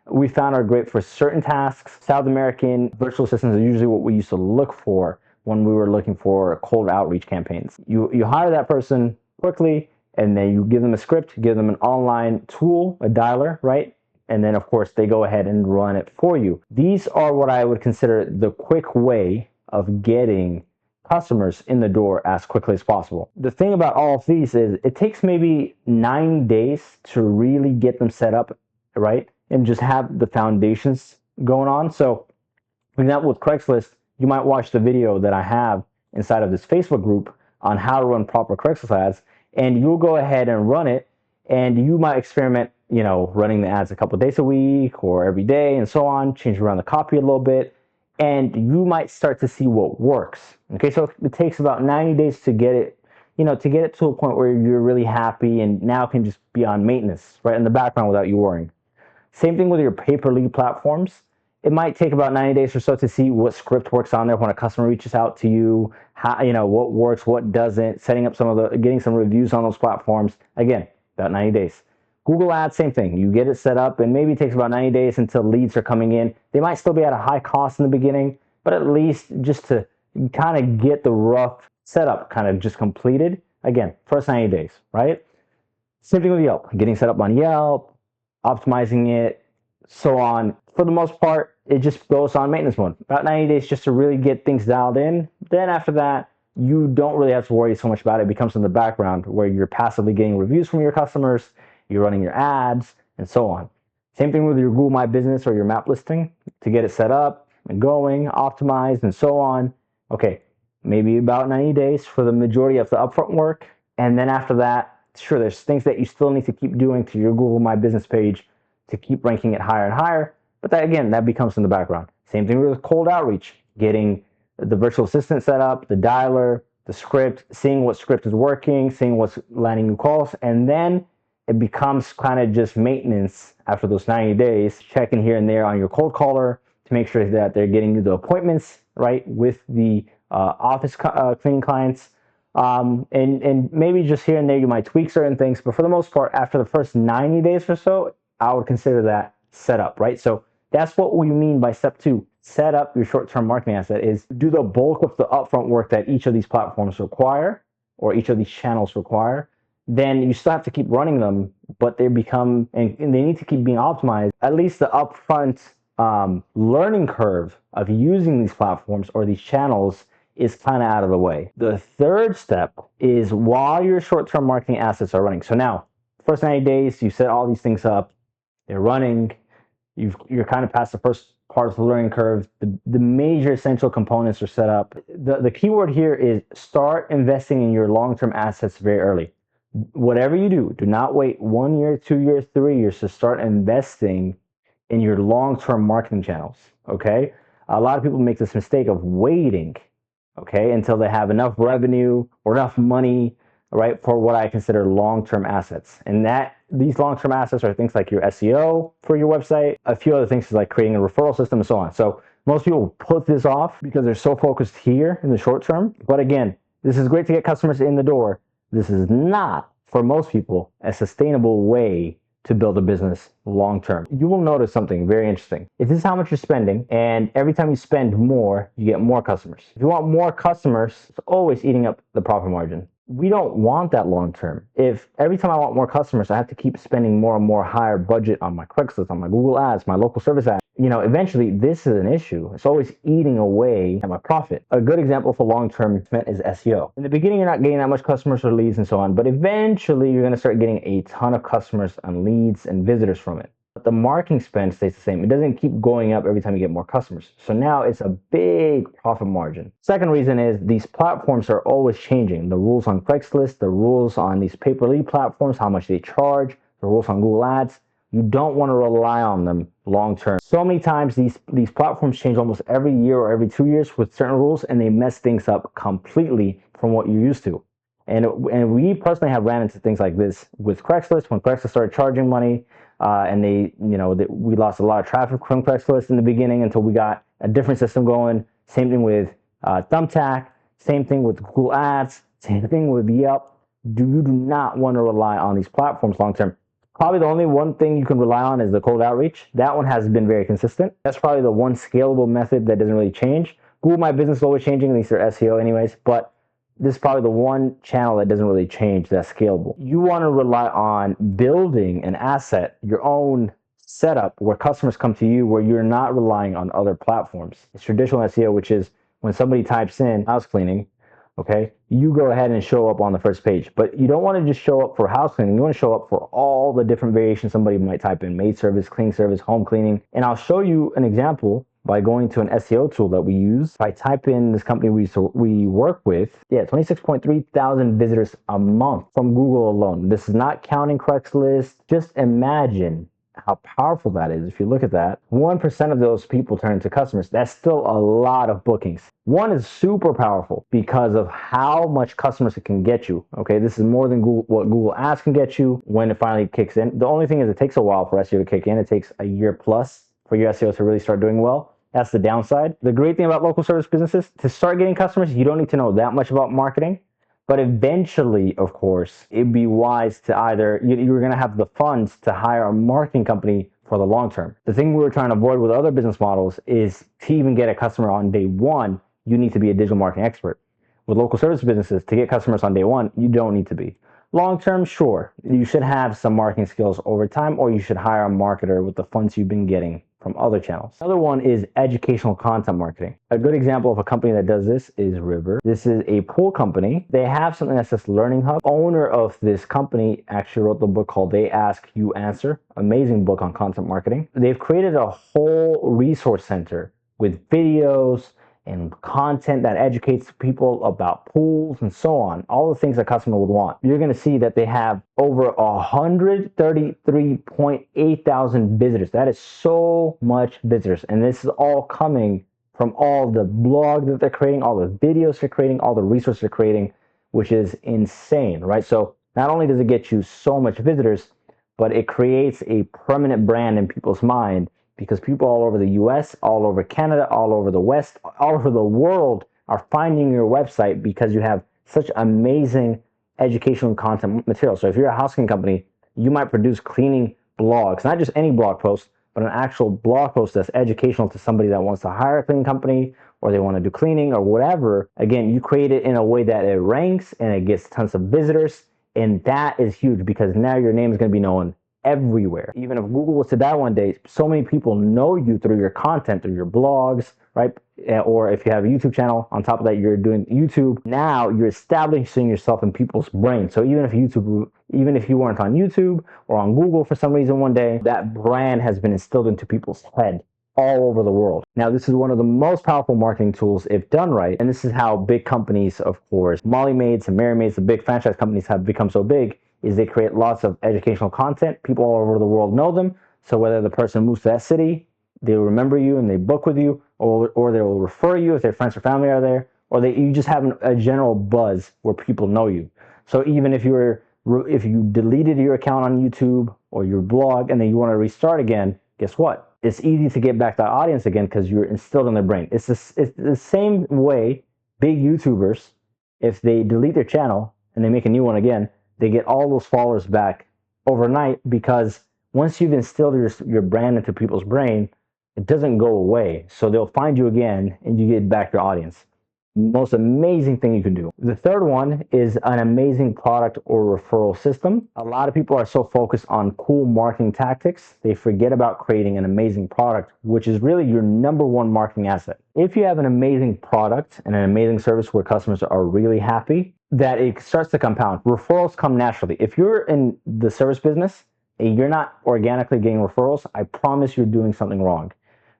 We found are great for certain tasks. South American virtual assistants are usually what we used to look for when we were looking for cold outreach campaigns. You hire that person quickly, and then you give them a script, give them an online tool, a dialer, right? And then of course they go ahead and run it for you. These are what I would consider the quick way of getting customers in the door as quickly as possible. The thing about all of these is it takes maybe 9 days to really get them set up, right? And just have the foundations going on. So for example, with Craigslist, you might watch the video that I have inside of this Facebook group on how to run proper Craigslist ads, and you'll go ahead and run it, and you might experiment, running the ads a couple of days a week or every day and so on, change around the copy a little bit, and you might start to see what works. Okay, so it takes about 90 days to get it, to a point where you're really happy and now can just be on maintenance, right, in the background without you worrying. Same thing with your pay-per-lead platforms. It might take about 90 days or so to see what script works on there when a customer reaches out to you, how, what works, what doesn't, setting up getting some reviews on those platforms. Again, about 90 days. Google Ads, same thing. You get it set up and maybe it takes about 90 days until leads are coming in. They might still be at a high cost in the beginning, but at least just to kind of get the rough setup kind of just completed. Again, first 90 days, right? Same thing with Yelp, getting set up on Yelp, optimizing it, so on. For the most part, it just goes on maintenance mode. About 90 days just to really get things dialed in. Then after that, you don't really have to worry so much about it. It becomes in the background where you're passively getting reviews from your customers, you're running your ads, and so on. Same thing with your Google My Business or your map listing to get it set up and going, optimized, and so on. Okay, maybe about 90 days for the majority of the upfront work. And then after that, sure, there's things that you still need to keep doing to your Google My Business page to keep ranking it higher and higher. But that becomes in the background. Same thing with cold outreach, getting the virtual assistant set up, the dialer, the script, seeing what script is working, seeing what's landing new calls, and then it becomes kind of just maintenance after those 90 days, checking here and there on your cold caller to make sure that they're getting you the appointments, right, with the office cleaning clients. And maybe just here and there you might tweak certain things, but for the most part, after the first 90 days or so, I would consider that set up, right? So that's what we mean by step 2. Set up your short-term marketing asset is do the bulk of the upfront work that each of these platforms require or each of these channels require. Then you still have to keep running them, but they become, and they need to keep being optimized. At least the upfront learning curve of using these platforms or these channels is kind of out of the way. The third step is while your short-term marketing assets are running. So now, first 90 days, you set all these things up, they're running, you're kind of past the first part of the learning curve. The major essential components are set up. The key word here is start investing in your long-term assets very early. Whatever you do, do not wait 1 year, 2 years, 3 years to start investing in your long-term marketing channels, okay? A lot of people make this mistake of waiting, okay, until they have enough revenue or enough money, right, for what I consider long-term assets. And these long-term assets are things like your SEO for your website, a few other things like creating a referral system and so on. So most people put this off because they're so focused here in the short term. But again, this is great to get customers in the door. This is not, for most people, a sustainable way to build a business long term. You will notice something very interesting. If this is how much you're spending, and every time you spend more, you get more customers. If you want more customers, it's always eating up the profit margin. We don't want that long term. If every time I want more customers, I have to keep spending more and more higher budget on my Craigslist, on my Google Ads, my local service ads, eventually this is an issue. It's always eating away at my profit. A good example for long-term investment is SEO. In the beginning, you're not getting that much customers or leads and so on, but eventually you're going to start getting a ton of customers and leads and visitors from it. But the marketing spend stays the same. It doesn't keep going up every time you get more customers. So now it's a big profit margin. Second reason is these platforms are always changing. The rules on Craigslist, the rules on these pay-per-lead platforms, how much they charge, the rules on Google Ads. You don't want to rely on them long term. So many times these platforms change almost every year or every 2 years with certain rules, and they mess things up completely from what you're used to. And we personally have ran into things like this with Craigslist. When Craigslist started charging money, and we lost a lot of traffic from Craigslist in the beginning until we got a different system going. Same thing with Thumbtack. Same thing with Google Ads. Same thing with Yelp. You do not want to rely on these platforms long term. Probably the only one thing you can rely on is the cold outreach. That one has been very consistent. That's probably the one scalable method that doesn't really change. Google My Business is always changing, at least their SEO anyways, but this is probably the one channel that doesn't really change, that's scalable. You want to rely on building an asset, your own setup where customers come to you, where you're not relying on other platforms. It's traditional SEO, which is when somebody types in house cleaning, okay, you go ahead and show up on the first page. But you don't want to just show up for house cleaning. You want to show up for all the different variations somebody might type in: maid service, cleaning service, home cleaning. And I'll show you an example by going to an SEO tool that we use. If I type in this company we work with, 26.3 thousand visitors a month from Google alone. This is not counting Craigslist. Just imagine how powerful that is. If you look at that, 1% of those people turn into customers. That's still a lot of bookings. One is super powerful because of how much customers it can get you. Okay, this is more than what Google Ads can get you when it finally kicks in. The only thing is it takes a while for SEO to kick in. It takes a year plus for your SEO to really start doing well. That's the downside. The great thing about local service businesses, to start getting customers, you don't need to know that much about marketing. But eventually, of course, it'd be wise to either, you're going to have the funds to hire a marketing company for the long term. The thing we're trying to avoid with other business models is to even get a customer on day one, you need to be a digital marketing expert. With local service businesses, to get customers on day one, you don't need to be. Long term, sure, you should have some marketing skills over time, or you should hire a marketer with the funds you've been getting from other channels. Another one is educational content marketing. A good example of a company that does this is River. This is a pool company. They have something that says Learning Hub. Owner of this company actually wrote the book called They Ask, You Answer. Amazing book on content marketing. They've created a whole resource center with videos and content that educates people about pools and so on, all the things a customer would want. You're going to see that they have over 133.8 thousand visitors. That is so much visitors. And this is all coming from all the blog that they're creating, all the videos they're creating, all the resources they're creating, which is insane, right? So not only does it get you so much visitors, but it creates a permanent brand in people's mind, because people all over the US, all over Canada, all over the West, all over the world are finding your website because you have such amazing educational content material. So if you're a house cleaning company, you might produce cleaning blogs, not just any blog post, but an actual blog post that's educational to somebody that wants to hire a cleaning company, or they want to do cleaning or whatever. Again, you create it in a way that it ranks and it gets tons of visitors. And that is huge because now your name is going to be known everywhere. Even if Google was to die one day, so many people know you through your content, through your blogs, right? Or if you have a YouTube channel, on top of that, you're doing YouTube. Now you're establishing yourself in people's brains. So even if you weren't on YouTube or on Google for some reason one day, that brand has been instilled into people's head all over the world. Now, this is one of the most powerful marketing tools if done right. And this is how big companies, of course, Molly Maids and Mary Maids, the big franchise companies, have become so big, is they create lots of educational content. People all over the world know them. So whether the person moves to that city, they remember you and they book with you, or they will refer you if their friends or family are there, or you just have a general buzz where people know you. So even if you deleted your account on YouTube or your blog and then you want to restart again, guess what? It's easy to get back that audience again because you're instilled in their brain. It's the same way big YouTubers, if they delete their channel and they make a new one again, they get all those followers back overnight, because once you've instilled your brand into people's brain, it doesn't go away. So they'll find you again and you get back your audience. Most amazing thing you can do. The third one is an amazing product or referral system. A lot of people are so focused on cool marketing tactics, they forget about creating an amazing product, which is really your number one marketing asset. If you have an amazing product and an amazing service where customers are really happy, that it starts to compound. Referrals come naturally. If you're in the service business and you're not organically getting referrals, I promise you're doing something wrong.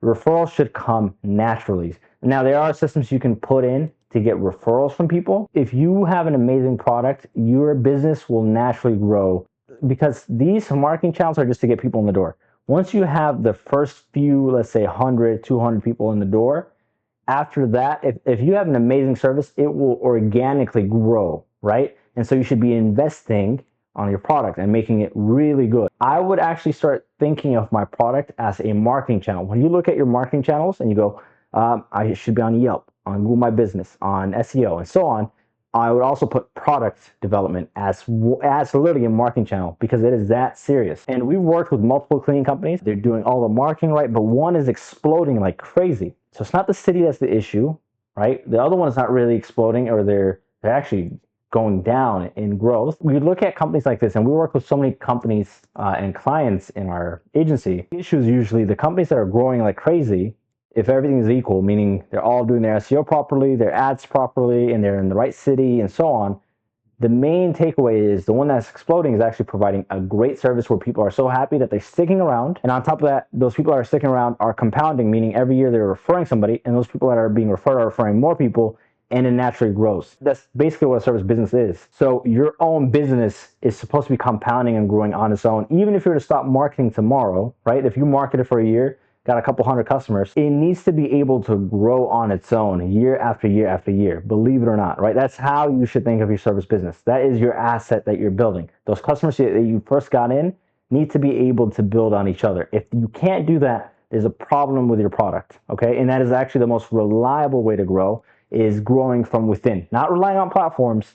Referrals should come naturally. Now, there are systems you can put in to get referrals from people. If you have an amazing product, your business will naturally grow, because these marketing channels are just to get people in the door. Once you have the first few, let's say 100, 200 people in the door, after that, if you have an amazing service, it will organically grow, right? And so you should be investing on your product and making it really good. I would actually start thinking of my product as a marketing channel. When you look at your marketing channels and you go, I should be on Yelp, on Google My Business, on SEO, and so on, I would also put product development as literally a marketing channel, because it is that serious. And we've worked with multiple cleaning companies. They're doing all the marketing right, but one is exploding like crazy. So it's not the city that's the issue, right? The other one is not really exploding, or they're actually going down in growth. We look at companies like this, and we work with so many companies and clients in our agency. The issue is usually the companies that are growing like crazy. If everything is equal, meaning they're all doing their SEO properly, their ads properly, and they're in the right city and so on, the main takeaway is the one that's exploding is actually providing a great service where people are so happy that they're sticking around. And on top of that, those people that are sticking around are compounding, meaning every year they're referring somebody, and those people that are being referred are referring more people, and it naturally grows. That's basically what a service business is. So your own business is supposed to be compounding and growing on its own. Even if you were to stop marketing tomorrow, right? If you market it for a year, got a couple hundred customers, it needs to be able to grow on its own year after year after year, believe it or not, right? That's how you should think of your service business. That is your asset that you're building. Those customers that you first got in need to be able to build on each other. If you can't do that, there's a problem with your product, okay? And that is actually the most reliable way to grow, is growing from within, not relying on platforms,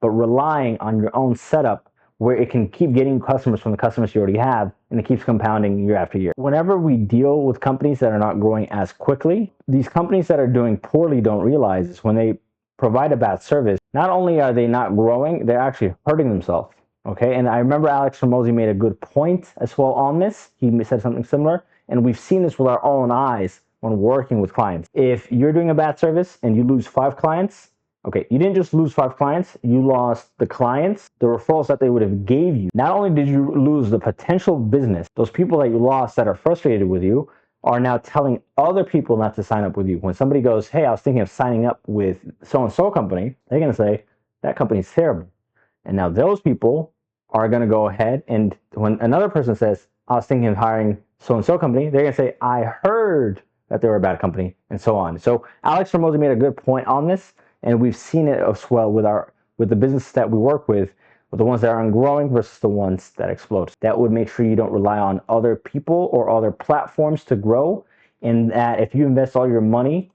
but relying on your own setup where it can keep getting customers from the customers you already have, and it keeps compounding year after year. Whenever we deal with companies that are not growing as quickly, these companies that are doing poorly don't realize is when they provide a bad service, not only are they not growing, they're actually hurting themselves, okay? And I remember Alex Ramosi made a good point as well on this. He said something similar, and we've seen this with our own eyes when working with clients. If you're doing a bad service and you lose 5 clients, okay, you didn't just lose 5 clients, you lost the clients, the referrals that they would have gave you. Not only did you lose the potential business, those people that you lost that are frustrated with you are now telling other people not to sign up with you. When somebody goes, hey, I was thinking of signing up with so-and-so company, they're gonna say, that company's terrible. And now those people are gonna go ahead, and when another person says, I was thinking of hiring so-and-so company, they're gonna say, I heard that they were a bad company, and so on. So Alex Ramosi made a good point on this, and we've seen it as well with the businesses that we work with the ones that are growing versus the ones that explode. That would make sure you don't rely on other people or other platforms to grow, and that if you invest all your money,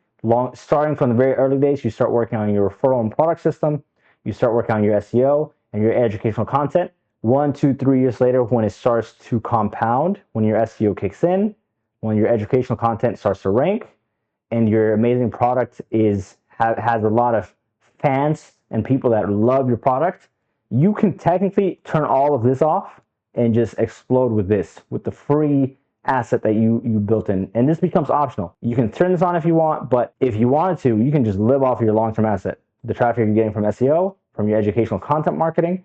starting from the very early days, you start working on your referral and product system, you start working on your SEO and your educational content. 1, 2, 3 years later, when it starts to compound, when your SEO kicks in, when your educational content starts to rank, and your amazing product has a lot of fans and people that love your product, you can technically turn all of this off and just explode with the free asset that you built in. And this becomes optional. You can turn this on if you want, but if you wanted to, you can just live off your long-term asset. The traffic you're getting from SEO, from your educational content marketing,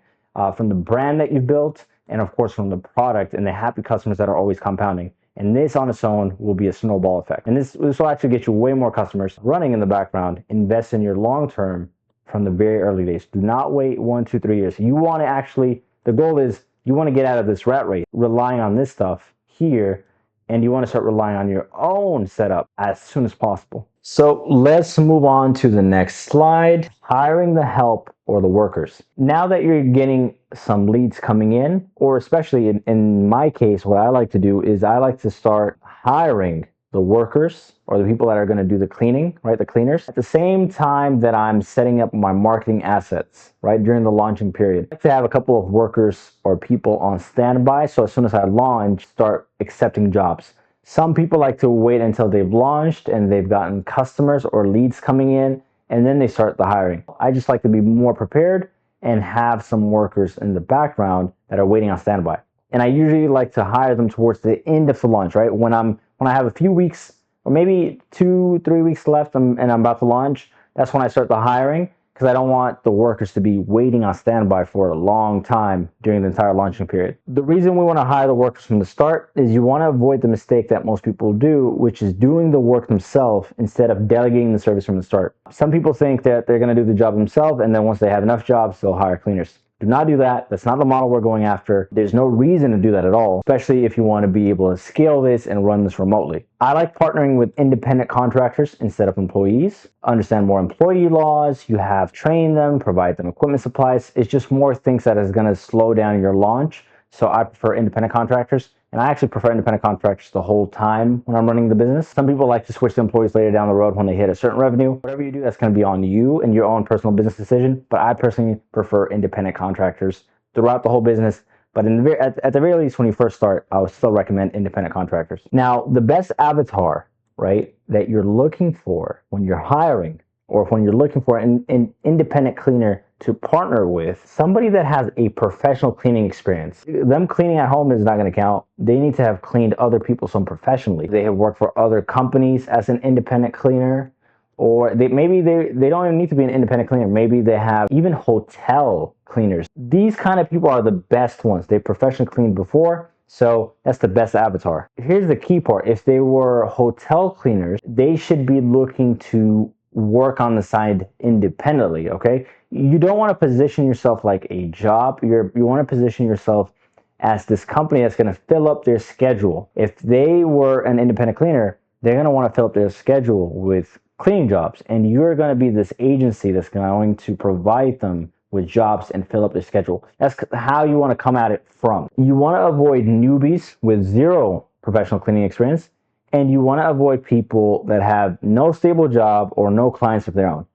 from the brand that you've built, and of course from the product and the happy customers that are always compounding. And this on its own will be a snowball effect. And this will actually get you way more customers running in the background. Invest in your long-term from the very early days. Do not wait 1, 2, 3 years. You want to actually, the goal is you want to get out of this rat race, relying on this stuff here, and you want to start relying on your own setup as soon as possible. So let's move on to the next slide, hiring the help or the workers. Now that you're getting some leads coming in, or especially in my case, what I like to do is I like to start hiring the workers or the people that are going to do the cleaning, right? The cleaners, at the same time that I'm setting up my marketing assets, right? During the launching period. I like to have a couple of workers or people on standby. So as soon as I launch, start accepting jobs. Some people like to wait until they've launched and they've gotten customers or leads coming in, and then they start the hiring. I just like to be more prepared and have some workers in the background that are waiting on standby. And I usually like to hire them towards the end of the launch, right? When I have a few weeks or maybe 2, 3 weeks left and I'm about to launch, that's when I start the hiring, because I don't want the workers to be waiting on standby for a long time during the entire launching period. The reason we want to hire the workers from the start is you want to avoid the mistake that most people do, which is doing the work themselves instead of delegating the service from the start. Some people think that they're going to do the job themselves, and then once they have enough jobs, they'll hire cleaners. Do not do that. That's not the model we're going after. There's no reason to do that at all, especially if you want to be able to scale this and run this remotely. I like partnering with independent contractors instead of employees. Understand more employee laws. You have trained them, provide them equipment supplies. It's just more things that is going to slow down your launch. So I prefer independent contractors. And I actually prefer independent contractors the whole time when I'm running the business. Some people like to switch to employees later down the road when they hit a certain revenue. Whatever you do, that's going to be on you and your own personal business decision. But I personally prefer independent contractors throughout the whole business. But at the very least, when you first start, I would still recommend independent contractors. Now, the best avatar, right, that you're looking for when you're hiring or when you're looking for an independent cleaner to partner with, somebody that has a professional cleaning experience. Them cleaning at home is not going to count. They need to have cleaned other people's home professionally. They have worked for other companies as an independent cleaner, or maybe they don't even need to be an independent cleaner. Maybe they have even hotel cleaners. These kind of people are the best ones. They professionally cleaned before, so that's the best avatar. Here's the key part. If they were hotel cleaners, they should be looking to work on the side independently, okay? You don't want to position yourself like a job. You want to position yourself as this company that's going to fill up their schedule. If they were an independent cleaner, they're going to want to fill up their schedule with cleaning jobs, and you're going to be this agency that's going to provide them with jobs and fill up their schedule. That's how you want to come at it from. You want to avoid newbies with zero professional cleaning experience, and you want to avoid people that have no stable job or no clients of their own.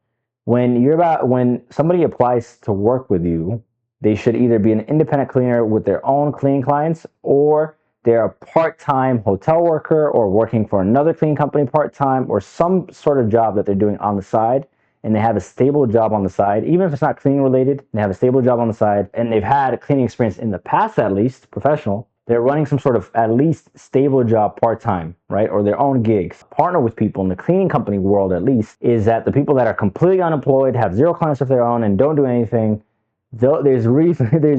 When somebody applies to work with you, they should either be an independent cleaner with their own cleaning clients, or they're a part-time hotel worker or working for another cleaning company part-time, or some sort of job that they're doing on the side, and they have a stable job on the side. Even if it's not cleaning related, they have a stable job on the side, and they've had a cleaning experience in the past, at least professional. They're running some sort of at least stable job part-time, right? Or their own gigs. Partner with people in the cleaning company world, at least, is that the people that are completely unemployed, have zero clients of their own, and don't do anything, there's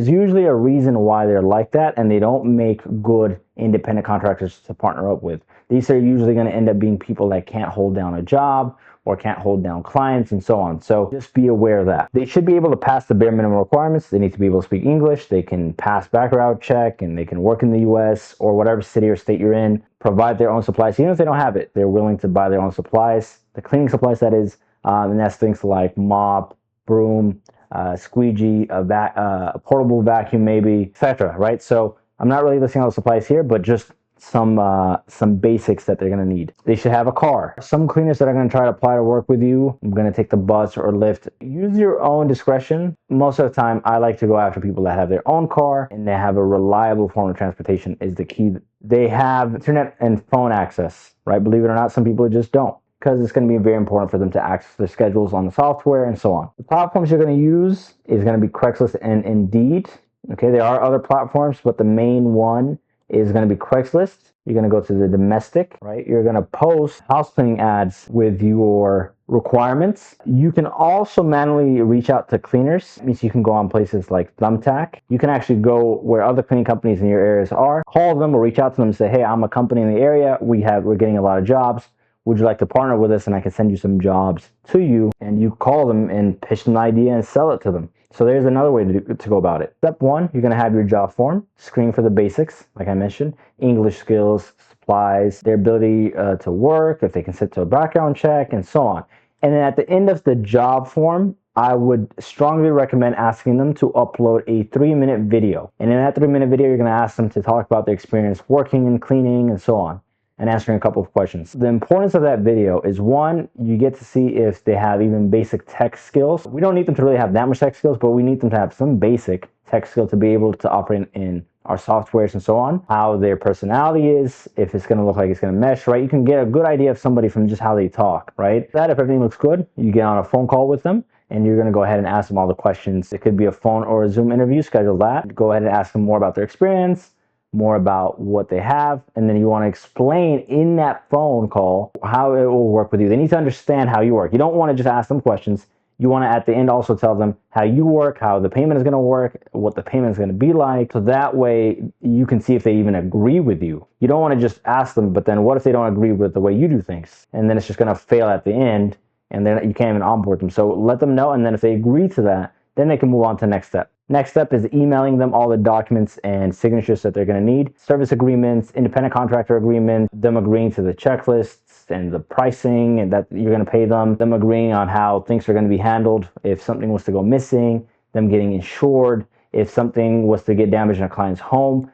usually a reason why they're like that, and they don't make good independent contractors to partner up with. These are usually going to end up being people that can't hold down a job or can't hold down clients and so on. So just be aware of that. They should be able to pass the bare minimum requirements. They need to be able to speak English. They can pass background check, and they can work in the US or whatever city or state you're in, provide their own supplies. Even if they don't have it, they're willing to buy their own supplies, the cleaning supplies that is, and that's things like mop, broom, squeegee, a portable vacuum maybe, etc. Right? So I'm not really listing all the supplies here, but just some basics that they're going to need. They should have a car. Some cleaners that are going to try to apply to work with you, I'm going to take the bus or Lyft. Use your own discretion. Most of the time, I like to go after people that have their own car and they have a reliable form of transportation is the key. They have internet and phone access, right? Believe it or not, some people just don't, because it's going to be very important for them to access their schedules on the software and so on. The platforms you're going to use is going to be Craigslist and Indeed. Okay, there are other platforms, but the main one is going to be Craigslist. You're going to go to the domestic, right? You're going to post house cleaning ads with your requirements. You can also manually reach out to cleaners. It means you can go on places like Thumbtack. You can actually go where other cleaning companies in your areas are, call them or reach out to them and say, hey, I'm a company in the area. We're getting a lot of jobs. Would you like to partner with us? And I can send you some jobs to you. And you call them and pitch an idea and sell it to them. So there's another way to go about it. Step one, you're going to have your job form, screen for the basics, like I mentioned, English skills, supplies, their ability to work, if they can sit to a background check, and so on. And then at the end of the job form, I would strongly recommend asking them to upload a 3-minute video. And in that 3-minute video, you're going to ask them to talk about their experience working and cleaning and so on, and answering a couple of questions. The importance of that video is, one, you get to see if they have even basic tech skills. We don't need them to really have that much tech skills, but we need them to have some basic tech skill to be able to operate in our softwares and so on. How their personality is, if it's going to look like it's going to mesh, right? You can get a good idea of somebody from just how they talk, right? That, if everything looks good, you get on a phone call with them and you're going to go ahead and ask them all the questions. It could be a phone or a Zoom interview, schedule that. Go ahead and ask them more about their experience, more about what they have, and then you want to explain in that phone call how it will work with you. They need to understand how you work. You don't want to just ask them questions. You want to, at the end, also tell them how you work, how the payment is going to work, what the payment is going to be like. So that way you can see if they even agree with you. You don't want to just ask them, but then what if they don't agree with the way you do things? And then it's just going to fail at the end, and then you can't even onboard them. So let them know, and then if they agree to that, then they can move on to the next step. Next step is emailing them all the documents and signatures that they're going to need. Service agreements, independent contractor agreements, them agreeing to the checklists and the pricing and that you're going to pay them agreeing on how things are going to be handled if something was to go missing, them getting insured, if something was to get damaged in a client's home.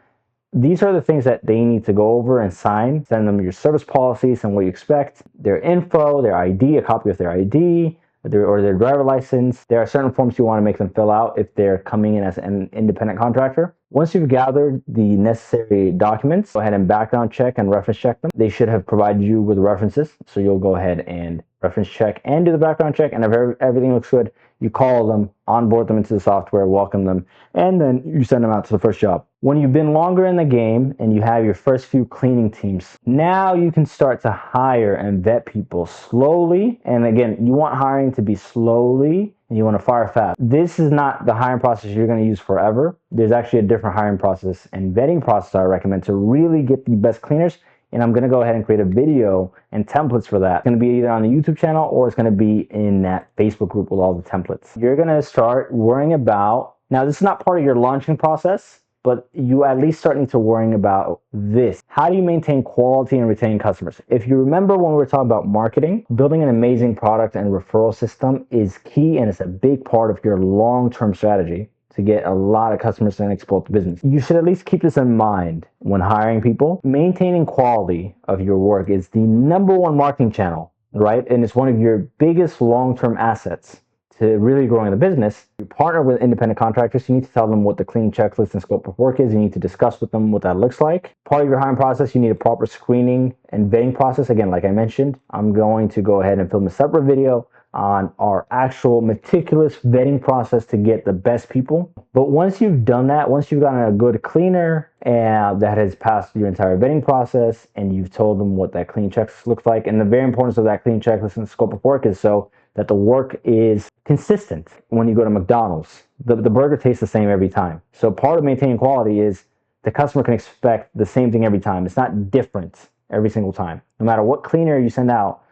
These are the things that they need to go over and sign. Send them your service policies and what you expect, their info, their ID, a copy of their ID, or their driver license. There are certain forms you want to make them fill out if they're coming in as an independent contractor. Once you've gathered the necessary documents, go ahead and background check and reference check them. They should have provided you with references, so you'll go ahead and reference check and do the background check, and if everything looks good, you call them, onboard them into the software, welcome them, and then you send them out to the first job. When you've been longer in the game and you have your first few cleaning teams, now you can start to hire and vet people slowly. And again, you want hiring to be slowly and you want to fire fast. This is not the hiring process you're going to use forever. There's actually a different hiring process and vetting process I recommend to really get the best cleaners. And I'm going to go ahead and create a video and templates for that. It's going to be either on the YouTube channel or it's going to be in that Facebook group with all the templates. You're going to start worrying about, now this is not part of your launching process, but you at least start need to worrying about this. How do you maintain quality and retain customers? If you remember when we were talking about marketing, building an amazing product and referral system is key, and it's a big part of your long-term strategy to get a lot of customers and export the business. You should at least keep this in mind when hiring people. Maintaining quality of your work is the #1 marketing channel, right? And it's one of your biggest long-term assets to really growing the business. You partner with independent contractors, you need to tell them what the cleaning checklist and scope of work is. You need to discuss with them what that looks like. Part of your hiring process, you need a proper screening and vetting process. Again, like I mentioned, I'm going to go ahead and film a separate video on our actual meticulous vetting process to get the best people. But once you've done that, once you've gotten a good cleaner that has passed your entire vetting process and you've told them what that cleaning checklist looks like, and the very importance of that cleaning checklist and scope of work is so that the work is consistent. When you go to McDonald's, the burger tastes the same every time. So part of maintaining quality is the customer can expect the same thing every time. It's not different every single time. No matter what cleaner you send out,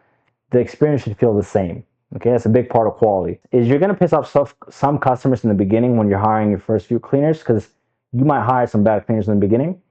the experience should feel the same. Okay, that's a big part of quality. Is you're going to piss off some customers in the beginning when you're hiring your first few cleaners, because you might hire some bad cleaners in the beginning,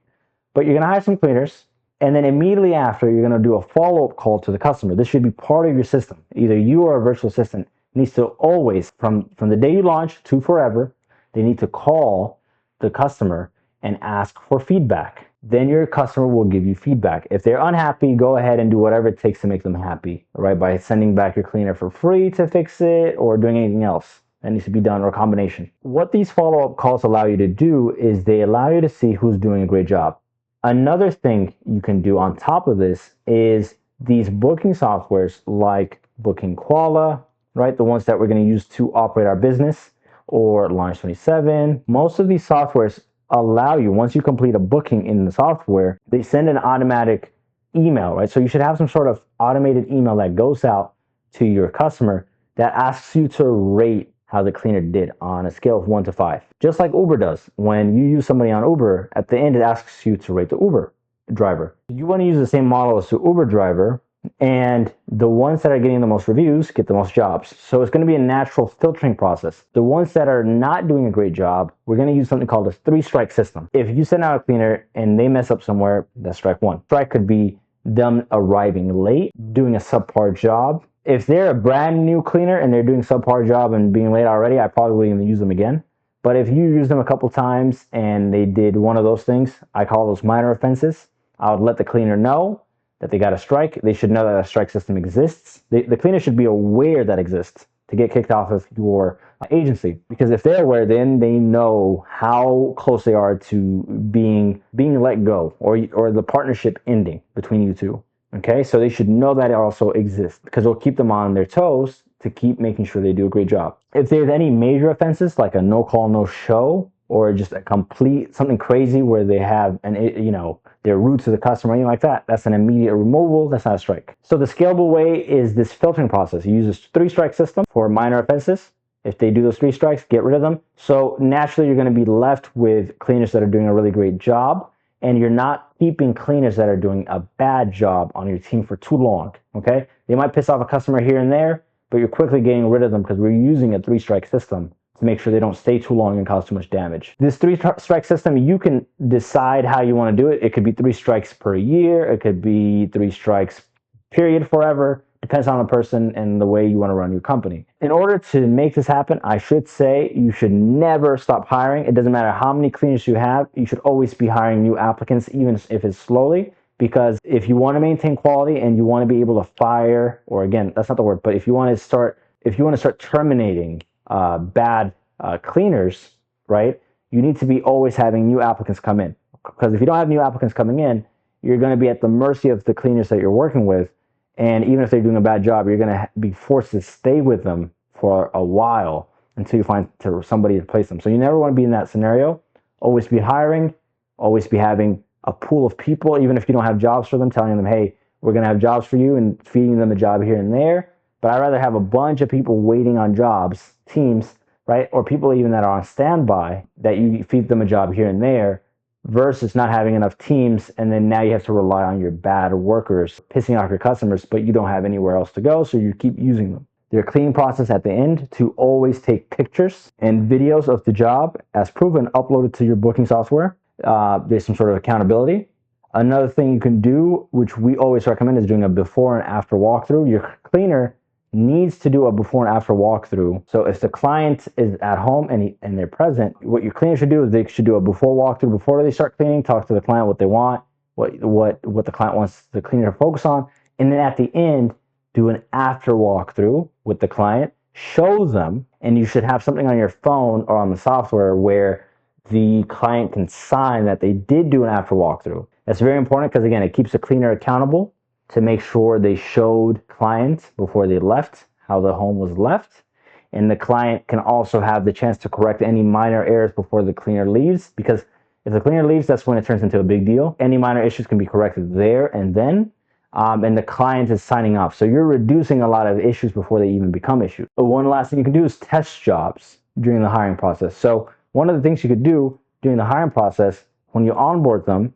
but you're going to hire some cleaners, and then immediately after, you're going to do a follow-up call to the customer. This should be part of your system. Either you or a virtual assistant needs to always, from the day you launch to forever, they need to call the customer and ask for feedback. Then your customer will give you feedback. If they're unhappy, go ahead and do whatever it takes to make them happy, right? By sending back your cleaner for free to fix it or doing anything else that needs to be done, or a combination. What these follow-up calls allow you to do is they allow you to see who's doing a great job. Another thing you can do on top of this is these booking softwares like Booking Koala, right? The ones that we're going to use to operate our business, or Launch 27. Most of these softwares allow you, once you complete a booking in the software, they send an automatic email, right? So you should have some sort of automated email that goes out to your customer that asks you to rate how the cleaner did on a scale of 1 to 5. Just like Uber does. When you use somebody on Uber, at the end it asks you to rate the Uber driver. You want to use the same model as the Uber driver, and the ones that are getting the most reviews get the most jobs. So it's going to be a natural filtering process. The ones that are not doing a great job, we're going to use something called a 3-strike system. If you send out a cleaner and they mess up somewhere, that's strike 1. Strike could be them arriving late, doing a subpar job. If they're a brand new cleaner and they're doing subpar job and being late already, I probably wouldn't use them again. But if you use them a couple times and they did one of those things, I call those minor offenses. I would let the cleaner know that they got a strike. They should know that a strike system exists. The cleaner should be aware that exists to get kicked off of your agency. Because if they're aware, then they know how close they are to being let go, or the partnership ending between you two. Okay, so they should know that it also exists, because it'll keep them on their toes to keep making sure they do a great job. If there's any major offenses, like a no call, no show, or just a complete something crazy where they have they're rude to the customer, anything like that, that's an immediate removal. That's not a strike. So the scalable way is this filtering process. You use a 3-strike system for minor offenses. If they do those 3 strikes, get rid of them. So naturally, you're going to be left with cleaners that are doing a really great job, and you're not keeping cleaners that are doing a bad job on your team for too long. Okay, they might piss off a customer here and there, but you're quickly getting rid of them because we're using a 3-strike system to make sure they don't stay too long and cause too much damage. This three-strike system, you can decide how you want to do it. It could be 3 strikes per year. It could be 3 strikes period forever. Depends on the person and the way you want to run your company. In order to make this happen, I should say you should never stop hiring. It doesn't matter how many cleaners you have. You should always be hiring new applicants, even if it's slowly, because if you want to maintain quality and you want to be able to fire, or again, that's not the word, but if you want to start terminating bad cleaners, right, you need to be always having new applicants come in. Because if you don't have new applicants coming in, you're going to be at the mercy of the cleaners that you're working with. And even if they're doing a bad job, you're going to be forced to stay with them for a while until you find somebody to replace them. So you never want to be in that scenario. Always be hiring, always be having a pool of people, even if you don't have jobs for them, telling them, hey, we're going to have jobs for you, and feeding them a job here and there. But I'd rather have a bunch of people waiting on jobs, teams, right? Or people even that are on standby, that you feed them a job here and there, versus not having enough teams, and then now you have to rely on your bad workers, pissing off your customers, but you don't have anywhere else to go, so you keep using them. Their cleaning process at the end, to always take pictures and videos of the job as proven, uploaded to your booking software. There's some sort of accountability. Another thing you can do, which we always recommend, is doing a before and after walkthrough. Your cleaner needs to do a before and after walkthrough. So if the client is at home and they're present, what your cleaner should do is they should do a before walkthrough before they start cleaning, talk to the client what they want, what the client wants the cleaner to focus on, and then at the end do an after walkthrough with the client, show them, and you should have something on your phone or on the software where the client can sign that they did do an after walkthrough. That's very important because, again, it keeps the cleaner accountable to make sure they showed clients before they left how the home was left. And the client can also have the chance to correct any minor errors before the cleaner leaves, because if the cleaner leaves, that's when it turns into a big deal. Any minor issues can be corrected there and then, and the client is signing off. So you're reducing a lot of issues before they even become issues. But one last thing you can do is test jobs during the hiring process. So one of the things you could do during the hiring process, when you onboard them,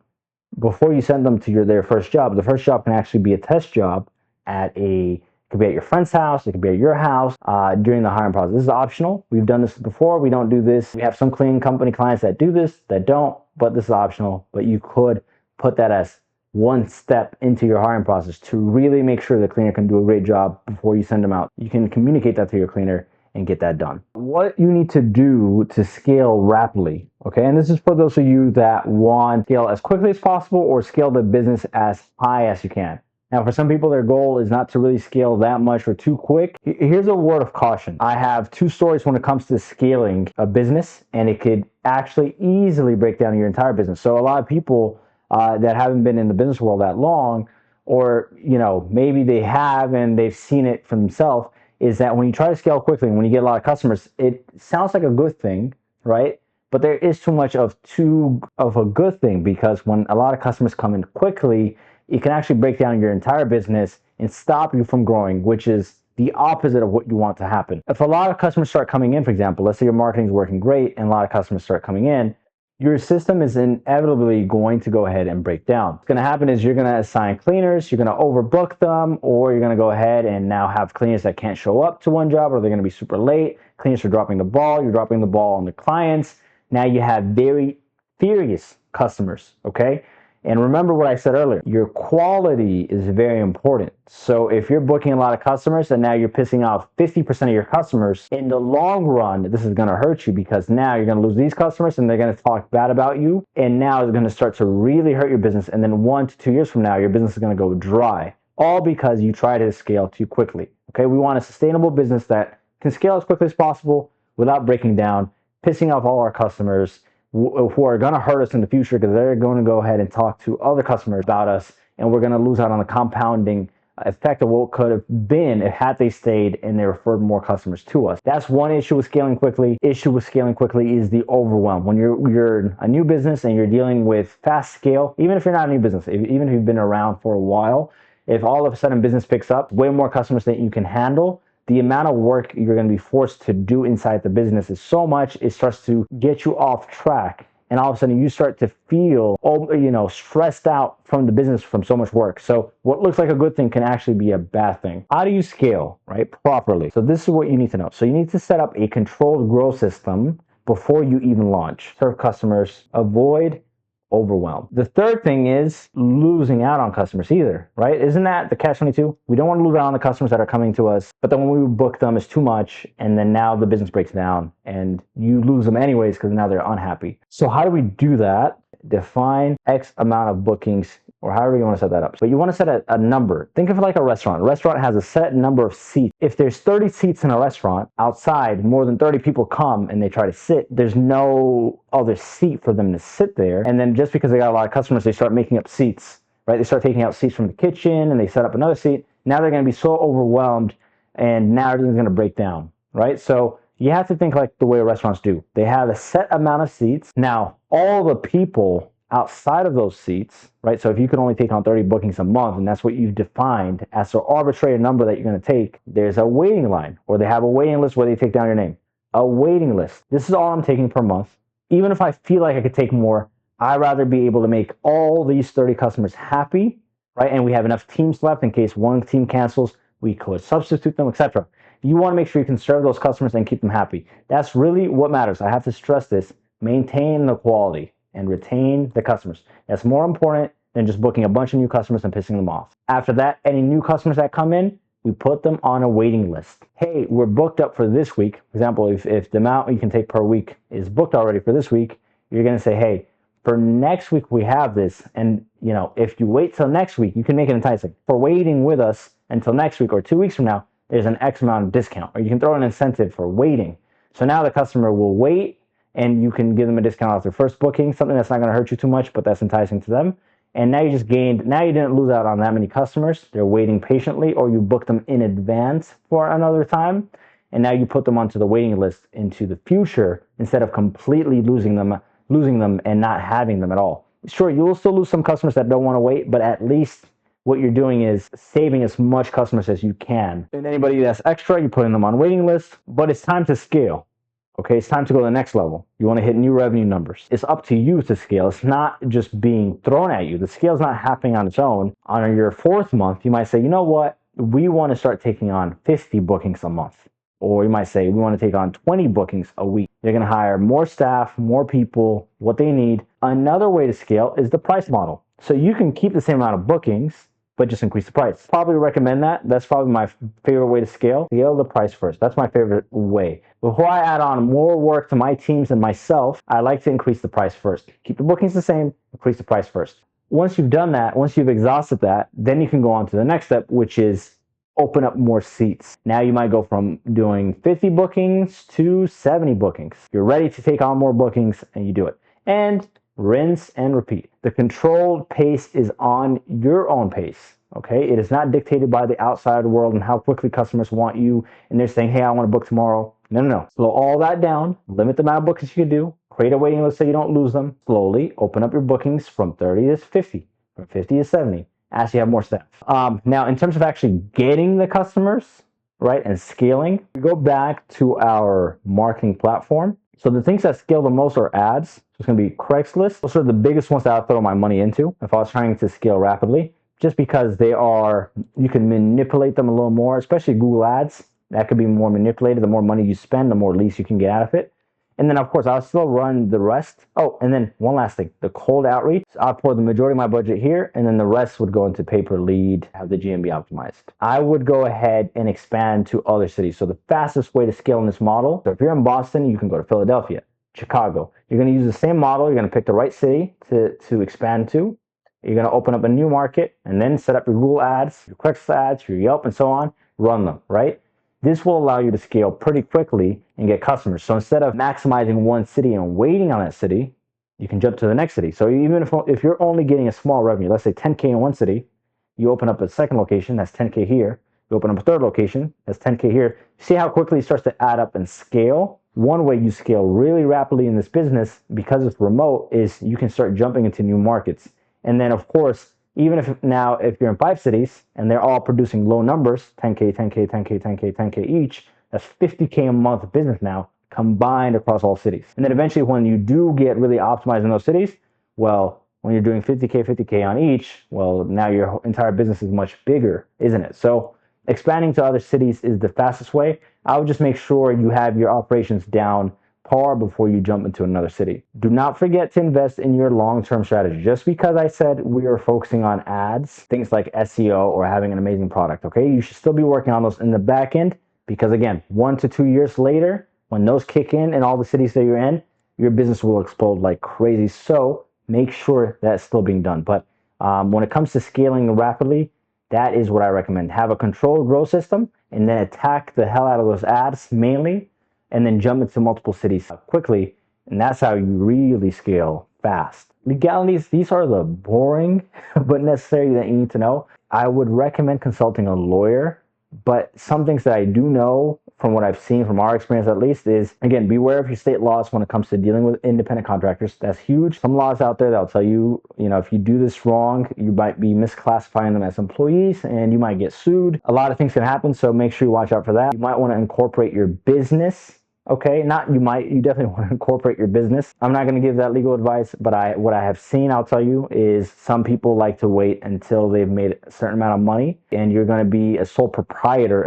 before you send them to their first job, the first job can actually be a test job it could be at your friend's house, it could be at your house during the hiring process. This is optional. We've done this before. We don't do this. We have some cleaning company clients that do this, that don't, but this is optional. But you could put that as one step into your hiring process to really make sure the cleaner can do a great job before you send them out. You can communicate that to your cleaner and get that done. What you need to do to scale rapidly, okay? And this is for those of you that want to scale as quickly as possible or scale the business as high as you can. Now, for some people, their goal is not to really scale that much or too quick. Here's a word of caution. I have 2 stories when it comes to scaling a business, and it could actually easily break down your entire business. So a lot of people that haven't been in the business world that long, or maybe they have and they've seen it for themselves, is that when you try to scale quickly and when you get a lot of customers, it sounds like a good thing, right? But there is too much of a good thing, because when a lot of customers come in quickly, it can actually break down your entire business and stop you from growing, which is the opposite of what you want to happen. If a lot of customers start coming in, for example, let's say your marketing is working great and a lot of customers start coming in, your system is inevitably going to go ahead and break down. What's going to happen is you're going to assign cleaners, you're going to overbook them, or you're going to go ahead and now have cleaners that can't show up to one job, or they're going to be super late. Cleaners are dropping the ball. You're dropping the ball on the clients. Now you have very furious customers, okay? And remember what I said earlier, your quality is very important. So if you're booking a lot of customers and now you're pissing off 50% of your customers, in the long run, this is going to hurt you, because now you're going to lose these customers and they're going to talk bad about you. And now it's going to start to really hurt your business. And then 1 to 2 years from now, your business is going to go dry, all because you try to scale too quickly. Okay, we want a sustainable business that can scale as quickly as possible without breaking down, pissing off all our customers, who are going to hurt us in the future, because they're going to go ahead and talk to other customers about us, and we're going to lose out on the compounding effect of what could have been had they stayed and they referred more customers to us. That's one issue with scaling quickly. Issue with scaling quickly is the overwhelm. When you're a new business and you're dealing with fast scale, even if you're not a new business, even if you've been around for a while, if all of a sudden business picks up, way more customers than you can handle, the amount of work you're going to be forced to do inside the business is so much, it starts to get you off track. and all of a sudden you start to feel, stressed out from the business from so much work. So what looks like a good thing can actually be a bad thing. How do you scale, right, properly? So this is what you need to know. So you need to set up a controlled growth system before you even launch. Serve customers, avoid overwhelm. The third thing is losing out on customers either, right? Isn't that the catch-22? We don't want to lose out on the customers that are coming to us, but then when we book them, it's too much, and then now the business breaks down and you lose them anyways because now they're unhappy. So how do we do that? Define X amount of bookings, or however you want to set that up. But you want to set a number. Think of it like a restaurant. A restaurant has a set number of seats. If there's 30 seats in a restaurant, outside more than 30 people come and they try to sit, there's no other seat for them to sit there. And then just because they got a lot of customers, they start making up seats, right? They start taking out seats from the kitchen and they set up another seat. Now they're going to be so overwhelmed and now everything's going to break down, right? So you have to think like the way restaurants do. They have a set amount of seats. Now, all the people outside of those seats, right? So if you can only take on 30 bookings a month, and that's what you've defined as an arbitrary number that you're going to take, there's a waiting line, or they have a waiting list where they take down your name. A waiting list. This is all I'm taking per month. Even if I feel like I could take more, I'd rather be able to make all these 30 customers happy, right? And we have enough teams left in case one team cancels, we could substitute them, etc. You want to make sure you can serve those customers and keep them happy. That's really what matters. I have to stress this. Maintain the quality and retain the customers. That's more important than just booking a bunch of new customers and pissing them off. After that, any new customers that come in, we put them on a waiting list. Hey, we're booked up for this week. For example, if the amount you can take per week is booked already for this week, you're going to say, hey, for next week we have this. And if you wait till next week, you can make it enticing. For waiting with us until next week or 2 weeks from now, there's an X amount of discount, or you can throw an incentive for waiting. So now the customer will wait and you can give them a discount off their first booking, something that's not going to hurt you too much, but that's enticing to them. And now you just gained, now you didn't lose out on that many customers. They're waiting patiently, or you booked them in advance for another time. And now you put them onto the waiting list into the future instead of completely losing them and not having them at all. Sure, you will still lose some customers that don't want to wait, but at least what you're doing is saving as much customers as you can. And anybody that's extra, you're putting them on waiting lists, but it's time to scale. Okay, it's time to go to the next level. You want to hit new revenue numbers. It's up to you to scale. It's not just being thrown at you. The scale's not happening on its own. On your fourth month, you might say, you know what? We want to start taking on 50 bookings a month. Or you might say, we want to take on 20 bookings a week. You're going to hire more staff, more people, what they need. Another way to scale is the price model. So you can keep the same amount of bookings, but just increase the price. Probably recommend that. That's probably my favorite way to scale. Scale the price first. That's my favorite way. Before I add on more work to my teams and myself, I like to increase the price first. Keep the bookings the same, increase the price first. Once you've done that, once you've exhausted that, then you can go on to the next step, which is open up more seats. Now you might go from doing 50 bookings to 70 bookings. You're ready to take on more bookings and you do it. And rinse and repeat. The controlled pace is on your own pace. Okay, it is not dictated by the outside world and how quickly customers want you and they're saying, hey, I want to book tomorrow. No. Slow all that down. Limit the amount of bookings you can do. Create a waiting list so you don't lose them. Slowly open up your bookings from 30 to 50, from 50 to 70 as you have more staff. Now, in terms of actually getting the customers, right, and scaling, we go back to our marketing platform. So the things that scale the most are ads. So it's going to be Craigslist. Those are the biggest ones that I'll throw my money into if I was trying to scale rapidly, just because you can manipulate them a little more, especially Google Ads. That could be more manipulated. The more money you spend, the more leads you can get out of it. And then, of course, I'll still run the rest. Oh, and then one last thing, the cold outreach. So I'll pour the majority of my budget here, and then the rest would go into pay per lead, have the GMB optimized. I would go ahead and expand to other cities. So the fastest way to scale in this model, so if you're in Boston, you can go to Philadelphia, Chicago. You're going to use the same model. You're going to pick the right city to expand to. You're going to open up a new market and then set up your Google ads, your Craigslist ads, your Yelp, and so on. Run them, right? This will allow you to scale pretty quickly and get customers. So instead of maximizing one city and waiting on that city, you can jump to the next city. So even if you're only getting a small revenue, let's say 10K in one city, you open up a second location, that's 10K here. You open up a third location, that's 10K here. See how quickly it starts to add up and scale? One way you scale really rapidly in this business, because it's remote, is you can start jumping into new markets. And then, of course, even if you're in 5 cities and they're all producing low numbers, 10K, 10K, 10K, 10K, 10K each, that's 50K a month business now, combined across all cities. And then eventually when you do get really optimized in those cities, well, when you're doing 50K on each, well, now your entire business is much bigger, isn't it? So expanding to other cities is the fastest way. I would just make sure you have your operations down par before you jump into another city. Do not forget to invest in your long-term strategy. Just because I said we are focusing on ads, things like SEO or having an amazing product, okay? You should still be working on those in the back end because again, 1 to 2 years later, when those kick in all the cities that you're in, your business will explode like crazy. So make sure that's still being done. But when it comes to scaling rapidly, that is what I recommend. Have a controlled growth system and then attack the hell out of those ads mainly, and then jump into multiple cities quickly. And that's how you really scale fast. Legalities, these are the boring but necessary that you need to know. I would recommend consulting a lawyer, but some things that I do know from what I've seen from our experience at least is, again, beware of your state laws when it comes to dealing with independent contractors. That's huge. Some laws out there that'll tell you, if you do this wrong, you might be misclassifying them as employees and you might get sued. A lot of things can happen, so make sure you watch out for that. You might want to incorporate your business. Okay, you definitely want to incorporate your business. I'm not going to give that legal advice, but what I have seen, I'll tell you, is some people like to wait until they've made a certain amount of money and you're going to be a sole proprietor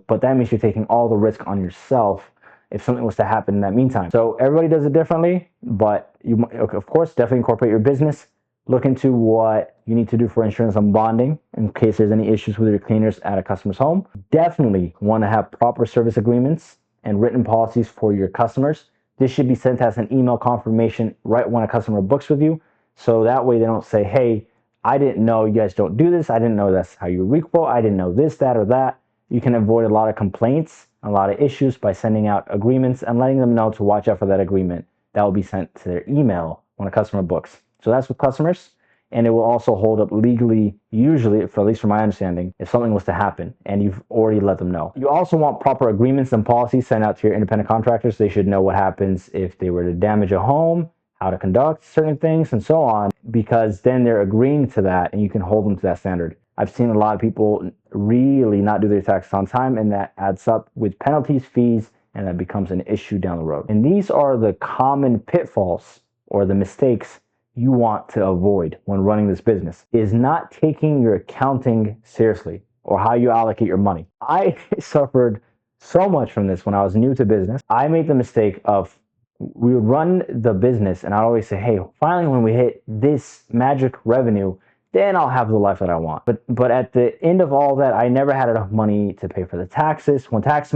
but that means you're taking all the risk on yourself if something was to happen in that meantime. So everybody does it differently, but you, of course, definitely incorporate your business. Look into what you need to do for insurance and bonding in case there's any issues with your cleaners at a customer's home. Definitely want to have proper service agreements and written policies for your customers. This should be sent as an email confirmation right when a customer books with you. So that way they don't say, hey, I didn't know you guys don't do this. I didn't know that's how you requote. I didn't know this, that, or that. You can avoid a lot of complaints, a lot of issues by sending out agreements and letting them know to watch out for that agreement. That will be sent to their email when a customer books. So that's with customers. And it will also hold up legally, usually, for at least from my understanding, if something was to happen and you've already let them know. You also want proper agreements and policies sent out to your independent contractors. They should know what happens if they were to damage a home, how to conduct certain things, and so on, because then they're agreeing to that and you can hold them to that standard. I've seen a lot of people really not do their taxes on time, and that adds up with penalties, fees, and that becomes an issue down the road. And these are the common pitfalls or the mistakes you want to avoid when running this business, is not taking your accounting seriously or how you allocate your money. I suffered so much from this when I was new to business. I made the mistake of, we would run the business and I'd always say, hey, finally when we hit this magic revenue, then I'll have the life that I want. But at the end of all that, I never had enough money to pay for the taxes. When tax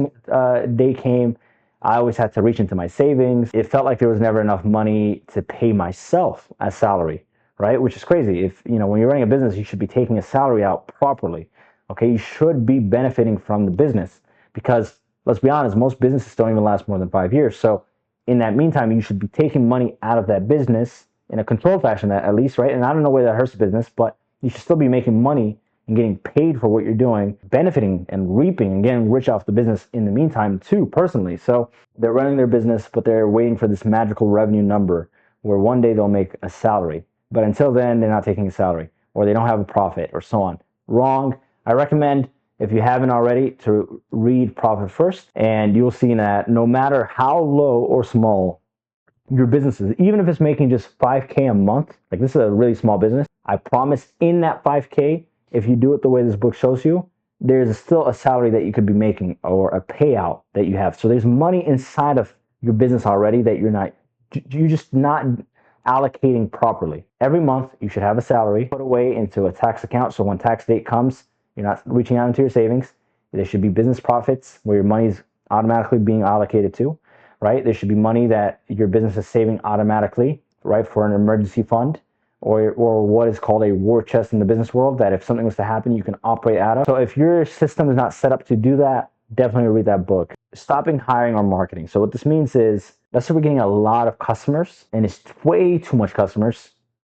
day came, I always had to reach into my savings. It felt like there was never enough money to pay myself as salary, right? Which is crazy. If, when you're running a business, you should be taking a salary out properly. Okay, you should be benefiting from the business because, let's be honest, most businesses don't even last more than 5 years. So in that meantime, you should be taking money out of that business in a controlled fashion at least, right? And I don't know where that hurts the business, but you should still be making money and getting paid for what you're doing, benefiting and reaping and getting rich off the business in the meantime too, personally. So they're running their business, but they're waiting for this magical revenue number where one day they'll make a salary. But until then, they're not taking a salary or they don't have a profit or so on. Wrong. I recommend, if you haven't already, to read Profit First, and you'll see that no matter how low or small your business is, even if it's making just 5K a month, like this is a really small business, I promise in that 5K, if you do it the way this book shows you, there's still a salary that you could be making or a payout that you have. So there's money inside of your business already that you're just not allocating properly. Every month you should have a salary put away into a tax account. So when tax date comes, you're not reaching out into your savings. There should be business profits where your money is automatically being allocated to, right? There should be money that your business is saving automatically, right, for an emergency fund. Or what is called a war chest in the business world, that if something was to happen, you can operate out of. So if your system is not set up to do that, definitely read that book. Stopping hiring or marketing. So what this means is, let's say we're getting a lot of customers and it's way too much customers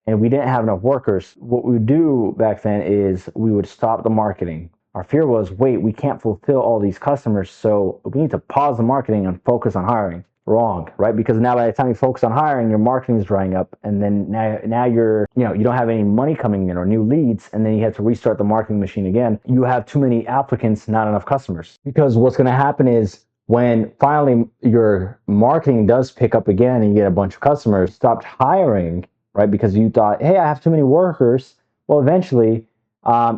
and we didn't have enough workers. What we would do back then is we would stop the marketing. Our fear was, wait, we can't fulfill all these customers, so we need to pause the marketing and focus on hiring. Wrong, right? Because now by the time you focus on hiring, your marketing is drying up, and then now you're, you don't have any money coming in or new leads, and then you have to restart the marketing machine again. You have too many applicants, not enough customers. Because what's going to happen is When finally your marketing does pick up again and you get a bunch of customers, you stopped hiring, right? Because you thought, hey, I have too many workers. Well, eventually,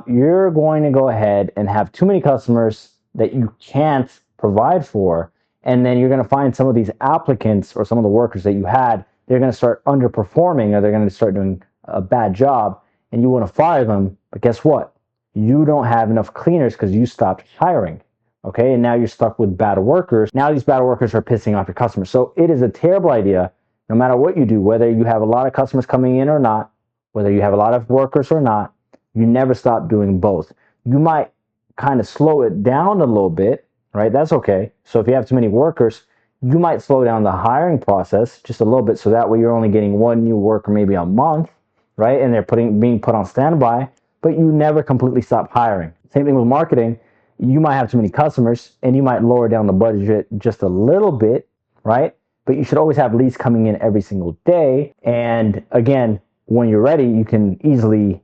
you're going to go ahead and have too many customers that you can't provide for. And then you're going to find some of these applicants or some of the workers that you had, they're going to start underperforming or they're going to start doing a bad job and you want to fire them. But guess what? You don't have enough cleaners because you stopped hiring. Okay, and now you're stuck with bad workers. Now these bad workers are pissing off your customers. So it is a terrible idea, no matter what you do, whether you have a lot of customers coming in or not, whether you have a lot of workers or not, you never stop doing both. You might kind of slow it down a little bit, right? That's okay. So if you have too many workers, you might slow down the hiring process just a little bit. So that way you're only getting one new worker maybe a month, right? And they're being put on standby, but you never completely stop hiring. Same thing with marketing. You might have too many customers and you might lower down the budget just a little bit, right? But you should always have leads coming in every single day. And again, when you're ready, you can easily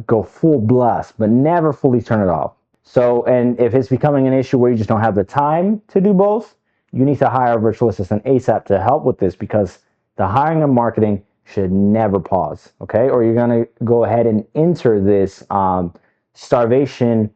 go full blast, but never fully turn it off. So, and if it's becoming an issue where you just don't have the time to do both, you need to hire a virtual assistant ASAP to help with this, because the hiring and marketing should never pause, okay? Or you're gonna go ahead and enter this starvation,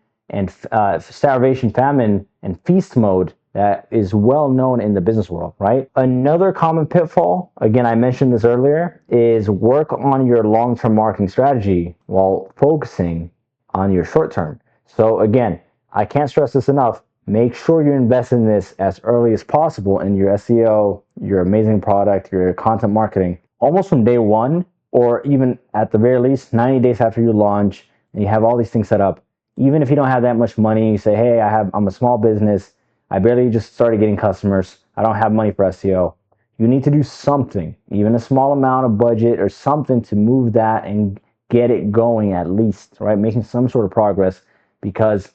famine, and feast mode that is well known in the business world, right? Another common pitfall, again, I mentioned this earlier, is work on your long-term marketing strategy while focusing on your short-term. So again, I can't stress this enough. Make sure you invest in this as early as possible in your SEO, your amazing product, your content marketing, almost from day one, or even at the very least 90 days after you launch and you have all these things set up. Even if you don't have that much money, you say, hey, I'm a small business. I barely just started getting customers. I don't have money for SEO. You need to do something, even a small amount of budget or something to move that and get it going at least, right? Making some sort of progress, because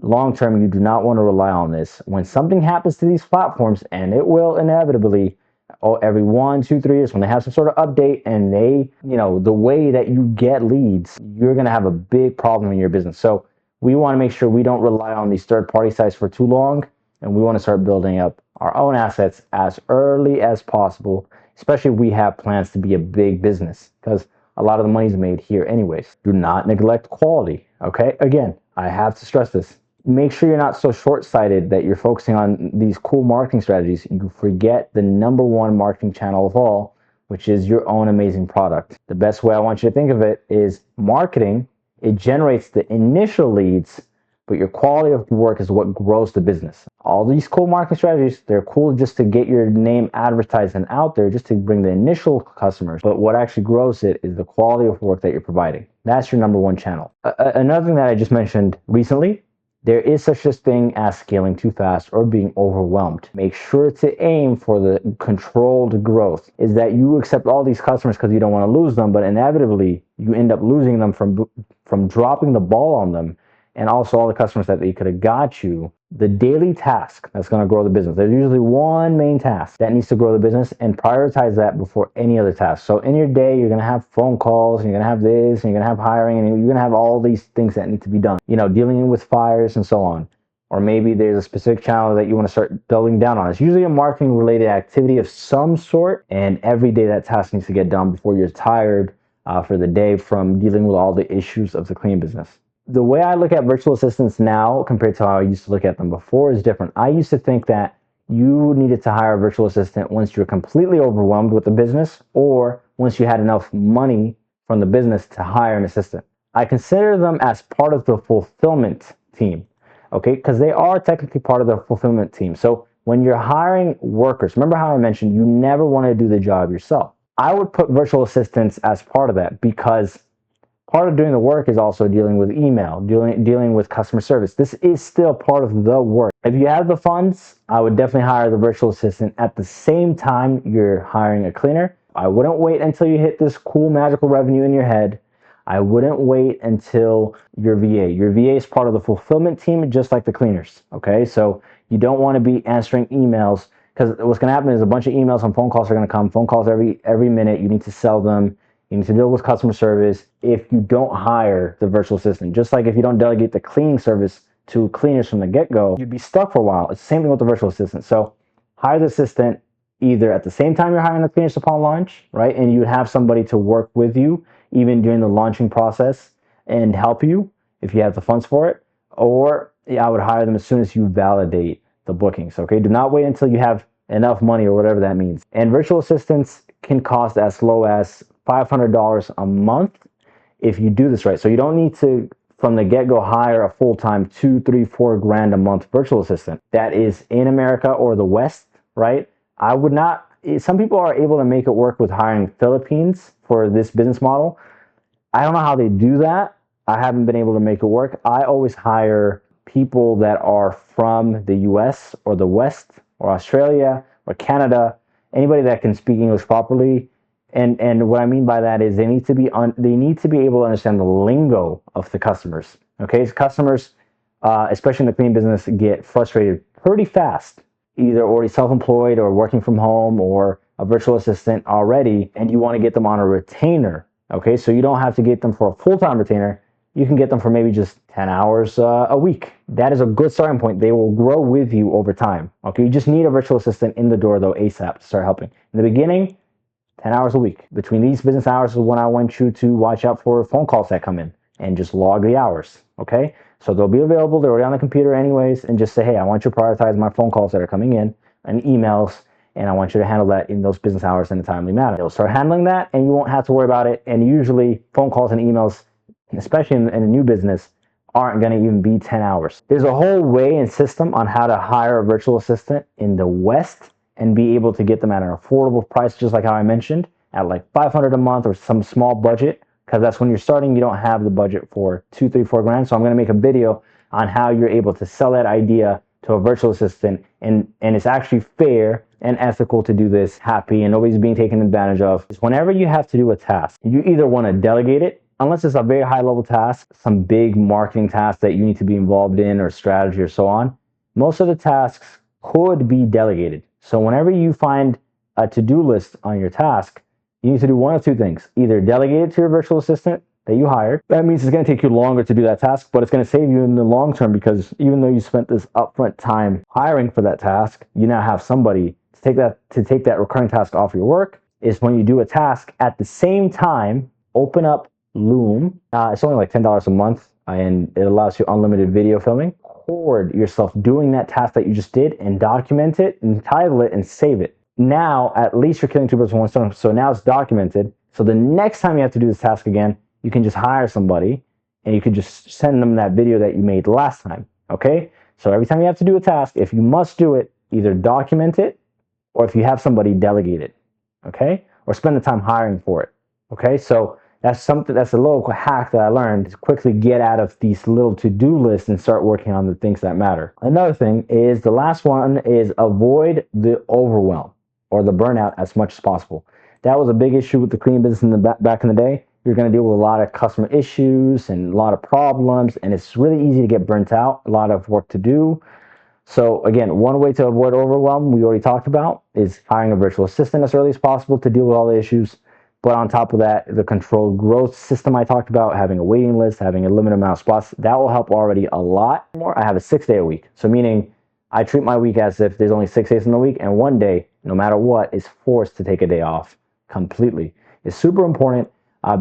long term, you do not want to rely on this. When something happens to these platforms, and it will inevitably, every 1, 2, 3 years, when they have some sort of update and they, the way that you get leads, you're going to have a big problem in your business. So we want to make sure we don't rely on these third-party sites for too long, and we want to start building up our own assets as early as possible, especially if we have plans to be a big business, because a lot of the money's made here anyways. Do not neglect quality, okay? Again, I have to stress this. Make sure you're not so short-sighted that you're focusing on these cool marketing strategies. You forget the number one marketing channel of all, which is your own amazing product. The best way I want you to think of it is marketing. It generates the initial leads, but your quality of work is what grows the business. All these cool marketing strategies, they're cool just to get your name advertised and out there, just to bring the initial customers. But what actually grows it is the quality of work that you're providing. That's your number one channel. Another thing that I just mentioned recently, there is such a thing as scaling too fast or being overwhelmed. Make sure to aim for the controlled growth. Is that you accept all these customers because you don't want to lose them, but inevitably you end up losing them from dropping the ball on them, and also all the customers that they could have got you. The daily task that's going to grow the business. There's usually one main task that needs to grow the business, and prioritize that before any other task. So in your day, you're going to have phone calls, and you're going to have this, and you're going to have hiring, and you're going to have all these things that need to be done. Dealing with fires and so on. Or maybe there's a specific channel that you want to start doubling down on. It's usually a marketing related activity of some sort, and every day that task needs to get done before you're tired for the day from dealing with all the issues of the cleaning business. The way I look at virtual assistants now compared to how I used to look at them before is different. I used to think that you needed to hire a virtual assistant once you're completely overwhelmed with the business, or once you had enough money from the business to hire an assistant. I consider them as part of the fulfillment team, okay? Because they are technically part of the fulfillment team. So when you're hiring workers, remember how I mentioned you never want to do the job yourself. I would put virtual assistants as part of that, because part of doing the work is also dealing with email, dealing with customer service. This is still part of the work. If you have the funds, I would definitely hire the virtual assistant at the same time you're hiring a cleaner. I wouldn't wait until you hit this cool magical revenue in your head. I wouldn't wait until your VA. Your VA is part of the fulfillment team, just like the cleaners, okay? So you don't want to be answering emails, because what's going to happen is a bunch of emails and phone calls are going to come. Phone calls every minute. You need to sell them. You need to deal with customer service if you don't hire the virtual assistant. Just like if you don't delegate the cleaning service to cleaners from the get-go, you'd be stuck for a while. It's the same thing with the virtual assistant. So hire the assistant either at the same time you're hiring the cleaners upon launch, right? And you have somebody to work with you even during the launching process and help you if you have the funds for it. Or I would hire them as soon as you validate the bookings, okay? Do not wait until you have enough money or whatever that means. And virtual assistants can cost as low as $500 a month if you do this right. So you don't need to, from the get-go, hire a full-time $2, $3, $4 grand a month virtual assistant. That is in America or the West, right? I would not, some people are able to make it work with hiring Philippines for this business model. I don't know how they do that. I haven't been able to make it work. I always hire people that are from the US or the West or Australia or Canada, anybody that can speak English properly. And what I mean by that is they need to be able to understand the lingo of the customers. Okay, so customers, especially in the cleaning business, get frustrated pretty fast, either already self-employed or working from home or a virtual assistant already, and you want to get them on a retainer. Okay, so you don't have to get them for a full-time retainer. You can get them for maybe just 10 hours a week. That is a good starting point. They will grow with you over time. Okay, you just need a virtual assistant in the door though ASAP to start helping. In the beginning, 10 hours a week. Between these business hours is when I want you to watch out for phone calls that come in and just log the hours. Okay, so they'll be available. They're already on the computer anyways, and just say, hey, I want you to prioritize my phone calls that are coming in and emails, and I want you to handle that in those business hours in a timely manner. They'll start handling that and you won't have to worry about it. And usually phone calls and emails, especially in a new business, aren't going to even be 10 hours. There's a whole way and system on how to hire a virtual assistant in the West and be able to get them at an affordable price, just like how I mentioned, at like $500 a month or some small budget, because that's when you're starting, you don't have the budget for $2, $3, $4 grand. So I'm going to make a video on how you're able to sell that idea to a virtual assistant, and it's actually fair and ethical to do this happy and nobody's being taken advantage of. Whenever you have to do a task, you either want to delegate it, unless it's a very high level task, some big marketing task that you need to be involved in or strategy or so on. Most of the tasks could be delegated. So whenever you find a to-do list on your task, you need to do one of two things. Either delegate it to your virtual assistant that you hired. That means it's going to take you longer to do that task, but it's going to save you in the long term, because even though you spent this upfront time hiring for that task, you now have somebody to take that recurring task off your work. Is when you do a task at the same time, open up Loom. It's only like $10 a month, and it allows you unlimited video filming. Record yourself doing that task that you just did and document it and title it and save it. Now, at least you're killing two birds with one stone. So now it's documented. So the next time you have to do this task again, you can just hire somebody and you can just send them that video that you made last time. Okay? So every time you have to do a task, if you must do it, either document it, or if you have somebody, delegate it. Okay? Or spend the time hiring for it. Okay? So that's a little hack that I learned to quickly get out of these little to-do lists and start working on the things that matter. Another thing is, the last one is avoid the overwhelm or the burnout as much as possible. That was a big issue with the cleaning business in the back in the day. You're going to deal with a lot of customer issues and a lot of problems, and it's really easy to get burnt out, a lot of work to do. So again, one way to avoid overwhelm, we already talked about, is hiring a virtual assistant as early as possible to deal with all the issues. But on top of that, the controlled growth system I talked about, having a waiting list, having a limited amount of spots, that will help already a lot more. I have a 6-day a week. So meaning I treat my week as if there's only 6 days in the week, and one day, no matter what, is forced to take a day off completely. It's super important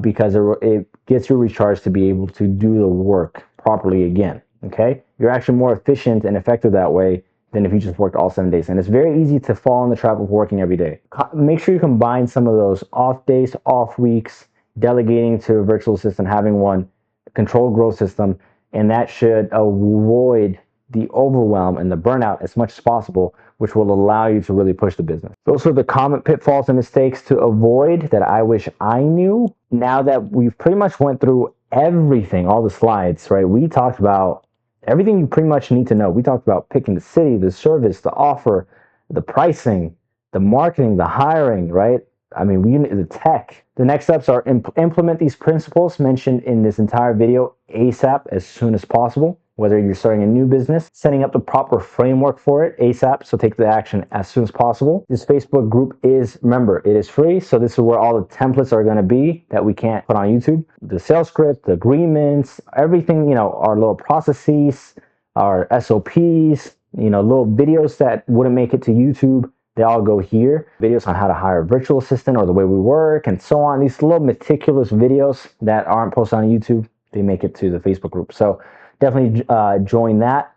because it gets you recharged to be able to do the work properly again. Okay? You're actually more efficient and effective that way than if you just worked all 7 days. And it's very easy to fall in the trap of working every day. Make sure you combine some of those off days, off weeks, delegating to a virtual assistant, having one, controlled growth system, and that should avoid the overwhelm and the burnout as much as possible, which will allow you to really push the business. Those are the common pitfalls and mistakes to avoid that I wish I knew. Now that we've pretty much went through everything, all the slides, right? We talked about everything you pretty much need to know. We talked about picking the city, the service, the offer, the pricing, the marketing, the hiring, right? I mean, the tech. The next steps are implement these principles mentioned in this entire video ASAP, as soon as possible. Whether you're starting a new business, setting up the proper framework for it ASAP, so take the action as soon as possible. This Facebook group is, remember, it is free, so this is where all the templates are going to be that we can't put on YouTube. The sales script, the agreements, everything, our little processes, our SOPs, little videos that wouldn't make it to YouTube. They all go here. Videos on how to hire a virtual assistant or the way we work and so on. These little meticulous videos that aren't posted on YouTube, they make it to the Facebook group. So definitely join that.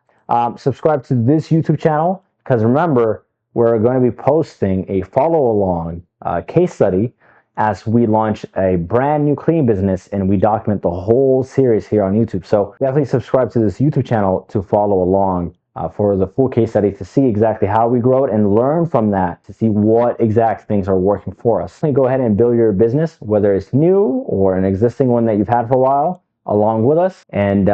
Subscribe to this YouTube channel, because remember, we're going to be posting a follow along case study as we launch a brand new cleaning business and we document the whole series here on YouTube. So definitely subscribe to this YouTube channel to follow along for the full case study, to see exactly how we grow it and learn from that, to see what exact things are working for us. Go ahead and build your business, whether it's new or an existing one that you've had for a while, along with us. And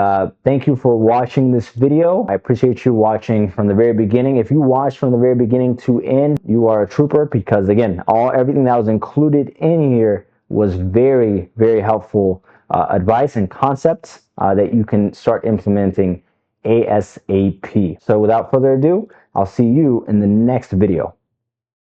thank you for watching this video. I appreciate you watching from the very beginning. If you watched from the very beginning to end, you are a trooper, because again, everything that was included in here was very, very helpful advice and concepts that you can start implementing ASAP. So without further ado, I'll see you in the next video.